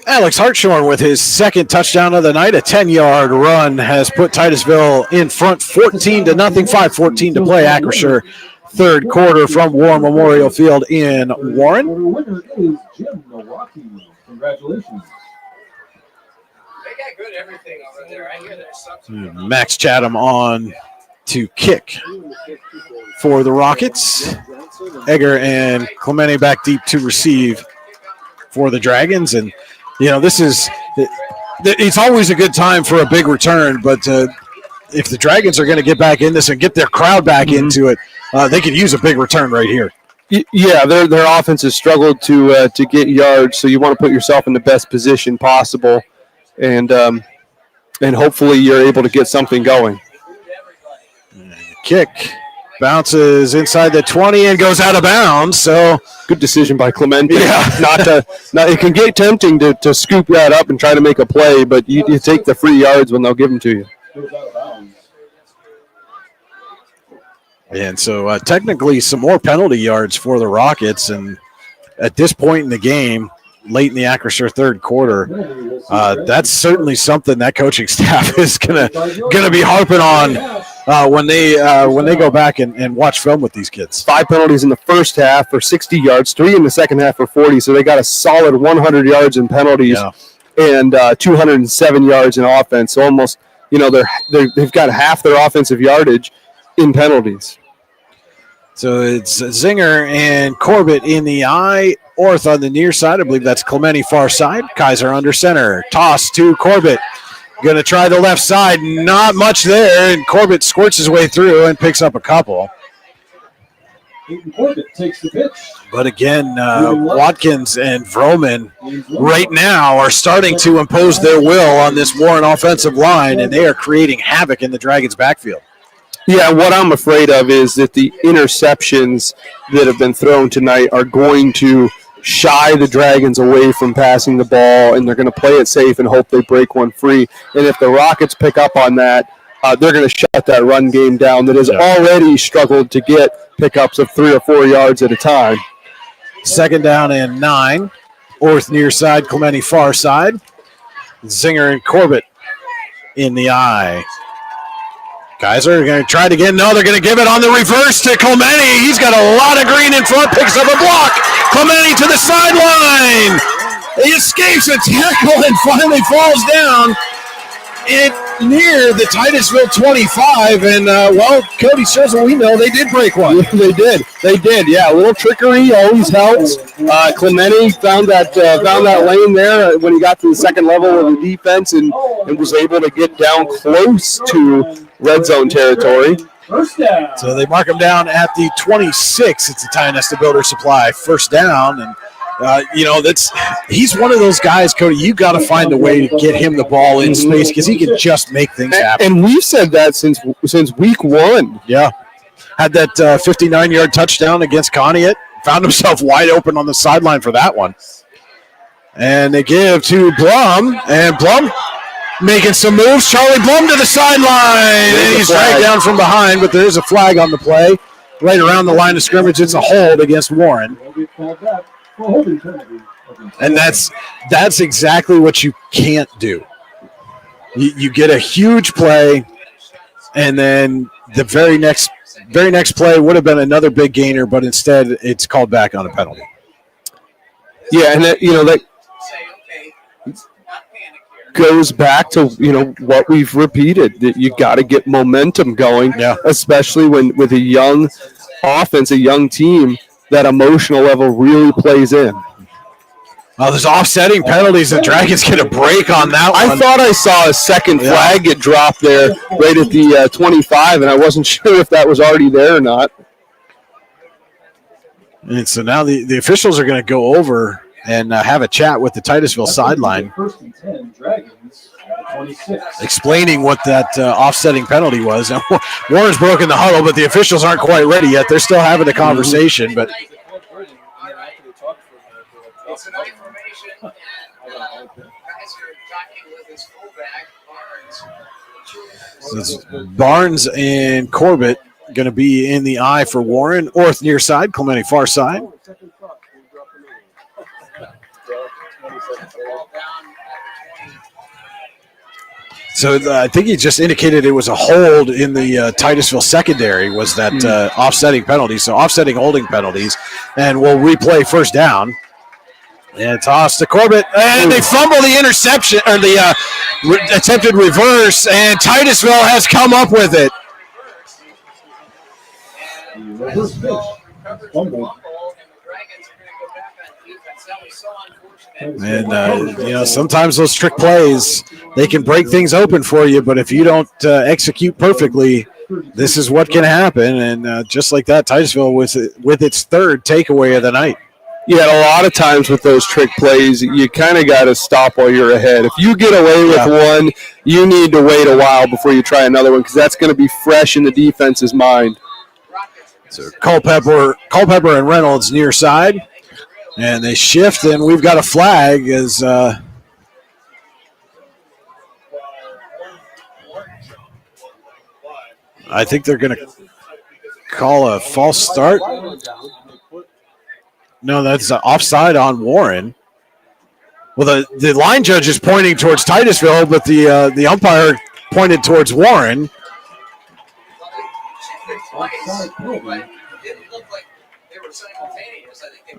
Alex Hartshorn with his 2nd touchdown of the night. A 10-yard run has put Titusville in front 14-0, 5:14 to play. Acrisure, third quarter from War Memorial Field in Warren. The winner is Jim Milwaukee. Congratulations. They got good everything over there. I hear there's something. Max Chatham on to kick for the Rockets. Egger and Clemente back deep to receive for the Dragons. And it's always a good time for a big return, but if the Dragons are going to get back in this and get their crowd back into it, they could use a big return right here. Yeah, their offense has struggled to get yards, so you want to put yourself in the best position possible, and hopefully you're able to get something going. Kick bounces inside the 20 and goes out of bounds. So good decision by Clemente. Yeah, it can get tempting to scoop that up and try to make a play, but you take the free yards when they'll give them to you. And so technically some more penalty yards for the Rockets. And at this point in the game, late in the Acrisure third quarter, that's certainly something that coaching staff is gonna be harping on when they go back and watch film with these kids. 5 penalties in the first half for 60 yards, 3 in the second half for 40. So they got a solid 100 yards in penalties and 207 yards in offense. So almost, they've got half their offensive yardage in penalties. So it's Zinger and Corbett in the eye. Orth on the near side. I believe that's Clemente far side. Kaiser under center. Toss to Corbett. Going to try the left side. Not much there. And Corbett squirts his way through and picks up a couple. Peyton Corbett takes the pitch. But again, Watkins and Vroman right now are starting to impose their will on this Warren offensive line, and they are creating havoc in the Dragons' backfield. Yeah, what I'm afraid of is that the interceptions that have been thrown tonight are going to shy the Dragons away from passing the ball, and they're going to play it safe and hope they break one free. And if the Rockets pick up on that, they're going to shut that run game down that has already struggled to get pickups of 3 or 4 yards at a time. 2nd down and 9. Orth near side, Clemente far side. Zinger and Corbett in the eye. Guys are going to try it again. No, they're going to give it on the reverse to Clemente. He's got a lot of green in front, picks up a block. Clemente to the sideline. He escapes a tackle and finally falls down near the Titusville 25. And, Cody says what we know. They did break one. They did. Yeah, a little trickery always helps. Clemente found that lane there when he got to the second level of the defense and was able to get down close to red zone territory. First down. So they mark him down at the 26. It's the Tionesta Builder Supply. First down. And, he's one of those guys, Cody, you got to find a way to get him the ball in space because he can just make things happen. And we've said that since week 1. Yeah. Had that 59-yard touchdown against Conneaut. Found himself wide open on the sideline for that one. And they give to Blum. And Blum making some moves. Charlie Blum to the sideline. And he's dragged down from behind, but there is a flag on the play. Right around the line of scrimmage, it's a hold against Warren. And that's exactly what you can't do. You get a huge play, and then the very next play would have been another big gainer, but instead it's called back on a penalty. Yeah, and that goes back to what we've repeated, that you got to get momentum going, especially with a young offense, a young team. That emotional level really plays in. Oh, there's offsetting penalties. The Dragons get a break on that one. I thought I saw a second flag get dropped there right at the 25, and I wasn't sure if that was already there or not. And so now the officials are going to go over and have a chat with the Titusville sideline, explaining what that offsetting penalty was. Warren's broken the huddle, but the officials aren't quite ready yet. They're still having a conversation, but so it's Barnes and Corbett going to be in the eye for Warren. Orth near side, Clemente far side. So I think he just indicated it was a hold in the Titusville secondary was that offsetting penalty. So offsetting holding penalties. And we'll replay first down. And toss to Corbett. And they fumble the interception or the attempted reverse. And Titusville has come up with it. And, sometimes those trick plays, they can break things open for you, but if you don't execute perfectly, this is what can happen. And just like that, Titusville with its third takeaway of the night. Yeah, a lot of times with those trick plays, you kind of got to stop while you're ahead. If you get away with one, you need to wait a while before you try another one because that's going to be fresh in the defense's mind. So Culpepper and Reynolds near side. And they shift, and we've got a flag as I think they're going to call a false start. No, that's offside on Warren. Well, the line judge is pointing towards Titusville, but the umpire pointed towards Warren.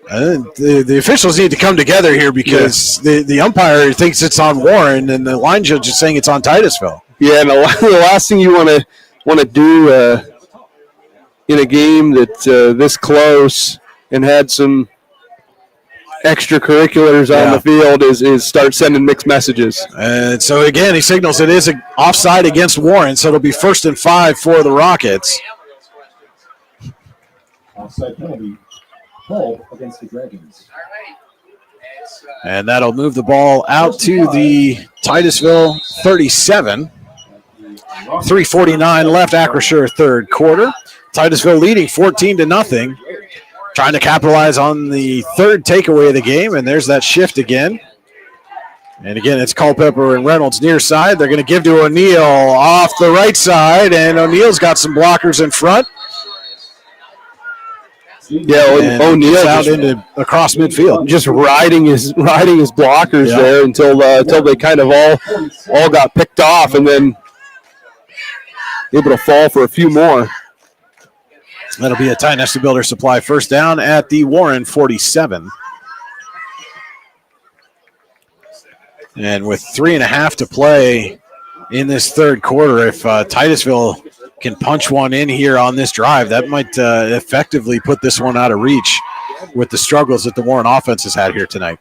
The officials need to come together here because the umpire thinks it's on Warren and the line judge is saying it's on Titusville. Yeah, and the last thing you want to do in a game that's this close and had some extracurriculars on the field is start sending mixed messages. And so again, he signals it is offside against Warren, so it'll be 1st and 5 for the Rockets. Offside penalty called against the Dragons. And that'll move the ball out to the Titusville 37. 3:49 left, Acrisure third quarter. Titusville leading 14-0. Trying to capitalize on the third takeaway of the game, and there's that shift again. And again, it's Culpepper and Reynolds near side. They're going to give to O'Neill off the right side, and O'Neill's got some blockers in front. Yeah, O'Neill out into across midfield, just riding his blockers there until they kind of all got picked off, and then able to fall for a few more. That'll be a Tionesta Builder Supply first down at the Warren 47. And with 3.5 to play in this third quarter, if Titusville can punch one in here on this drive, that might effectively put this one out of reach with the struggles that the Warren offense has had here tonight.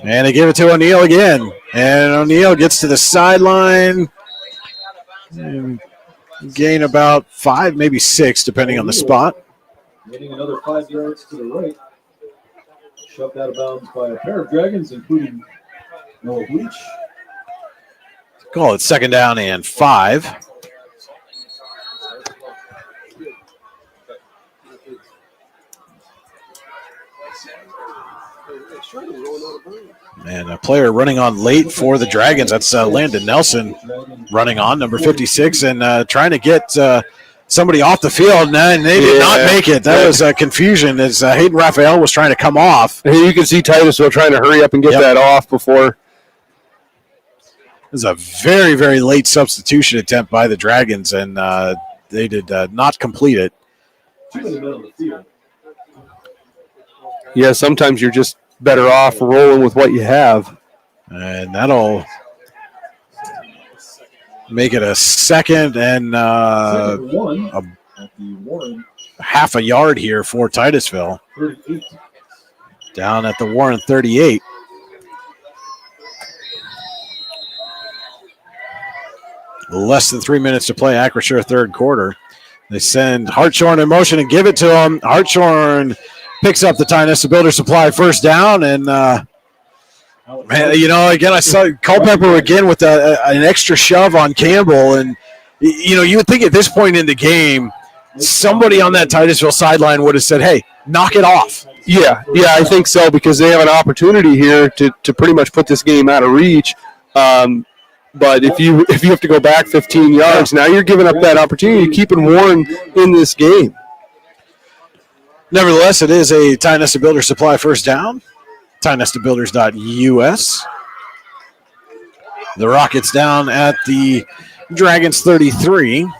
And they give it to O'Neill again. And O'Neill gets to the sideline. Gain about 5, maybe 6, depending on the spot. Getting another 5 yards to the right. Shoved out of bounds by a pair of Dragons, including Noah Bleach. Call it second down and 5. And a player running on late for the Dragons. That's Landon Nelson running on, number 56, and trying to get somebody off the field, and they did not make it. That was confusion as Hayden Raphael was trying to come off. And you can see Titusville trying to hurry up and get that off before. It was a very, very late substitution attempt by the Dragons, and they did not complete it. Yeah, sometimes you're just better off rolling with what you have. And that'll make it a second and half a yard here for Titusville. Down at the Warren 38. Less than 3 minutes to play, Acrisure third quarter. They send Hartshorn in motion and give it to him. Hartshorn picks up the Tionesta Builder Supply first down, and man, again, I saw Culpepper again with an extra shove on Campbell, and you would think at this point in the game, somebody on that Titusville sideline would have said, "Hey, knock it off." Yeah, I think so, because they have an opportunity here to pretty much put this game out of reach. But if you have to go back 15 yards, now you're giving up that opportunity, keeping Warren in this game. Nevertheless, it is a Tionesta Builder Supply first down. TionestaBuilders.us. The Rockets down at the Dragons 33.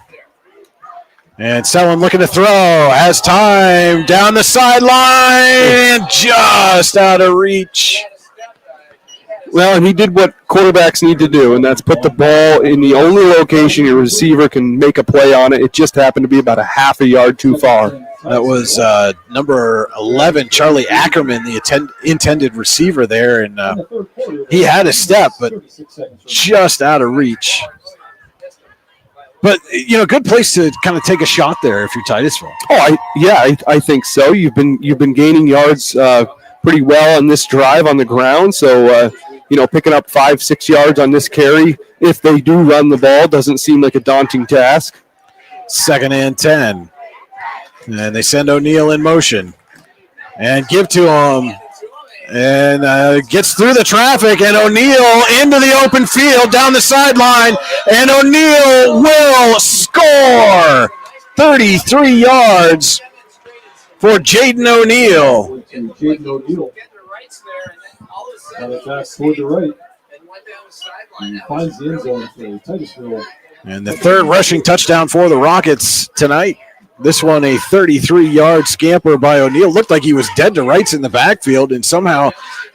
And Selwyn looking to throw. Has time. Down the sideline. Just out of reach. Well, and he did what quarterbacks need to do, and that's put the ball in the only location your receiver can make a play on it. It just happened to be about a half a yard too far. That was number 11, Charlie Ackerman, the intended receiver there, and he had a step, but just out of reach. But, good place to kind of take a shot there if you're Titusville. Oh, I think so. You've been gaining yards pretty well on this drive on the ground, so picking up 5-6 yards on this carry, if they do run the ball, doesn't seem like a daunting task. Second and 10. And they send O'Neill in motion. And give to him. And gets through the traffic. And O'Neill into the open field down the sideline. And O'Neill will score. 33 yards for Jaden O'Neill. Got it back toward the right. He finds the end zone for Titusville. And the third rushing touchdown for the Rockets tonight. This one a 33-yard scamper by O'Neill. Looked like he was dead to rights in the backfield and somehow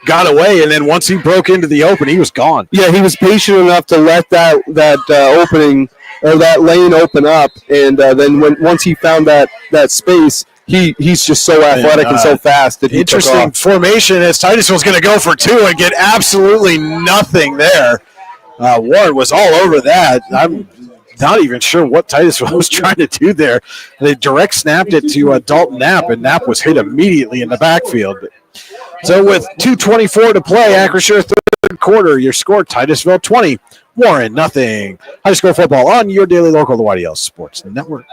got away. And then once he broke into the open, he was gone. Yeah, he was patient enough to let that opening or that lane open up. And then once he found that space, he's just so athletic and so fast that he interesting formation as Titusville's going to go for two and get absolutely nothing there. Warren was all over that. I'm not even sure what Titusville was trying to do there. They direct snapped it to Dalton Knapp, and Knapp was hit immediately in the backfield. So with 2:24 to play, Acrisure third quarter, your score, Titusville 20, Warren nothing. High school football on your daily local, the YDL Sports Network.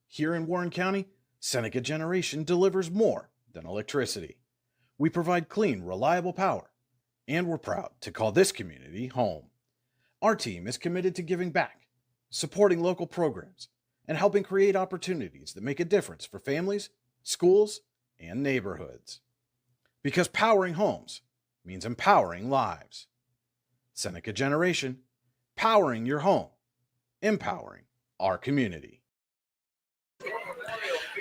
Here in Warren County, Seneca Generation delivers more than electricity. We provide clean, reliable power, and we're proud to call this community home. Our team is committed to giving back, supporting local programs, and helping create opportunities that make a difference for families, schools, and neighborhoods. Because powering homes means empowering lives. Seneca Generation, powering your home, empowering our community.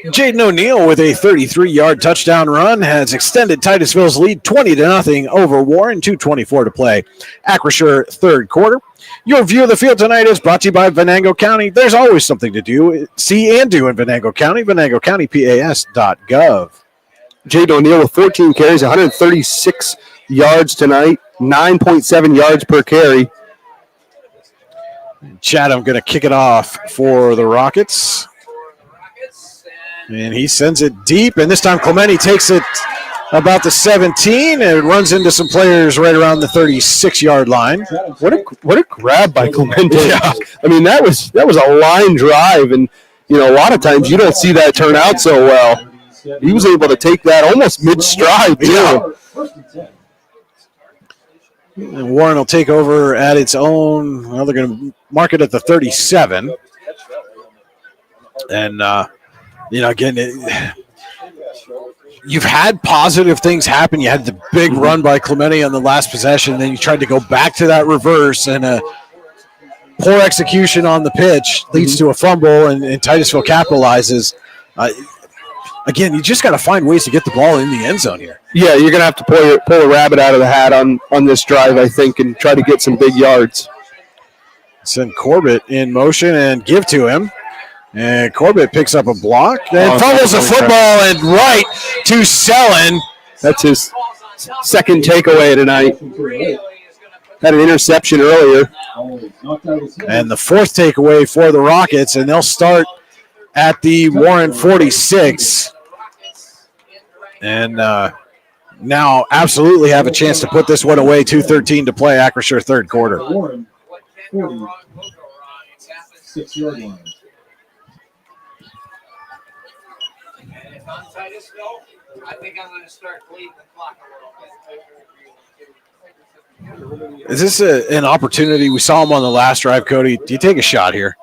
Jaden O'Neal with a 33-yard touchdown run has extended Titusville's lead 20-0 over Warren. 2:24 to play. Acrisure third quarter. Your view of the field tonight is brought to you by Venango County. There's always something to do, see and do in Venango County. VenangoCountyPAS.gov. Jaden O'Neal with 14 carries, 136 yards tonight, 9.7 yards per carry. Chatham going to kick it off for the Rockets. And he sends it deep, and this time Clemente takes it about the 17 and runs into some players right around the 36-yard line. What a grab by Clemente. Yeah. I mean, that was a line drive, and a lot of times you don't see that turn out so well. He was able to take that almost mid-stride, too. Yeah. And Warren will take over at its own. Well, they're going to mark it at the 37. And, again, you've had positive things happen. You had the big run by Clemente on the last possession, and then you tried to go back to that reverse, and a poor execution on the pitch leads to a fumble, and Titusville capitalizes. Again, you just got to find ways to get the ball in the end zone here. Yeah, you're going to have to pull a rabbit out of the hat on this drive, I think, and try to get some big yards. Send Corbett in motion and give to him. And Corbett picks up a block and fumbles the football and right to Sellen. That's his second takeaway tonight. Had an interception earlier. And the fourth takeaway for the Rockets, and they'll start at the Warren 46. And now absolutely have a chance to put this one away. 2:13 to play, Acrisure third quarter. Warren, 40, 6-yard line. And if I'm Titusville, I think I'm going to start bleeding the clock a little bit. Is this an opportunity? We saw him on the last drive, Cody. Do you take a shot here?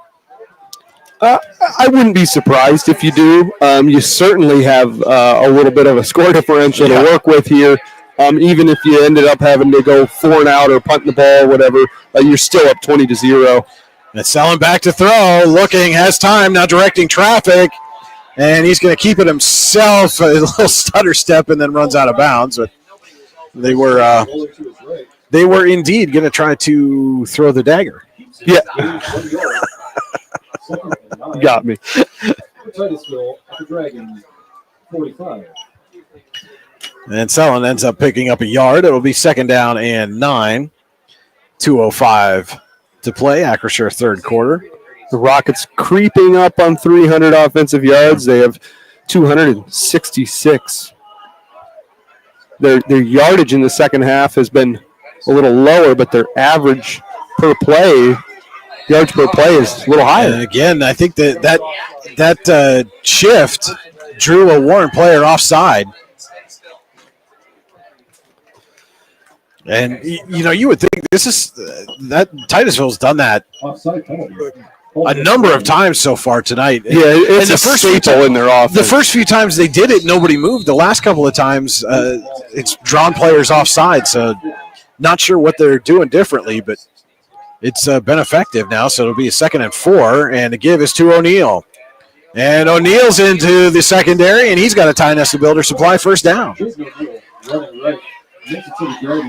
I wouldn't be surprised if you do. You certainly have a little bit of a score differential to work with here. Even if you ended up having to go 4 and out or punting the ball or whatever, you're still up 20-0. And Sellen back to throw, looking, has time, now directing traffic. And he's going to keep it himself, a little stutter step, and then runs out of bounds. But they were indeed going to try to throw the dagger. Yeah. Got me. Titusville at the Dragon, 45. And Sellen ends up picking up a yard. It'll be second down and 9. 2:05 to play. Acrisure third quarter. The Rockets creeping up on 300 offensive yards. They have 266. Their yardage in the second half has been a little lower, but their average per play, yards per play, is a little higher. And again, I think that shift drew a Warren player offside. And, you would think this is that Titusville's done that a number of times so far tonight. Yeah, it's a staple in their offense. The first few times they did it, nobody moved. The last couple of times, it's drawn players offside. So not sure what they're doing differently, but it's been effective now. So it'll be a 2nd and 4, and the give is to O'Neal. And O'Neal's into the secondary, and he's got a Tionesta Builder Supply first down.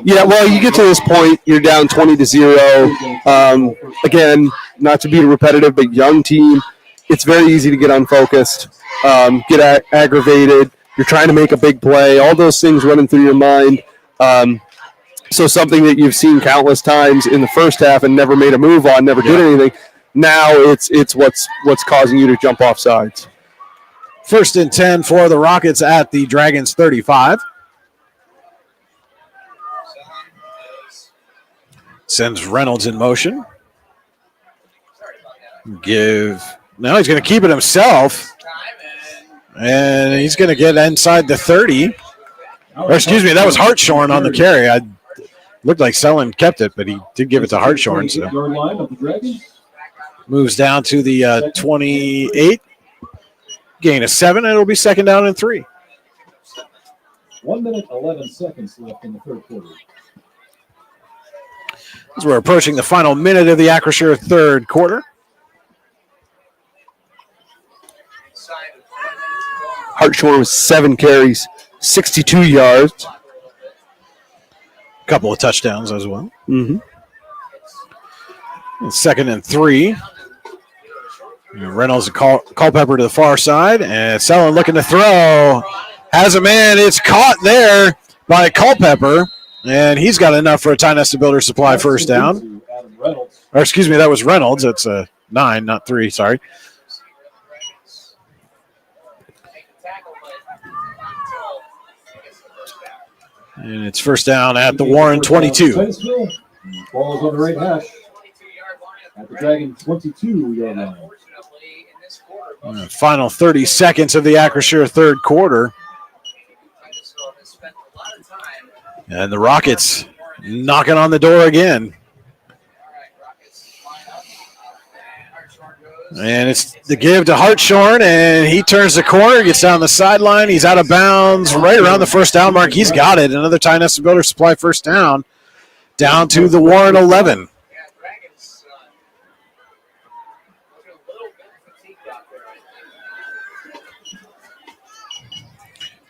Yeah, well, you get to this point, you're down 20-0. Again, not to be repetitive, but young team, it's very easy to get unfocused, get aggravated. You're trying to make a big play, all those things running through your mind. So something that you've seen countless times in the first half and never made a move on, never did anything. Now it's what's causing you to jump off sides. 1st and 10 for the Rockets at the Dragons 35. Sends Reynolds in motion. Now he's going to keep it himself. And he's going to get inside the 30. Or excuse me, that was Hartshorn on the carry. Looked like Selland kept it, but he did give it to Hartshorn. So moves down to the 28. Gain of 7, and it'll be 2nd down and 3. 1 minute, 11 seconds left in the third quarter. As we're approaching the final minute of the Acrisure third quarter. Hartshorn with 7 carries, 62 yards. A couple of touchdowns as well. Mm-hmm. 2nd and 3. Reynolds and Culpepper to the far side, and Selland looking to throw. Has a man. It's caught there by Culpepper, and he's got enough for a Tionesta Builder Supply first down. Or excuse me, that was Reynolds. That's a 9, not 3. Sorry. And it's first down at the Warren 22. Titusville, ball is on the right hash at the Dragon 22-yard line. Final 30 seconds of the Acrisure third quarter. And the Rockets knocking on the door again. And it's the give to Hartshorn, and he turns the corner, gets down the sideline. He's out of bounds right around the first down mark. He's got it. Another Tionesta Builder Supply first down. Down to the Warren 11.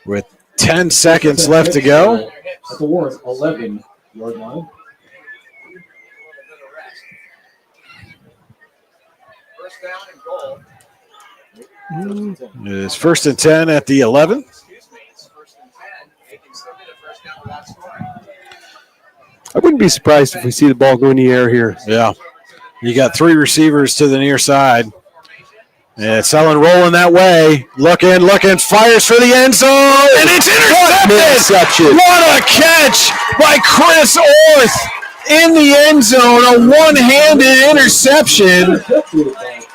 With 10 seconds left to go. At the Warren 11-yard line. It is 1st and 10 at the 11. I wouldn't be surprised if we see the ball go in the air here. Yeah. You got 3 receivers to the near side. And Selland rolling that way. Looking, fires for the end zone, and it's intercepted. What a catch by Chris Orth in the end zone. A one-handed interception.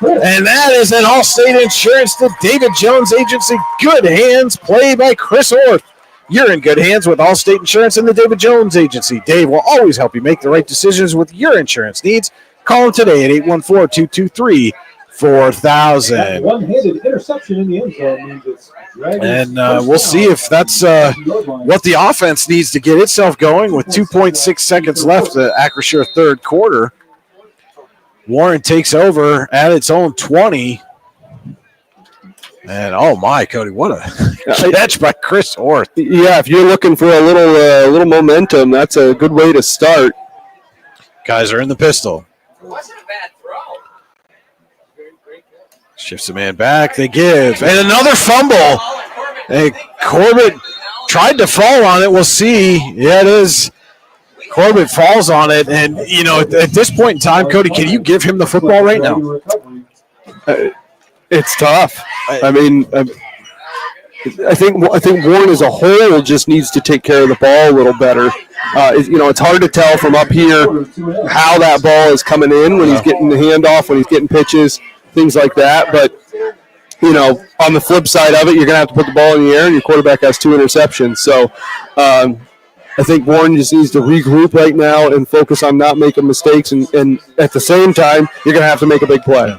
And that is an Allstate Insurance to David Jones Agency. Good hands play by Chris Orth. You're in good hands with Allstate Insurance and the David Jones Agency. Dave will always help you make the right decisions with your insurance needs. Call him today at 814-223-4000. One-handed interception in the end zone means it's and we'll see if that's what the offense needs to get itself going with 2.6 seconds left at Acrisure third quarter. Warren takes over at its own 20. And, oh, my, Cody, what a catch by Chris Orth. Yeah, if you're looking for a little momentum, that's a good way to start. Guys are in the pistol. It wasn't a bad throw. Shifts the man back. They give. And another fumble. And Corbett tried to fall on it. We'll see. Yeah, it is. Corbett falls on it. And, you know, at this point in time, Cody, can you give him the football right now? It's tough. I mean, I think Warren as a whole just needs to take care of the ball a little better. You know, it's hard to tell from up here how that ball is coming in when he's getting the handoff, when he's getting pitches, things like that. But, you know, on the flip side of it, you're going to have to put the ball in the air, and your quarterback has 2 interceptions. So I think Warren just needs to regroup right now and focus on not making mistakes. And at the same time, you're going to have to make a big play.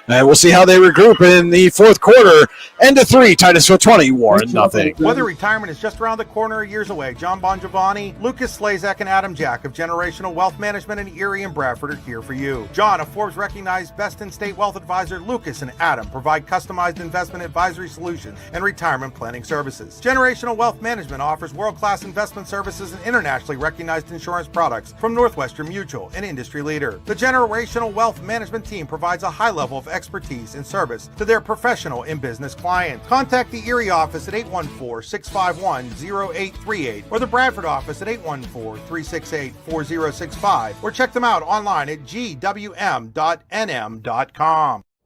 And we'll see how they regroup in the fourth quarter. End of 3, Titusville 20, Warren nothing. Whether retirement is just around the corner or years away, John Bongiovanni, Lucas Slazak, and Adam Jack of Generational Wealth Management in Erie and Bradford are here for you. John, a Forbes-recognized best-in-state wealth advisor, Lucas and Adam provide customized investment advisory solutions and retirement planning services. Generational Wealth Management offers world-class investment services services and internationally recognized insurance products from Northwestern Mutual, an industry leader. The Generational Wealth Management team provides a high level of expertise and service to their professional and business clients. Contact the Erie office at 814-651-0838 or the Bradford office at 814-368-4065 or check them out online at gwm.nm.com.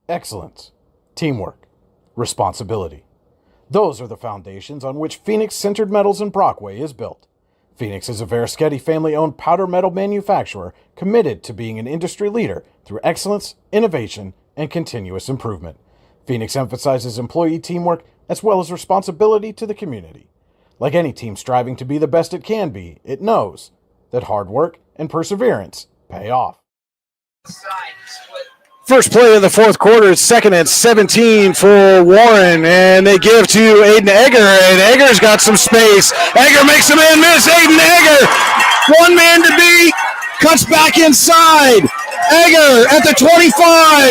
Excellence, teamwork, responsibility. Those are the foundations on which Phoenix Sintered Metals in Brockway is built. Phoenix is a Verischetti family-owned powder metal manufacturer committed to being an industry leader through excellence, innovation, and continuous improvement. Phoenix emphasizes employee teamwork as well as responsibility to the community. Like any team striving to be the best it can be, it knows that hard work and perseverance pay off. First play of the fourth quarter is 2nd and 17 for Warren, and they give to Aiden Egger, and Egger's got some space. Egger makes a man miss. Aiden Egger, one man to beat, cuts back inside. Egger at the 25,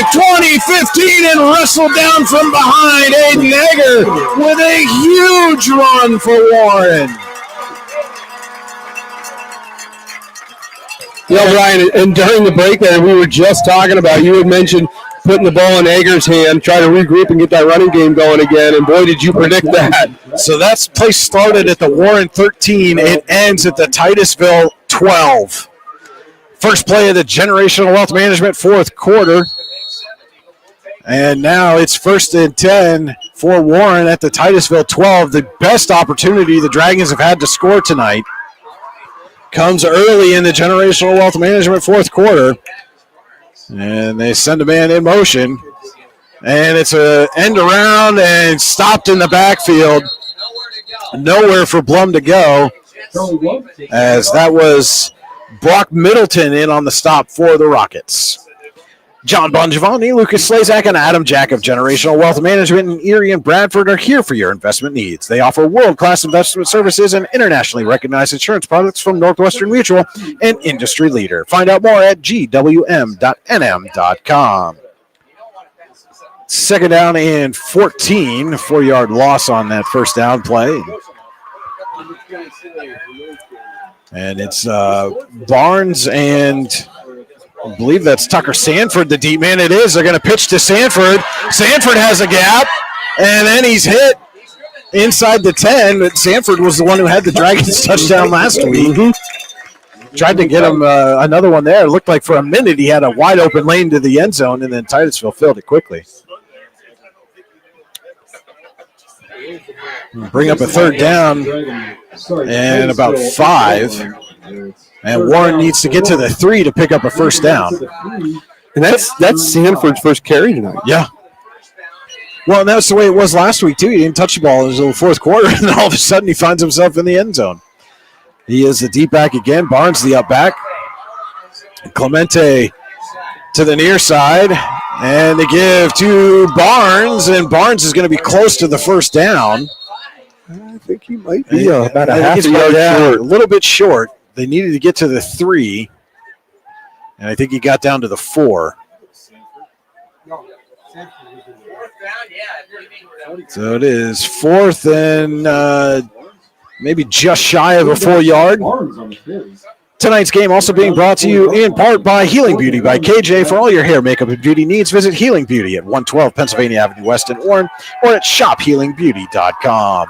20, 15, and wrestled down from behind. Aiden Egger with a huge run for Warren. Yeah, Brian, and during the break there, we were just talking about, you had mentioned putting the ball in Egger's hand, try to regroup and get that running game going again, and boy, did you predict that. So that play started at the Warren 13. It ends at the Titusville 12. First play of the Generational Wealth Management fourth quarter. And now it's 1st and 10 for Warren at the Titusville 12. The best opportunity the Dragons have had to score tonight comes early in the Generational Wealth Management fourth quarter. And they send a man in motion. And it's a end around and stopped in the backfield. Nowhere for Blum to go, as that was Brock Middleton in on the stop for the Rockets. John Bongiovanni, Lucas Slazak, and Adam Jack of Generational Wealth Management in Erie and Bradford are here for your investment needs. They offer world-class investment services and internationally recognized insurance products from Northwestern Mutual, an industry leader. Find out more at gwm.nm.com. 2nd down and 14, 4-yard loss on that first down play. And it's Barnes and I believe that's Tucker Sanford, the deep man. It is. They're going to pitch to Sanford. Sanford has a gap, and then he's hit inside the 10. But Sanford was the one who had the Dragons touchdown last week. Tried to get him another one there. It looked like for a minute he had a wide open lane to the end zone, and then Titusville filled it quickly. Bring up a 3rd down and about 5. And Warren needs to get to the 3 to pick up a first down. And that's Sanford's first carry tonight. Yeah. Well, and that's the way it was last week, too. He didn't touch the ball until the fourth quarter, and all of a sudden he finds himself in the end zone. He is the deep back again. Barnes the up back. Clemente to the near side. And they give to Barnes, and Barnes is going to be close to the first down. I think he might be about a half half a yard short. A little bit short. They needed to get to the 3, and I think he got down to the 4. So it is 4th and maybe just shy of a 4-yard. Tonight's game also being brought to you in part by Healing Beauty by KJ. For all your hair, makeup, and beauty needs, visit Healing Beauty at 112 Pennsylvania Avenue West in Warren or at shophealingbeauty.com.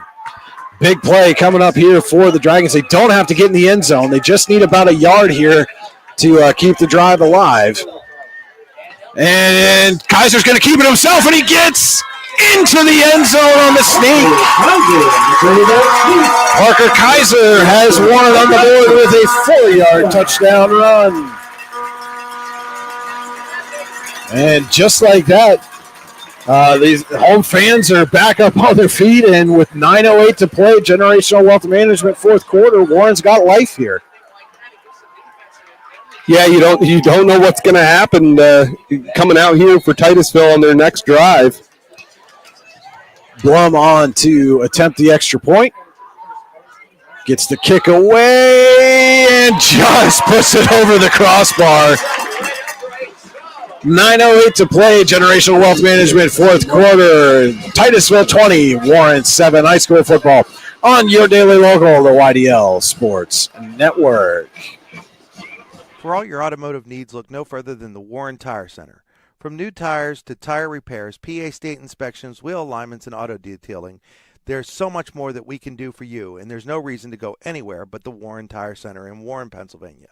Big play coming up here for the Dragons. They don't have to get in the end zone. They just need about a yard here to keep the drive alive. And Kaiser's going to keep it himself, and he gets into the end zone on the sneak. Parker Kaiser has one on the board with a 4-yard touchdown run. And just like that, these home fans are back up on their feet, and with 9:08 to play, Generational Wealth Management fourth quarter, Warren's got life here. Yeah, you don't know what's going to happen coming out here for Titusville on their next drive. Blum on to attempt the extra point. Gets the kick away and just puts it over the crossbar. 9:08 to play, Generational Wealth Management fourth quarter. Titusville 20, Warren 7. High school football on your daily local, the YDL Sports Network. For all your automotive needs, look no further than the Warren Tire Center. From new tires to tire repairs, PA state inspections, wheel alignments, and auto detailing, there's so much more that we can do for you, and there's no reason to go anywhere but the Warren Tire Center in Warren, Pennsylvania.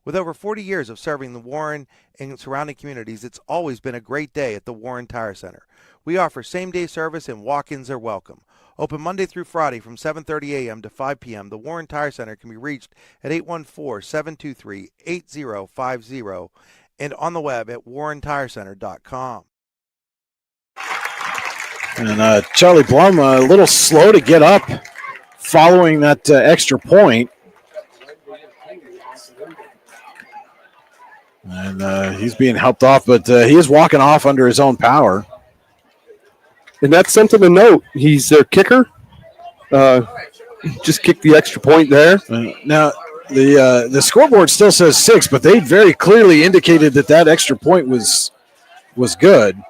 With over 40 years of serving the Warren and surrounding communities, it's always been a great day at the Warren Tire Center. We offer same-day service and walk-ins are welcome. Open Monday through Friday from 7:30 a.m. to 5 p.m., the Warren Tire Center can be reached at 814-723-8050 and on the web at warrentirecenter.com. And Charlie Blum a little slow to get up following that extra point. And he's being helped off, but he is walking off under his own power. And that's something to note. He's their kicker. Just kicked the extra point there. Now, the scoreboard still says 6, but they very clearly indicated that extra point was good.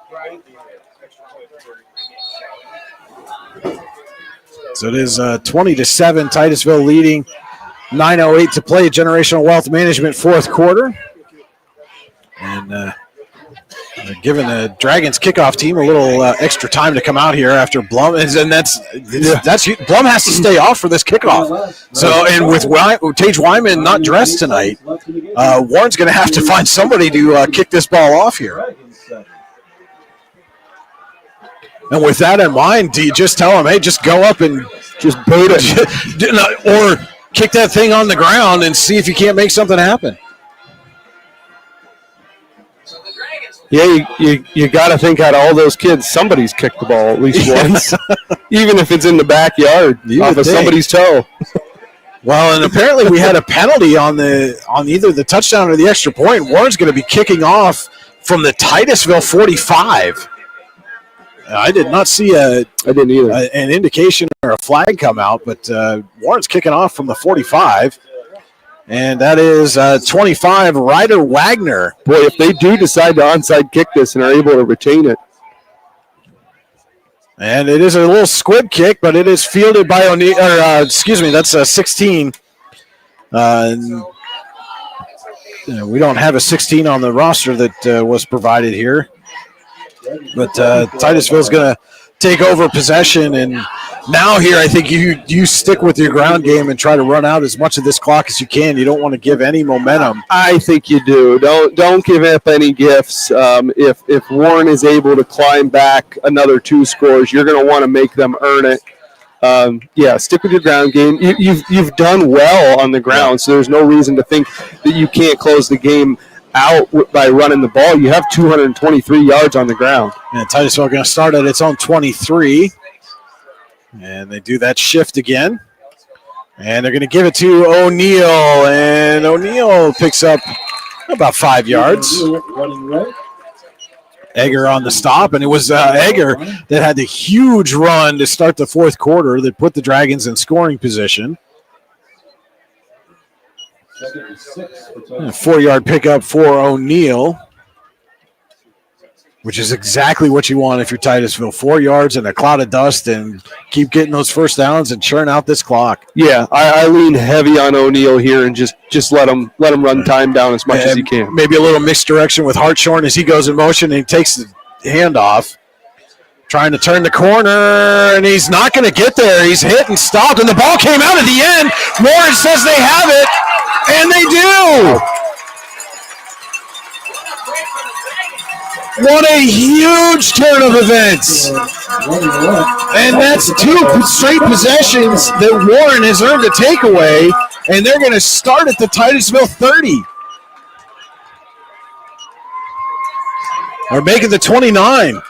So it is 20-7, Titusville leading. 9:08 to play. Generational Wealth Management fourth quarter. And giving the Dragons kickoff team a little extra time to come out here after Blum, and that's Blum has to stay off for this kickoff. So, and with Tage Wyman not dressed tonight, Warren's going to have to find somebody to kick this ball off here. And with that in mind, do you just tell him, hey, just go up and just boot it, or kick that thing on the ground and see if you can't make something happen? Yeah, you got to think out of all those kids, somebody's kicked the ball at least once, even if it's in the backyard off of somebody's toe. Well, and apparently we had a penalty on either the touchdown or the extra point. Warren's going to be kicking off from the Titusville 45. I did not see an indication or a flag come out, but Warren's kicking off from the 45. And that is 25, Ryder Wagner. Boy, if they do decide to onside kick this and are able to retain it. And it is a little squib kick, but it is fielded by O'Neill. That's 16. We don't have a 16 on the roster that was provided here. But Titusville's going to take over possession, and now here I think you stick with your ground game and try to run out as much of this clock as you can. You don't want to give any momentum. I think you do. Don't give up any gifts. If Warren is able to climb back another 2 scores, you're going to want to make them earn it. Stick with your ground game. You've done well on the ground, so there's no reason to think that you can't close the game out by running the ball. You have 223 yards on the ground. And Titusville going to start at its own 23. And they do that shift again. And they're going to give it to O'Neill. And O'Neill picks up about 5 yards. Egger on the stop. And it was Egger that had the huge run to start the fourth quarter that put the Dragons in scoring position. 4-yard pickup for O'Neill, which is exactly what you want if you're Titusville. 4 yards and a cloud of dust, and keep getting those first downs and churn out this clock. Yeah, I lean heavy on O'Neill here and just let him run time down as much as he can. Maybe a little mixed direction with Hartshorn as he goes in motion and he takes the handoff. Trying to turn the corner, and he's not going to get there. He's hit and stopped, and the ball came out at the end. Warren says they have it, and they do. What a huge turn of events. And that's 2 straight possessions that Warren has earned a takeaway, and they're going to start at the Titusville 30. Or make it the 29.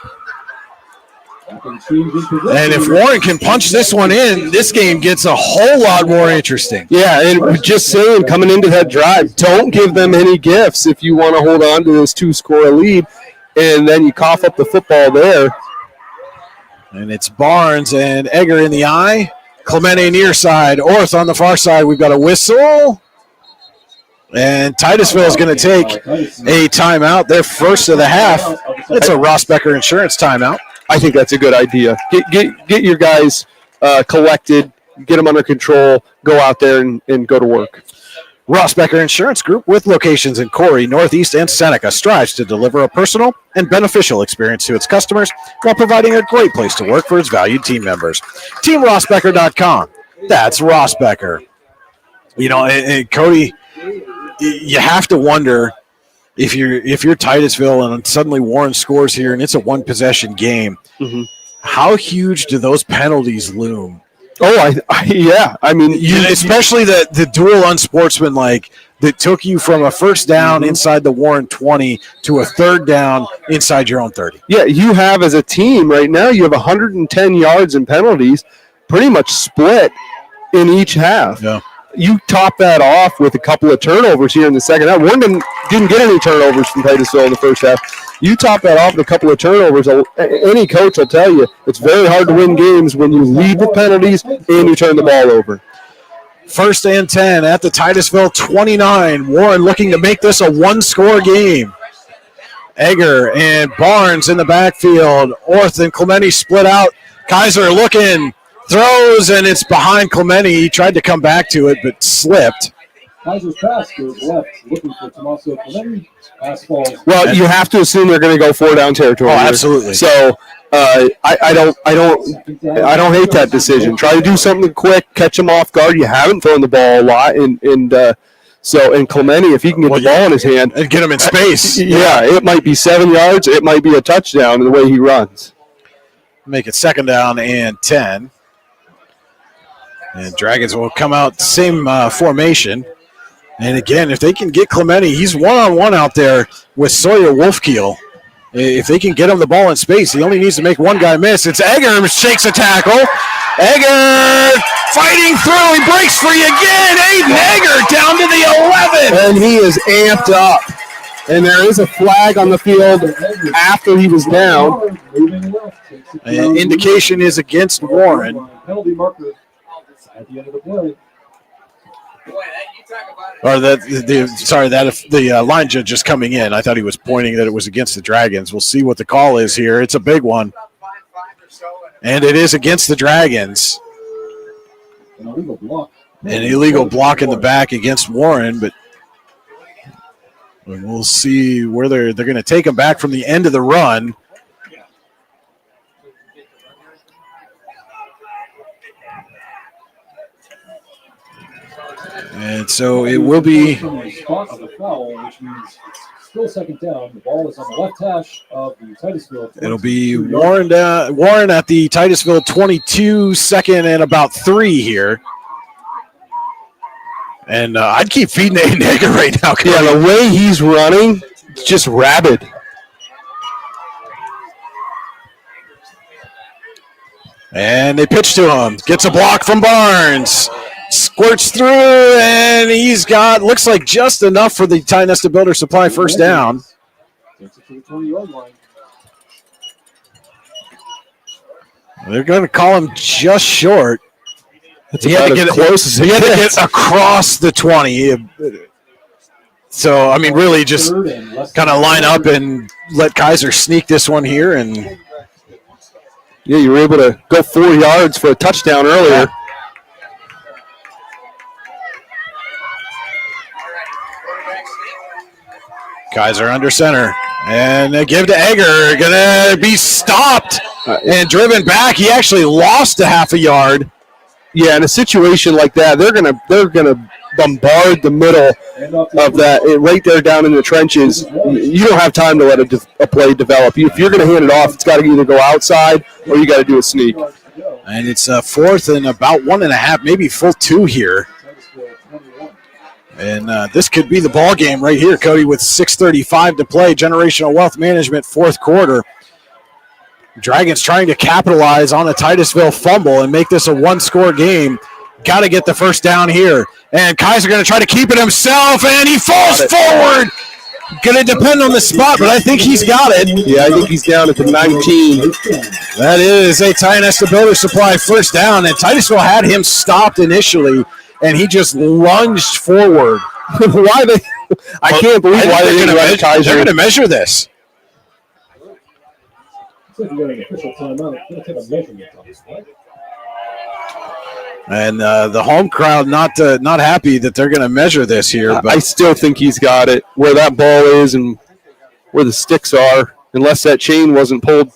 And if Warren can punch this one in, this game gets a whole lot more interesting. Yeah, and just saying, coming into that drive, don't give them any gifts if you want to hold on to this 2-score lead, and then you cough up the football there. And it's Barnes and Egger in the eye. Clemente near side. Orth on the far side. We've got a whistle. And Titusville is going to take a timeout. Their first of the half. It's a Ross Becker Insurance timeout. I think that's a good idea. Get your guys collected get them under control, go out there and go to work. Rossbecker Insurance Group, with locations in Corey, Northeast, and Seneca, strives to deliver a personal and beneficial experience to its customers while providing a great place to work for its valued team members. TeamRossbecker.com. That's Rossbecker. You know, and Cody, you have to wonder if you're Titusville and suddenly Warren scores here and it's a one-possession game, how huge do those penalties loom? Oh, yeah. I mean, especially the dual unsportsmanlike that took you from a first down inside the Warren 20 to a third down inside your own 30. Yeah, you have as a team right now, you have 110 yards in penalties, pretty much split in each half. Yeah. You top that off with a couple of turnovers here in the second half. Warren didn't get any turnovers from Titusville in the first half. You top that off with a couple of turnovers. Any coach will tell you it's very hard to win games when you lead with penalties and you turn the ball over. 1st and 10 at the Titusville 29. Warren looking to make this a one-score game. Egger and Barnes in the backfield. Orth and Clemente split out. Kaiser looking. Throws, and it's behind Clemente. He tried to come back to it, but slipped. Kaiser's pass goes left, looking for Tommaso Clemente. Pass falls. Well, you have to assume they're going to go 4-down territory. Oh, absolutely. So I don't hate that decision. Try to do something quick, catch them off guard. You haven't thrown the ball a lot, and Clemente, if he can get the ball in his hand and get him in space, yeah, it might be 7 yards. It might be a touchdown in the way he runs. Make it 2nd down and 10. And Dragons will come out same formation. And again, if they can get Clemente, he's one-on-one out there with Sawyer Wolfkeel. If they can get him the ball in space, he only needs to make one guy miss. It's Egger who shakes a tackle. Egger fighting through. He breaks free again. Aiden Egger down to the 11. And he is amped up. And there is a flag on the field after he was down. Indication is against Warren. Penalty marker at the end of the play. Or the line judge just coming in. I thought he was pointing that it was against the Dragons. We'll see what the call is here. It's a big one. And it is against the Dragons. An illegal block. An illegal block in the back against Warren, but we'll see where they're going to take him back from the end of the run. And so it will be spot of the foul, which means it's still 2nd down. The ball is on the left hash of the Titusville. It'll be Warren at the Titusville 22, 2nd and about 3 here. And I'd keep feeding Aiden Egger right now. Yeah, the way he's running, just rabid. And they pitch to him. Gets a block from Barnes. Squirts through, and he's got, looks like just enough for the Tionesta Builder Supply first down. Takes it to the 20-yard line. They're going to call him just short. He had to get across the 20. So, I mean, really just kind of line up and let Kaiser sneak this one here. And yeah, you were able to go 4 yards for a touchdown earlier. Yeah. Kaiser under center. And they give to Egger. Going to be stopped and driven back. He actually lost a half a yard. Yeah, in a situation like that, they're gonna bombard the middle of that right there down in the trenches. You don't have time to let a play develop. If you're going to hand it off, it's got to either go outside or you got to do a sneak. And it's 4th and about 1.5, maybe full 2 here. And this could be the ball game right here, Cody, with 6:35 to play. Generational Wealth Management, 4th quarter. Dragons trying to capitalize on a Titusville fumble and make this a one-score game. Got to get the first down here. And Kaiser going to try to keep it himself, and he falls forward. Going to depend on the spot, but I think he's got it. Yeah, I think he's down at the 19. That is a Tionesta Builder Supply first down, and Titusville had him stopped initially, and he just lunged forward. I can't believe why they didn't let Kaiser. They're going to measure this. Looks like we're getting an official timeout. We're going to take a measurement on this play. And the home crowd not happy that they're going to measure this here. But I still think he's got it where that ball is and where the sticks are. Unless that chain wasn't pulled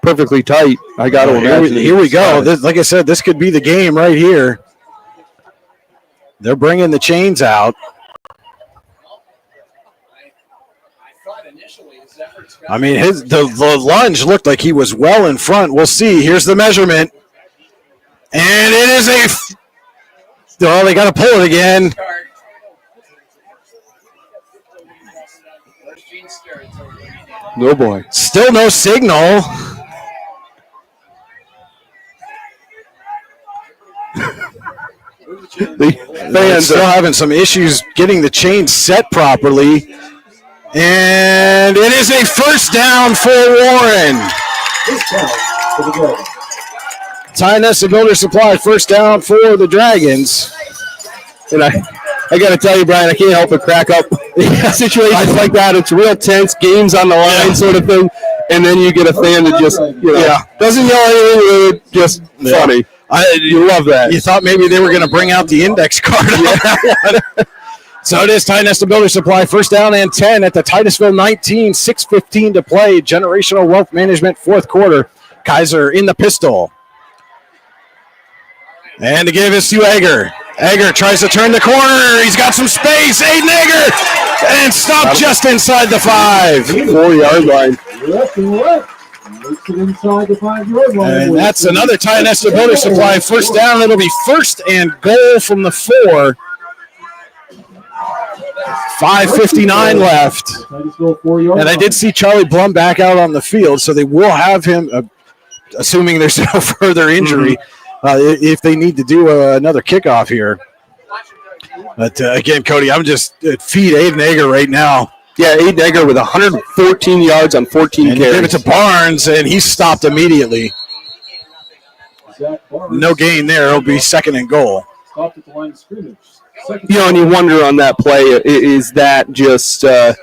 perfectly tight, I got to imagine. Here we go. This, like I said, this could be the game right here. They're bringing the chains out. I mean, the lunge looked like he was well in front. We'll see. Here's the measurement. And it is well, they got to pull it again. No boy. Still no signal. The fans still having some issues getting the chain set properly. And it is a first down for Warren. Tionesta Builder Supply, first down for the Dragons. And I got to tell you, Brian, I can't help but crack up. Situations like that, it's real tense, games on the line sort of thing. And then you get a fan that just, doesn't yell anything, just funny. You love that. You thought maybe they were going to bring out the index card on that one. So it is Tionesta Builder Supply, first down and 10 at the Titusville 19, 6:15 to play. Generational Wealth Management, fourth quarter. Kaiser in the pistol. And to give is to Egger. Egger tries to turn the corner. He's got some space. Aiden Egger. And stopped just inside the 5. 4-yard line. And that's another Tionesta Builder Supply, first down. It'll be first and goal from the 4. 5:59 left. And I did see Charlie Blum back out on the field, so they will have him, assuming there's no further injury, if they need to do another kickoff here. But again, Cody, I'm just feed Aiden Egger right now. Yeah, Aiden Egger with 114 yards on 14 carries. Give it to Barnes, and he's stopped immediately. No gain there. It'll be second and goal. Stopped at the line of scrimmage. And you wonder on that play, is that just, as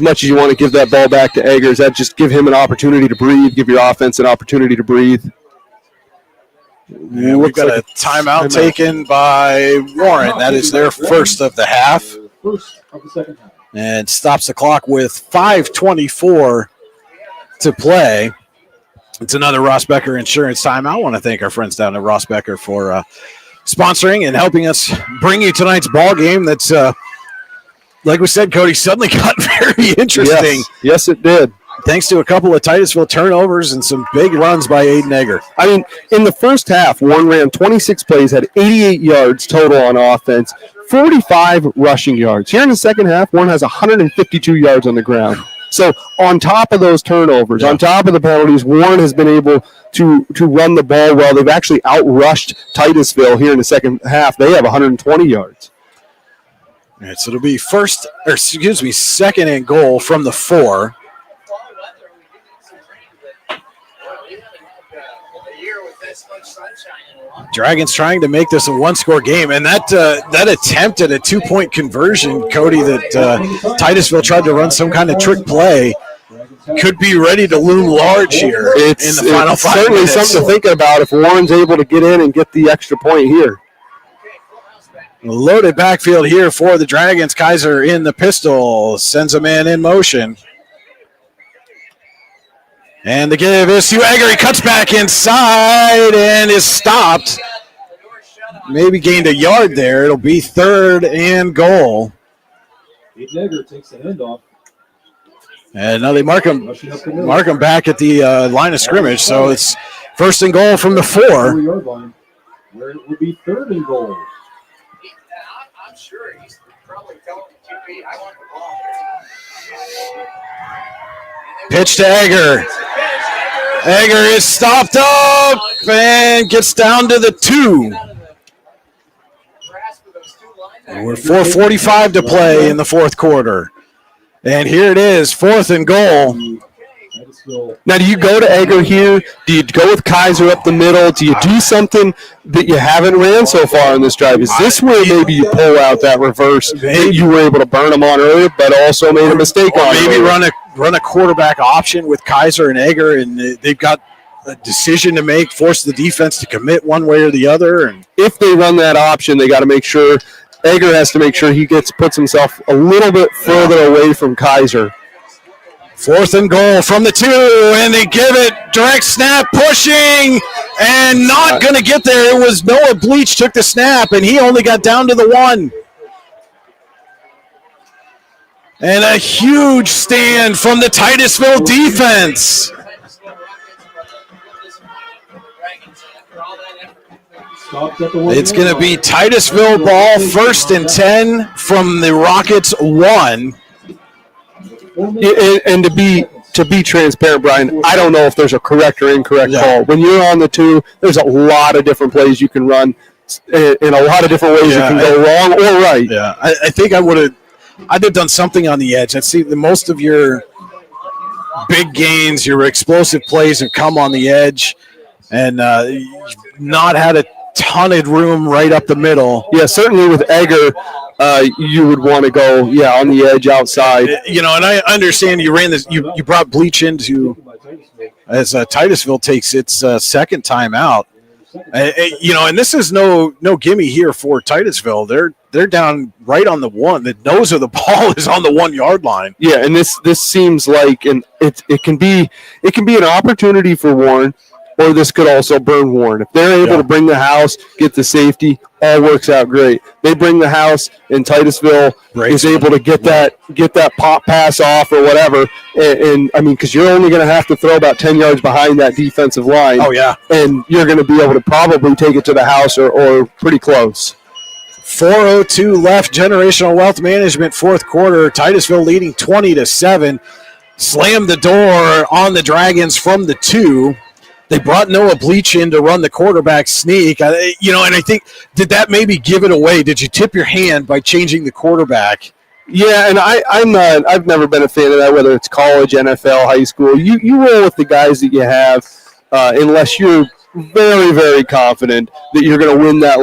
much as you want to give that ball back to Egger, is that just give him an opportunity to breathe, give your offense an opportunity to breathe? And we've got a timeout taken by Warren. That is their first of the half. First of the second half. And stops the clock with 5:24 to play. It's another Ross Becker Insurance timeout. I want to thank our friends down at Ross Becker for sponsoring and helping us bring you tonight's ball game. That's, like we said, Cody, suddenly got very interesting. Yes, it did. Thanks to a couple of Titusville turnovers and some big runs by Aiden Egger. I mean, in the first half, Warren ran 26 plays, had 88 yards total on offense, 45 rushing yards. Here in the second half, Warren has 152 yards on the ground. So on top of those turnovers, on top of the penalties, Warren has been able to run the ball well. They've actually outrushed Titusville here in the second half. They have 120 yards. All right, so it'll be second and goal from the 4. Dragons trying to make this a one-score game, and that attempt at a 2-point conversion, Cody, that Titusville tried to run some kind of trick play, could be ready to loom large here in the final 5 certainly minutes. Something to think about if Warren's able to get in and get the extra point here. Loaded backfield here for the Dragons. Kaiser in the pistol, sends a man in motion. And the give is to Egger. He cuts back inside and is stopped. Maybe gained a yard there. It'll be third and goal. Egger takes the handoff. And now they mark him back at the line of scrimmage. So it's first and goal from the 4. 4-yard line, where it would be third and goal. I'm sure he's probably telling the QB, I want the ball. Pitch to Egger. Egger is stopped up and gets down to the 2. And we're 4:45 to play in the fourth quarter. And here it is, fourth and goal. Now, do you go to Egger here? Do you go with Kaiser up the middle? Do you do something that you haven't ran so far in this drive? Is this where maybe you pull out that reverse that you were able to burn them on earlier, but also made a mistake on? Maybe run a quarterback option with Kaiser and Egger, and they've got a decision to make, force the defense to commit one way or the other. And if they run that option, they got to make sure Egger has to make sure he puts himself a little bit further away from Kaiser. 4th and goal from the 2, and they give it direct snap, pushing, and not going to get there. It was Noah Bleach took the snap, and he only got down to the 1. And a huge stand from the Titusville defense. It's going to be Titusville ball, 1st and 10 from the Rockets 1. And to be transparent, Brian, I don't know if there's a correct or incorrect call. When you're on the 2, there's a lot of different plays you can run, in a lot of different ways you can go wrong or right. Yeah, I think I'd have done something on the edge. I see most of your big gains, your explosive plays have come on the edge, and not had a ton of room right up the middle. Yeah, certainly with Egger, you would want to go, on the edge outside. And I understand you ran this. You brought Bleach into as Titusville takes its second time out. And this is no gimme here for Titusville. They're down right on the 1. The nose of the ball is on the 1 yard line. Yeah, and this seems like it can be an opportunity for Warren, or this could also burn Warren. If they're able to bring the house, get the safety, all works out great. They bring the house, and Titusville is able to get that pop pass off or whatever. And I mean, because you're only going to have to throw about 10 yards behind that defensive line. Oh, yeah. And you're going to be able to probably take it to the house or pretty close. 4:02 left. Generational Wealth Management, 4th quarter. Titusville leading 20-7. Slammed the door on the Dragons from the 2. They brought Noah Bleach in to run the quarterback sneak. And I think, did that maybe give it away? Did you tip your hand by changing the quarterback? Yeah, and I've never been a fan of that, whether it's college, NFL, high school. You roll with the guys that you have, unless you're very, very confident that you're going to win that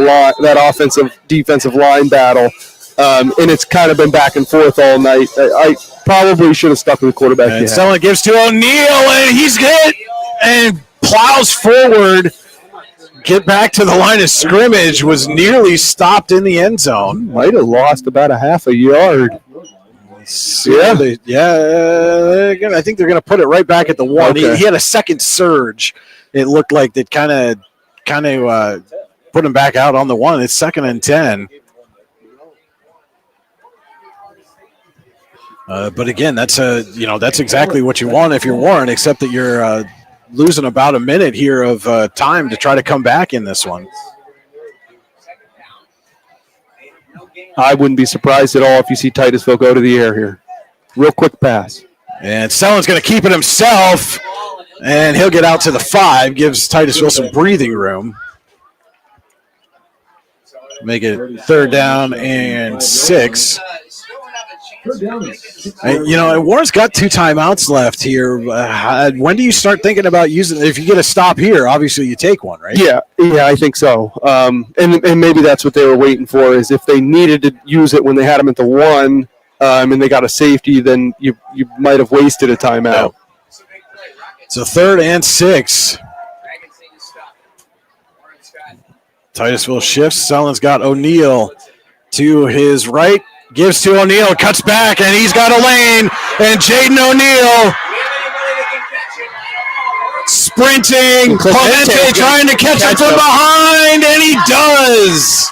offensive defensive line battle. And it's kind of been back and forth all night. I probably should have stuck with the quarterback. And someone gives to O'Neal, and he's hit and plows forward. Get back to the line of scrimmage, was nearly stopped in the end zone. Might have lost about a half a yard. I think they're going to put it right back at the 1. Okay. He had a second surge. It looked like that kind of put him back out on the 1. It's 2nd and 10. But again, that's exactly what you want if you're Warren, except that you're losing about a minute here of time to try to come back in this one. I wouldn't be surprised at all if you see Titusville go to the air here. Real quick pass. And Sellen's going to keep it himself, and he'll get out to the 5, gives Titusville some breathing room. Make it 3rd down and 6. And Warren's got 2 timeouts left here. When do you start thinking about using it? If you get a stop here, obviously you take one, right? Yeah, I think so. And maybe that's what they were waiting for, is if they needed to use it when they had them at the 1 and they got a safety, then you might have wasted a timeout. So 3rd and 6. Titusville shifts. Sellen's got O'Neal to his right. Gives to O'Neal, cuts back, and he's got a lane. And Jaden O'Neal sprinting. Clemente trying to catch him from behind, and he does.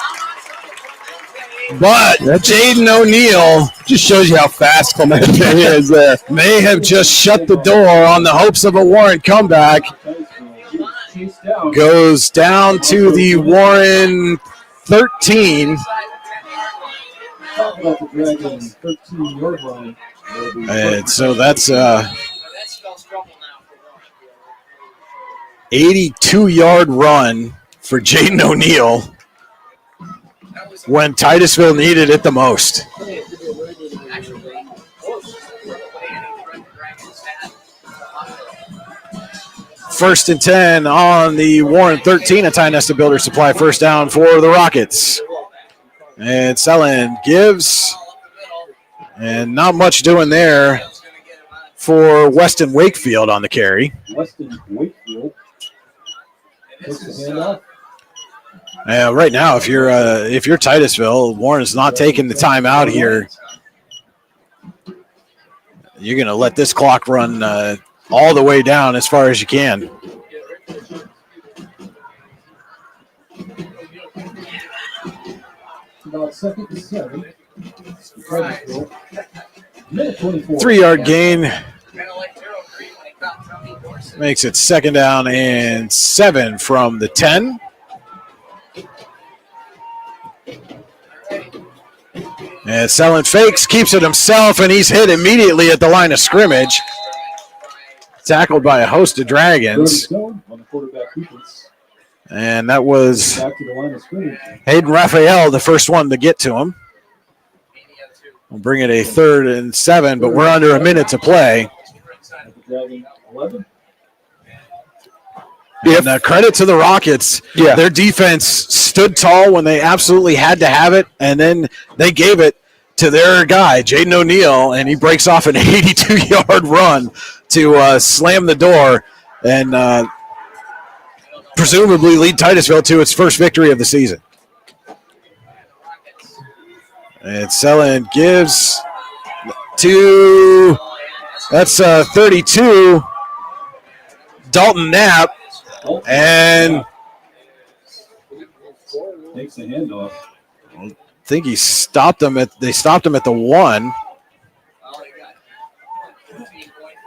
But Jaden O'Neal just shows you how fast Clemente is there. May have just shut the door on the hopes of a Warren comeback. Goes down to the Warren 13. And so that's 82-yard run for Jaden O'Neal when Titusville needed it the most. First and 10 on the Warren 13. A Tionesta Builder Supply first down for the Rockets. And Sellen gives, and not much doing there for Weston Wakefield on the carry. Weston Wakefield Right now, if you're Titusville, Warren's not taking the time out here. You're going to let this clock run all the way down as far as you can. About 2nd and 7. Titusville. 3-yard gain makes it 2nd down and 7 from the 10. And Selling fakes, keeps it himself, and he's hit immediately at the line of scrimmage. Tackled by a host of Dragons. And that was Hayden Raphael, the first one to get to him. We'll bring it a 3rd and 7, but we're under a minute to play. And credit to the Rockets. Yeah. Their defense stood tall when they absolutely had to have it, and then they gave it to their guy, Jaden O'Neal, and he breaks off an 82-yard run to slam the door and presumably lead Titusville to its first victory of the season. And Selland gives to, that's 32, Dalton Knapp, and Takes the handoff. I think they stopped him at the 1.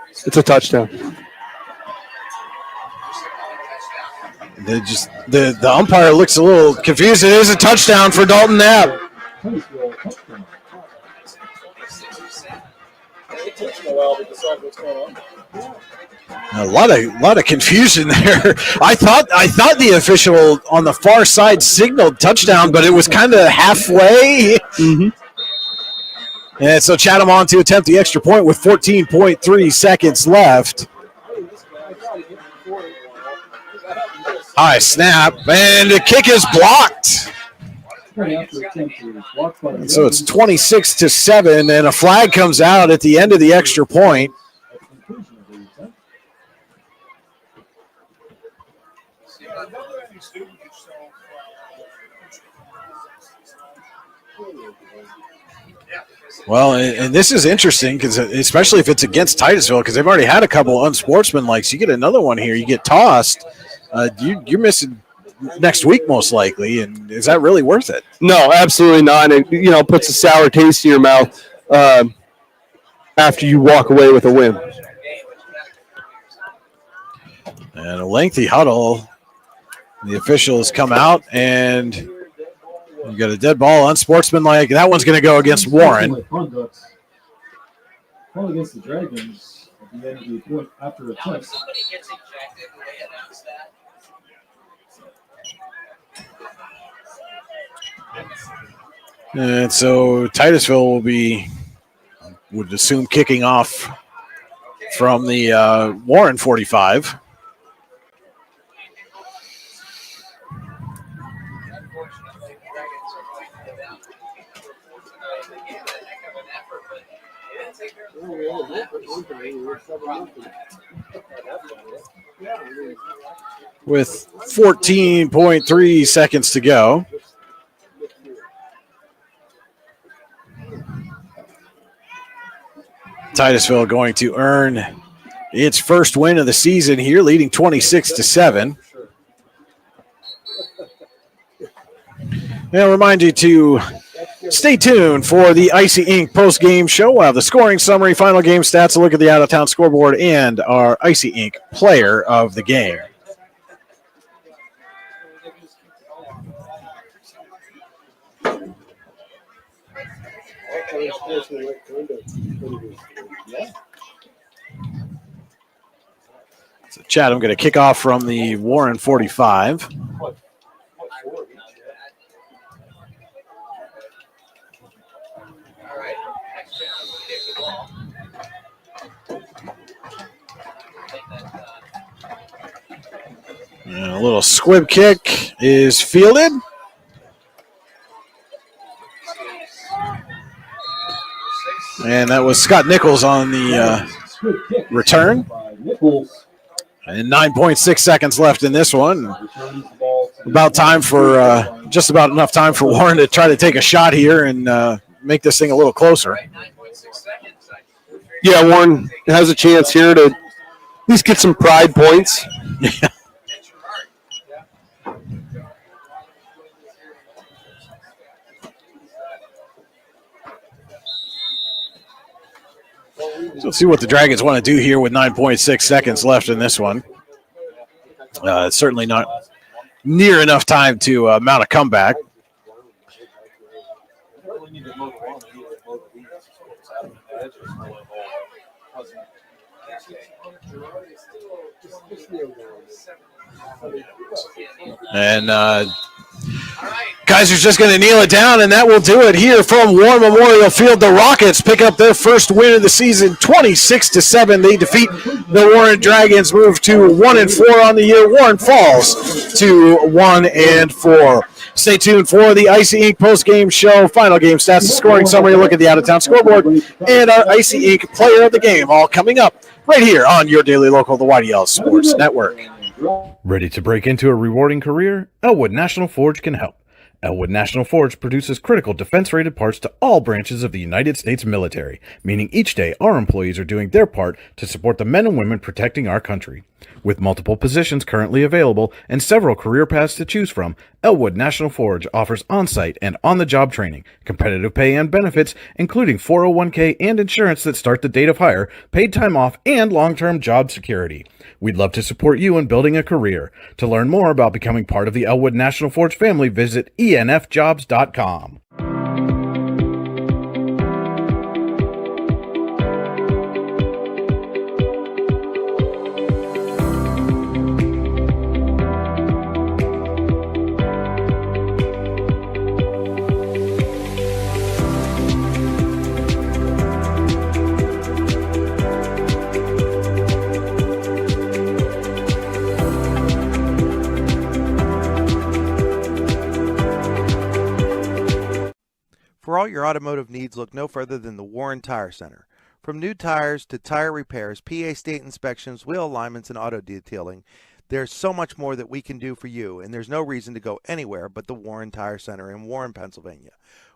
It's a touchdown. The umpire looks a little confused. It is a touchdown for Dalton Knapp. A lot of confusion there. I thought the official on the far side signaled touchdown, but it was kind of halfway. Mm-hmm. And so Chatham on to attempt the extra point with 14.3 seconds left. High snap, and the kick is blocked. And so it's 26-7, and a flag comes out at the end of the extra point. Well, and this is interesting because especially if it's against Titusville, because they've already had a couple unsportsmanlike. You get another one here, you get tossed. You're missing next week most likely, and is that really worth it? No, absolutely not. And it puts a sour taste in your mouth after you walk away with a win. And a lengthy huddle. The officials come out, and you got a dead ball, unsportsmanlike. That one's going to go against Warren. Call against the Dragons at the end of the point after a touch. And so Titusville would assume kicking off from the Warren 45. With 14.3 seconds to go. Titusville going to earn its first win of the season here, leading 26-7. And I'll remind you to stay tuned for the Icy Ink post-game show. We'll have the scoring summary, final game stats, a look at the out-of-town scoreboard, and our Icy Ink player of the game. So Chad, I'm going to kick off from the Warren 45. And a little squib kick is fielded. And that was Scott Nichols on the return. And 9.6 seconds left in this one. About time for just about enough time for Warren to try to take a shot here and make this thing a little closer. Yeah, Warren has a chance here to at least get some pride points. Yeah. So let's see what the Dragons want to do here with 9.6 seconds left in this one. It's certainly not near enough time to mount a comeback. And Kaiser's just going to kneel it down, and that will do it here from Warren Memorial Field. The Rockets pick up their first win of the season, 26-7. They defeat the Warren Dragons, move to 1-4 on the year. Warren falls to 1-4. Stay tuned for the Icy Ink post-game show, final game stats, the scoring summary, look at the out-of-town scoreboard, and our Icy Ink player of the game, all coming up right here on your daily local, the YDL Sports Network. Ready to break into a rewarding career? Elwood National Forge can help. Elwood National Forge produces critical defense-rated parts to all branches of the United States military, meaning each day our employees are doing their part to support the men and women protecting our country. With multiple positions currently available and several career paths to choose from, Elwood National Forge offers on-site and on-the-job training, competitive pay and benefits, including 401k and insurance that start the date of hire, paid time off, and long-term job security. We'd love to support you in building a career. To learn more about becoming part of the Elwood National Forge family, visit enfjobs.com. For all your automotive needs, look no further than the Warren Tire Center. From new tires to tire repairs, PA state inspections, wheel alignments, and auto detailing, there's so much more that we can do for you, and there's no reason to go anywhere but the Warren Tire Center in Warren, Pennsylvania.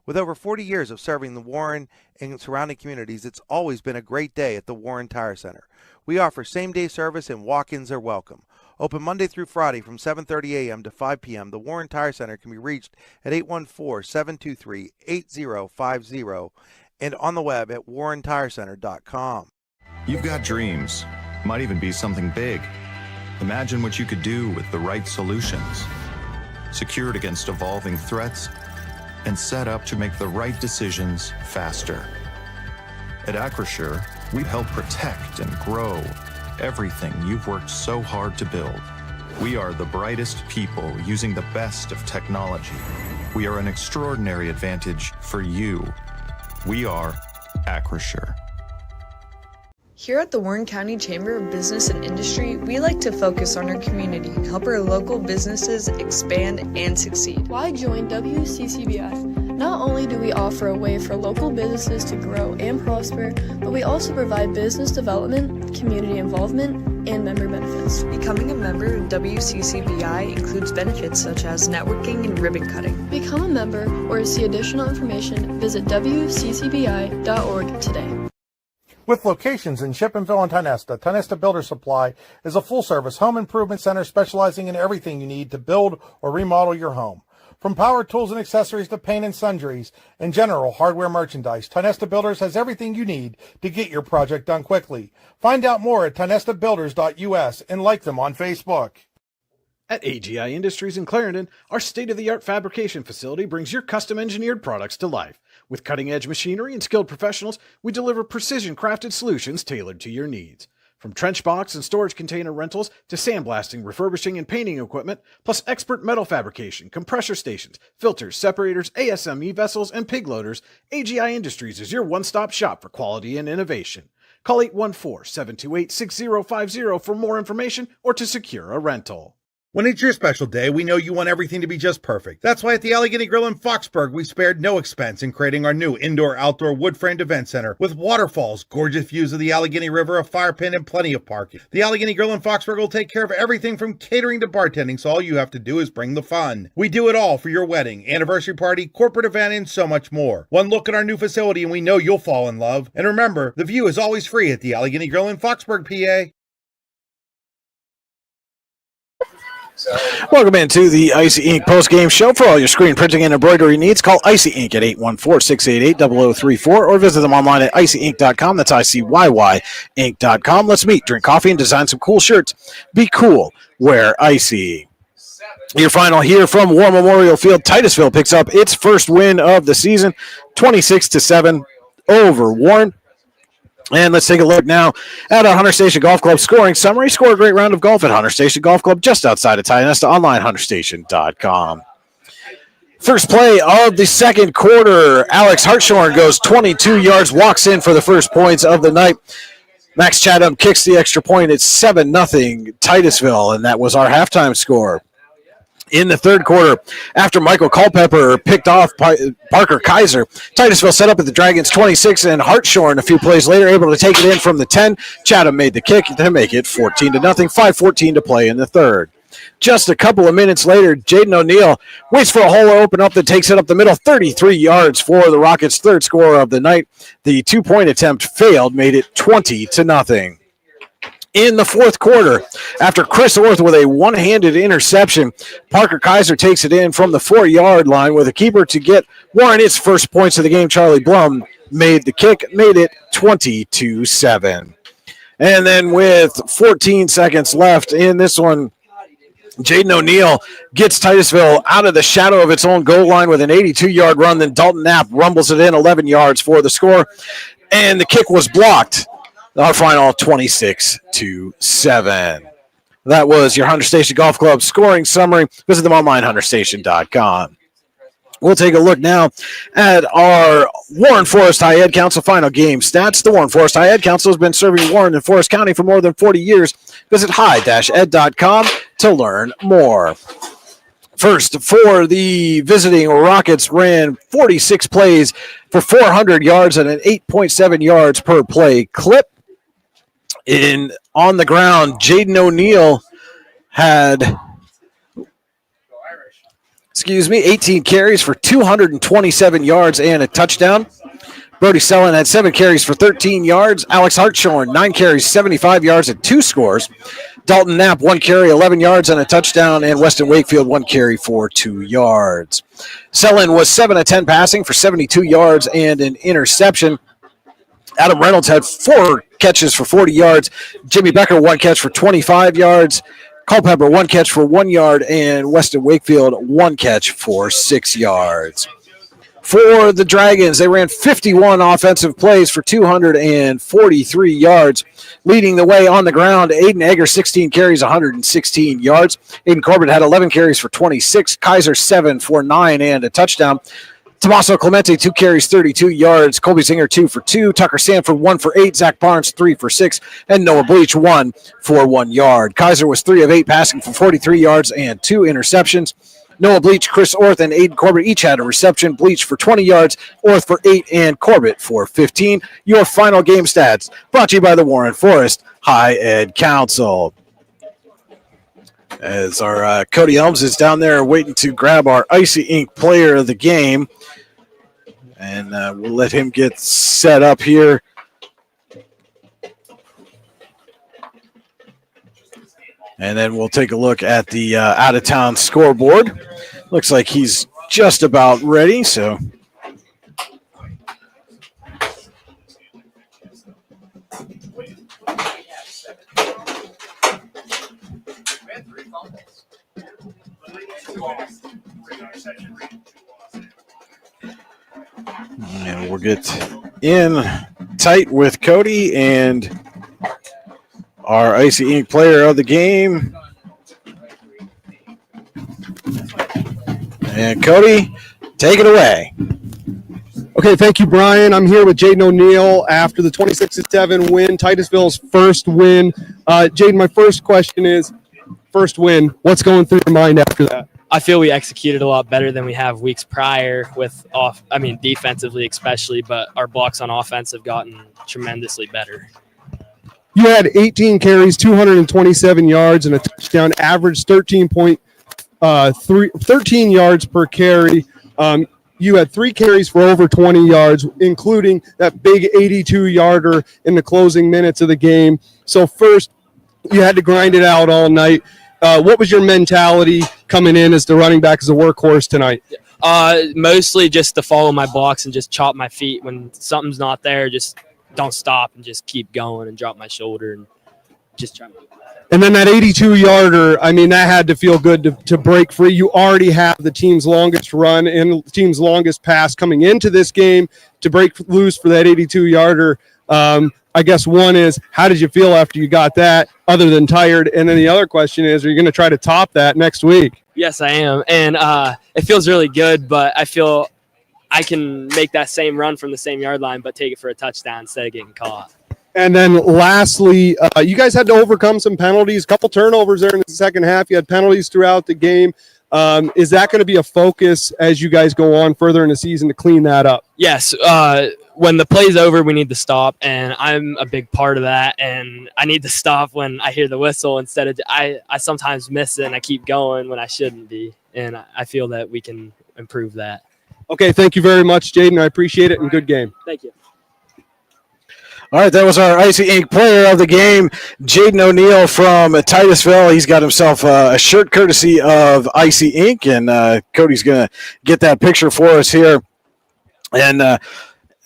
With over 40 years of serving the Warren and surrounding communities, it's always been a great day at the Warren Tire Center. We offer same-day service and walk-ins are welcome. Open Monday through Friday from 7:30 a.m. to 5 p.m., the Warren Tire Center can be reached at 814-723-8050 and on the web at warrentirecenter.com. You've got dreams, might even be something big. Imagine what you could do with the right solutions. Secured against evolving threats and set up to make the right decisions faster. At Acure, we help protect and grow everything you've worked so hard to build. We are the brightest people using the best of technology. We are an extraordinary advantage for you. We are Acure. Here at the Warren County Chamber of Business and Industry, we like to focus on our community and help our local businesses expand and succeed. Why join WCCBF? Not only do we offer a way for local businesses to grow and prosper, but we also provide business development, community involvement, and member benefits. Becoming a member of WCCBI includes benefits such as networking and ribbon cutting. Become a member or to see additional information, visit WCCBI.org today. With locations in Shippensville and Tionesta, Tionesta Builder Supply is a full-service home improvement center specializing in everything you need to build or remodel your home. From power tools and accessories to paint and sundries and general hardware merchandise, Tionesta Builders has everything you need to get your project done quickly. Find out more at tionestabuilders.us and like them on Facebook. At AGI Industries in Clarendon, our state-of-the-art fabrication facility brings your custom-engineered products to life. With cutting-edge machinery and skilled professionals, we deliver precision-crafted solutions tailored to your needs. From trench box and storage container rentals to sandblasting, refurbishing, and painting equipment, plus expert metal fabrication, compressor stations, filters, separators, ASME vessels, and pig loaders, AGI Industries is your one-stop shop for quality and innovation. Call 814-728-6050 for more information or to secure a rental. When it's your special day, we know you want everything to be just perfect. That's why at the Allegheny Grill in Foxburg, we spared no expense in creating our new indoor-outdoor wood-framed event center with waterfalls, gorgeous views of the Allegheny River, a fire pit, and plenty of parking. The Allegheny Grill in Foxburg will take care of everything from catering to bartending, so all you have to do is bring the fun. We do it all for your wedding, anniversary party, corporate event, and so much more. One look at our new facility and we know you'll fall in love. And remember, the view is always free at the Allegheny Grill in Foxburg, PA. Welcome into the Icy Ink post-game show. For all your screen printing and embroidery needs, call Icy Ink at 814-688-0034 or visit them online at icyink.com. That's ICYYink.com. Let's meet, drink coffee, and design some cool shirts. Be cool. Wear Icy. Your final here from War Memorial Field. Titusville picks up its first win of the season, 26-7 over Warren. And let's take a look now at our Hunter Station Golf Club scoring summary. Score a great round of golf at Hunter Station Golf Club just outside of Tionesta, online, hunterstation.com. First play of the second quarter, Alex Hartshorn goes 22 yards, walks in for the first points of the night. Max Chatham kicks the extra point. It's 7-0 Titusville, and that was our halftime score. In the third quarter, after Michael Culpepper picked off Parker Kaiser, Titusville set up at the Dragons 26, and Hartshorn a few plays later able to take it in from the 10. Chatham made the kick to make it 14-0, 5:14 to play in the third. Just a couple of minutes later, Jaden O'Neill waits for a hole to open up that takes it up the middle, 33 yards for the Rockets' third score of the night. The two-point attempt failed, made it 20-0. In the fourth quarter, after Chris Orth with a one-handed interception, Parker Kaiser takes it in from the 4-yard line with a keeper to get Warren its first points of the game. Charlie Blum made the kick, made it 20-7. And then with 14 seconds left in this one, Jaden O'Neill gets Titusville out of the shadow of its own goal line with an 82-yard run. Then Dalton Knapp rumbles it in 11 yards for the score, and the kick was blocked. Our final 26-7. That was your Hunter Station Golf Club scoring summary. Visit them online, hunterstation.com. We'll take a look now at our Warren Forest High Ed Council final game stats. The Warren Forest High Ed Council has been serving Warren and Forest County for more than 40 years. Visit high-ed.com to learn more. First, for the visiting Rockets, ran 46 plays for 400 yards and an 8.7 yards per play clip. On the ground, Jaden O'Neill had 18 carries for 227 yards and a touchdown. Brody Sellen had 7 carries for 13 yards. Alex Hartshorn, 9 carries, 75 yards and 2 scores. Dalton Knapp, 1 carry, 11 yards and a touchdown. And Weston Wakefield, 1 carry for 2 yards. Sellen was 7 of 10 passing for 72 yards and an interception. Adam Reynolds had 4 catches for 40 yards. Jimmy Becker, 1 catch for 25 yards. Culpepper, 1 catch for 1 yard. And Weston Wakefield, 1 catch for 6 yards. For the Dragons, they ran 51 offensive plays for 243 yards. Leading the way on the ground, Aiden Egger, 16 carries, 116 yards. Aiden Corbett had 11 carries for 26. Kaiser, 7 for 9 and a touchdown. Tommaso Clemente, 2 carries, 32 yards. Colby Zinger, 2 for 2. Tucker Sanford, 1 for 8. Zach Barnes, 3 for 6. And Noah Bleach, 1 for 1 yard. Kaiser was 3 of 8, passing for 43 yards and 2 interceptions. Noah Bleach, Chris Orth, and Aiden Corbett each had a reception. Bleach for 20 yards, Orth for 8, and Corbett for 15. Your final game stats brought to you by the Warren Forest High Ed Council. As our Cody Elms is down there waiting to grab our Icy Ink player of the game. And we'll let him get set up here. And then we'll take a look at the out-of-town scoreboard. Looks like he's just about ready, so. And we'll get in tight with Cody and our Icy Ink player of the game. And Cody, take it away. Okay, thank you, Brian. I'm here with Jaden O'Neill after the 26-7 win, Titusville's first win. Jaden, my first question is, first win. What's going through your mind after that? I feel we executed a lot better than we have weeks prior defensively especially, but our blocks on offense have gotten tremendously better. You had 18 carries, 227 yards, and a touchdown, average 13 yards per carry. You had 3 carries for over 20 yards, including that big 82-yarder in the closing minutes of the game. So first, you had to grind it out all night. What was your mentality coming in as the running back, as a workhorse tonight? Mostly just to follow my blocks and just chop my feet. When something's not there, just don't stop and just keep going and drop my shoulder and just try. And then that 82-yarder, I mean, that had to feel good to break free. You already have the team's longest run and the team's longest pass coming into this game. To break loose for that 82-yarder, I guess one is, how did you feel after you got that, other than tired? And then the other question is, are you going to try to top that next week? Yes, I am. And it feels really good, but I feel I can make that same run from the same yard line, but take it for a touchdown instead of getting caught. And then lastly, you guys had to overcome some penalties, a couple turnovers there in the second half. You had penalties throughout the game. Is that going to be a focus as you guys go on further in the season to clean that up? Yes. When the play's over, we need to stop, and I'm a big part of that. And I need to stop when I hear the whistle instead of I sometimes miss it and I keep going when I shouldn't be. And I feel that we can improve that. Okay, thank you very much, Jaden. I appreciate it, and good game. Thank you. All right, that was our Icy Ink player of the game, Jaden O'Neill from Titusville. He's got himself a shirt courtesy of Icy Ink, and Cody's going to get that picture for us here. And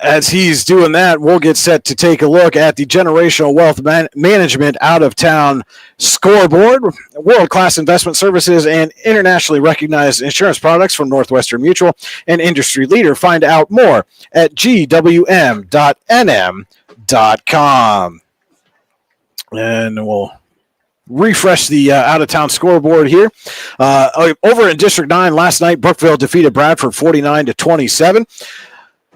as he's doing that, we'll get set to take a look at the Generational Wealth Management out-of-town scoreboard. World-class investment services and internationally recognized insurance products from Northwestern Mutual, an industry leader. Find out more at gwm.nm.com. And we'll refresh the out-of-town scoreboard here. Over in District 9 last night, Brookville defeated Bradford 49-27.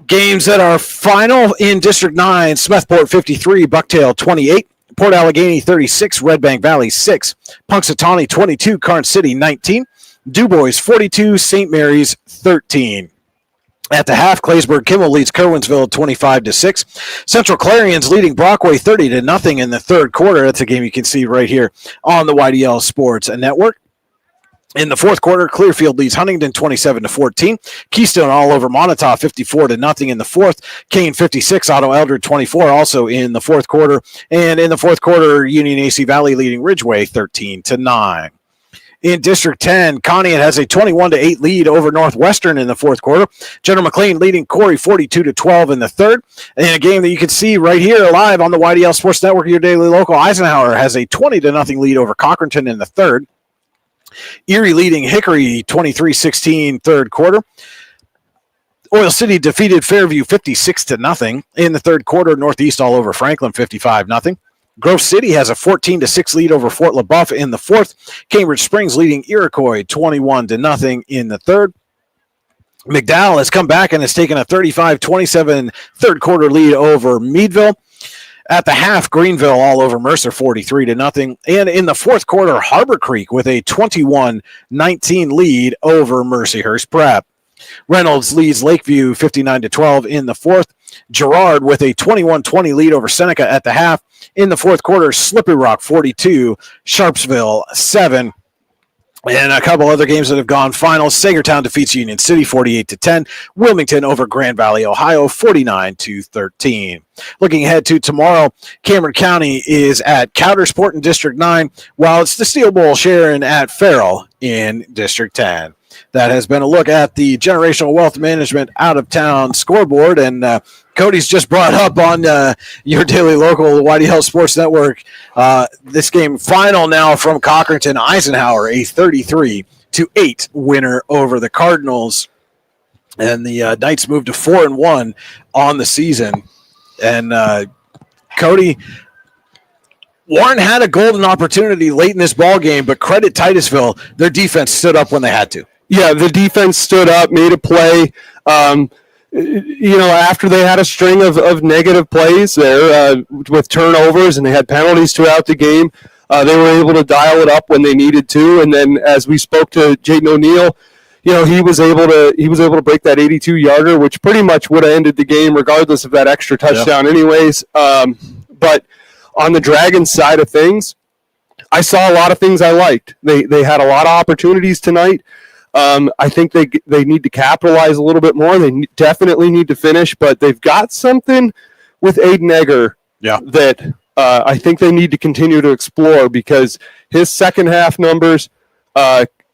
Games that are final in District 9, Smethport 53, Bucktail 28, Port Allegheny 36, Red Bank Valley 6, Punxsutawney 22, Karnes City 19, Dubois 42, St. Mary's 13. At the half, Claysburg-Kimmel leads Kerwinsville 25-6. Central Clarion's leading Brockway 30-0 in the third quarter. That's a game you can see right here on the YDL Sports Network. In the fourth quarter, Clearfield leads Huntington 27-14. Keystone all over Montauk 54-0 in the fourth. Kane 56, Otto Eldred 24 also in the fourth quarter. And in the fourth quarter, Union AC Valley leading Ridgeway 13-9. In District 10, Conneaut has a 21-8 lead over Northwestern in the fourth quarter. General McLean leading Corey 42-12 in the third. And in a game that you can see right here live on the YDL Sports Network, your daily local, Eisenhower has a 20-0 lead over Cochranton in the third. Erie leading Hickory 23-16 third quarter. Oil City defeated Fairview 56-0 in the third quarter. Northeast all over Franklin 55-0. Grove City has a 14-6 lead over Fort LaBeouf in the fourth. Cambridge Springs leading Iroquois 21-0 in the third. McDowell has come back and has taken a 35-27 third quarter lead over Meadville. At the half, Greenville all over Mercer 43-0. And in the fourth quarter, Harbor Creek with a 21-19 lead over Mercyhurst Prep. Reynolds leads Lakeview 59-12 in the fourth. Girard with a 21-20 lead over Seneca at the half. In the fourth quarter, Slippery Rock 42, Sharpsville 7. And a couple other games that have gone final. Sagertown defeats Union City 48-10. Wilmington over Grand Valley, Ohio 49-13. Looking ahead to tomorrow, Cameron County is at Coudersport in District 9, while it's the Steel Bowl Sharon at Farrell in District 10. That has been a look at the Generational Wealth Management out-of-town scoreboard, and Cody's just brought up on your daily local YDL Sports Network this game final now from Cochranton. Eisenhower, a 33-8 winner over the Cardinals, and the Knights moved to 4-1 on the season. And Cody, Warren had a golden opportunity late in this ball game, but credit Titusville, their defense stood up when they had to. Yeah, the defense stood up, made a play. After they had a string of negative plays there with turnovers, and they had penalties throughout the game, They were able to dial it up when they needed to, and then as we spoke to Jaden O'Neill, he was able to break that 82-yarder, which pretty much would have ended the game regardless of that extra touchdown anyways. But on the Dragons side of things, I saw a lot of things I liked. They had a lot of opportunities tonight. I think they need to capitalize a little bit more. They definitely need to finish, but they've got something with Aiden Egger that I think they need to continue to explore, because his second half numbers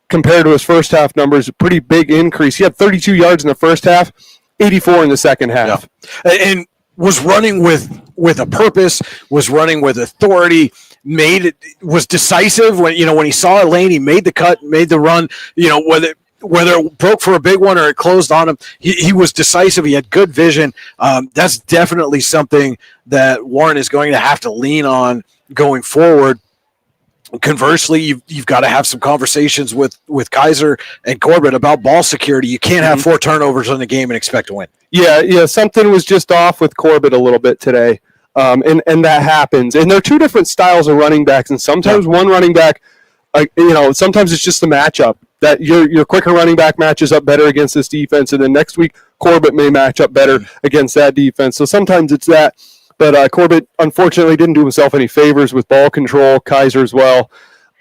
compared to his first half numbers, a pretty big increase. He had 32 yards in the first half, 84 in the second half. And was running with a purpose, was running with authority, was decisive when he saw a lane, he made the cut, made the run, whether it broke for a big one or it closed on him, he was decisive. He had good vision. That's definitely something that Warren is going to have to lean on going forward. Conversely, you've got to have some conversations with Kaiser and Corbett about ball security. You can't have 4 turnovers in the game and expect to win. Yeah, something was just off with Corbett a little bit today, and that happens. And there are two different styles of running backs, and sometimes one running back, sometimes it's just the matchup that your quicker running back matches up better against this defense, and then next week Corbett may match up better against that defense. So sometimes it's that. But Corbett, unfortunately, didn't do himself any favors with ball control. Kaiser as well.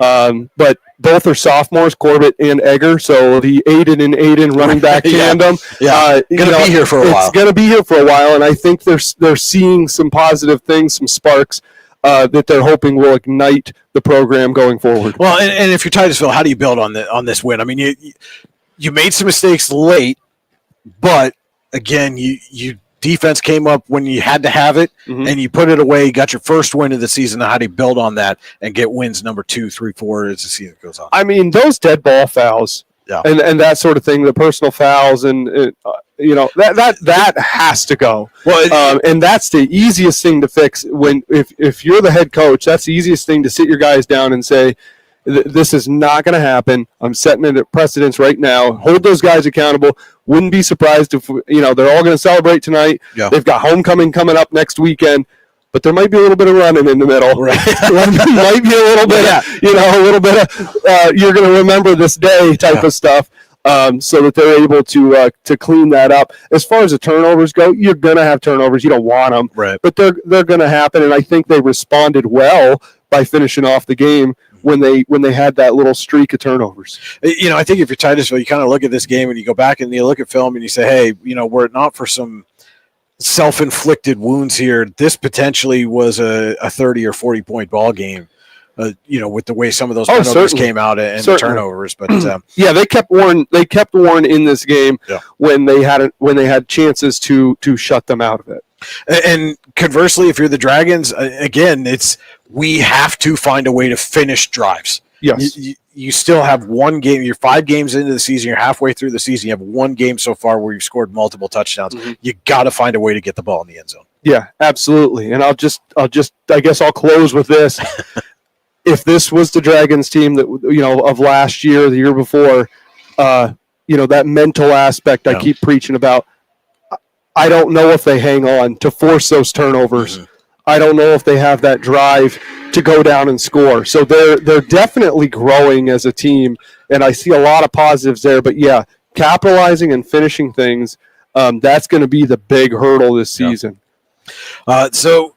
But both are sophomores, Corbett and Egger. So the Aiden running back tandem. Going to be here for a while. It's going to be here for a while, and I think they're seeing some positive things, some sparks that they're hoping will ignite the program going forward. Well, and if you're Titusville, how do you build on this win? I mean, you made some mistakes late, but again, you defense came up when you had to have it, and you put it away. You got your first win of the season. How do you build on that and get wins number 2, 3, 4 as the season goes on? I mean, those dead ball fouls and that sort of thing, the personal fouls, and that has to go. Well, and that's the easiest thing to fix. If you're the head coach, that's the easiest thing to sit your guys down and say, this is not going to happen. I'm setting it at precedence right now. Hold those guys accountable. Wouldn't be surprised if they're all going to celebrate tonight. Yeah. They've got homecoming coming up next weekend, but there might be a little bit of running in the middle. Right. Might be a little bit, a little bit of you're going to remember this day type of stuff. So that they're able to clean that up. As far as the turnovers go, you're going to have turnovers. You don't want them, right? But they're going to happen, and I think they responded well by finishing off the game when they had that little streak of turnovers. I think if you're Titusville, you kind of look at this game and you go back and you look at film and you say, hey, were it not for some self-inflicted wounds here, this potentially was a 30 or 40 point ball game. With the way some of those turnovers came out and the turnovers, but they kept Warren in this game when they had chances to shut them out of it. And conversely, if you're the Dragons, again, we have to find a way to finish drives. Yes. You still have one game. You're 5 games into the season. You're halfway through the season. You have one game so far where you've scored multiple touchdowns. You got to find a way to get the ball in the end zone. Yeah, absolutely. And I'll I guess I'll close with this. If this was the Dragons team that of last year, the year before, that mental aspect I keep preaching about, I don't know if they hang on to force those turnovers. I don't know if they have that drive to go down and score. So they're definitely growing as a team, and I see a lot of positives there. But yeah, capitalizing and finishing things, that's going to be the big hurdle this season. So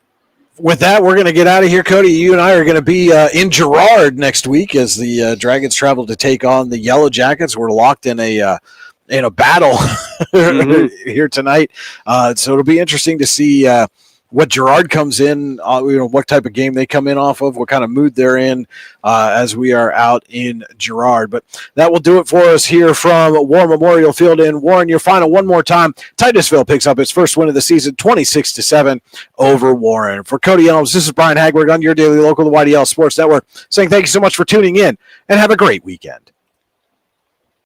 with that, we're going to get out of here. Cody, you and I are going to be in Girard next week as the Dragons travel to take on the Yellow Jackets. We're locked in a battle here tonight. So it'll be interesting to see what Girard comes in, what type of game they come in off of, what kind of mood they're in as we are out in Girard. But that will do it for us here from War Memorial Field in Warren. Your final one more time. Titusville picks up its first win of the season, 26-7 over Warren. For Cody Elms, this is Brian Hagberg on your Daily Local, the YDL Sports Network, saying thank you so much for tuning in and have a great weekend.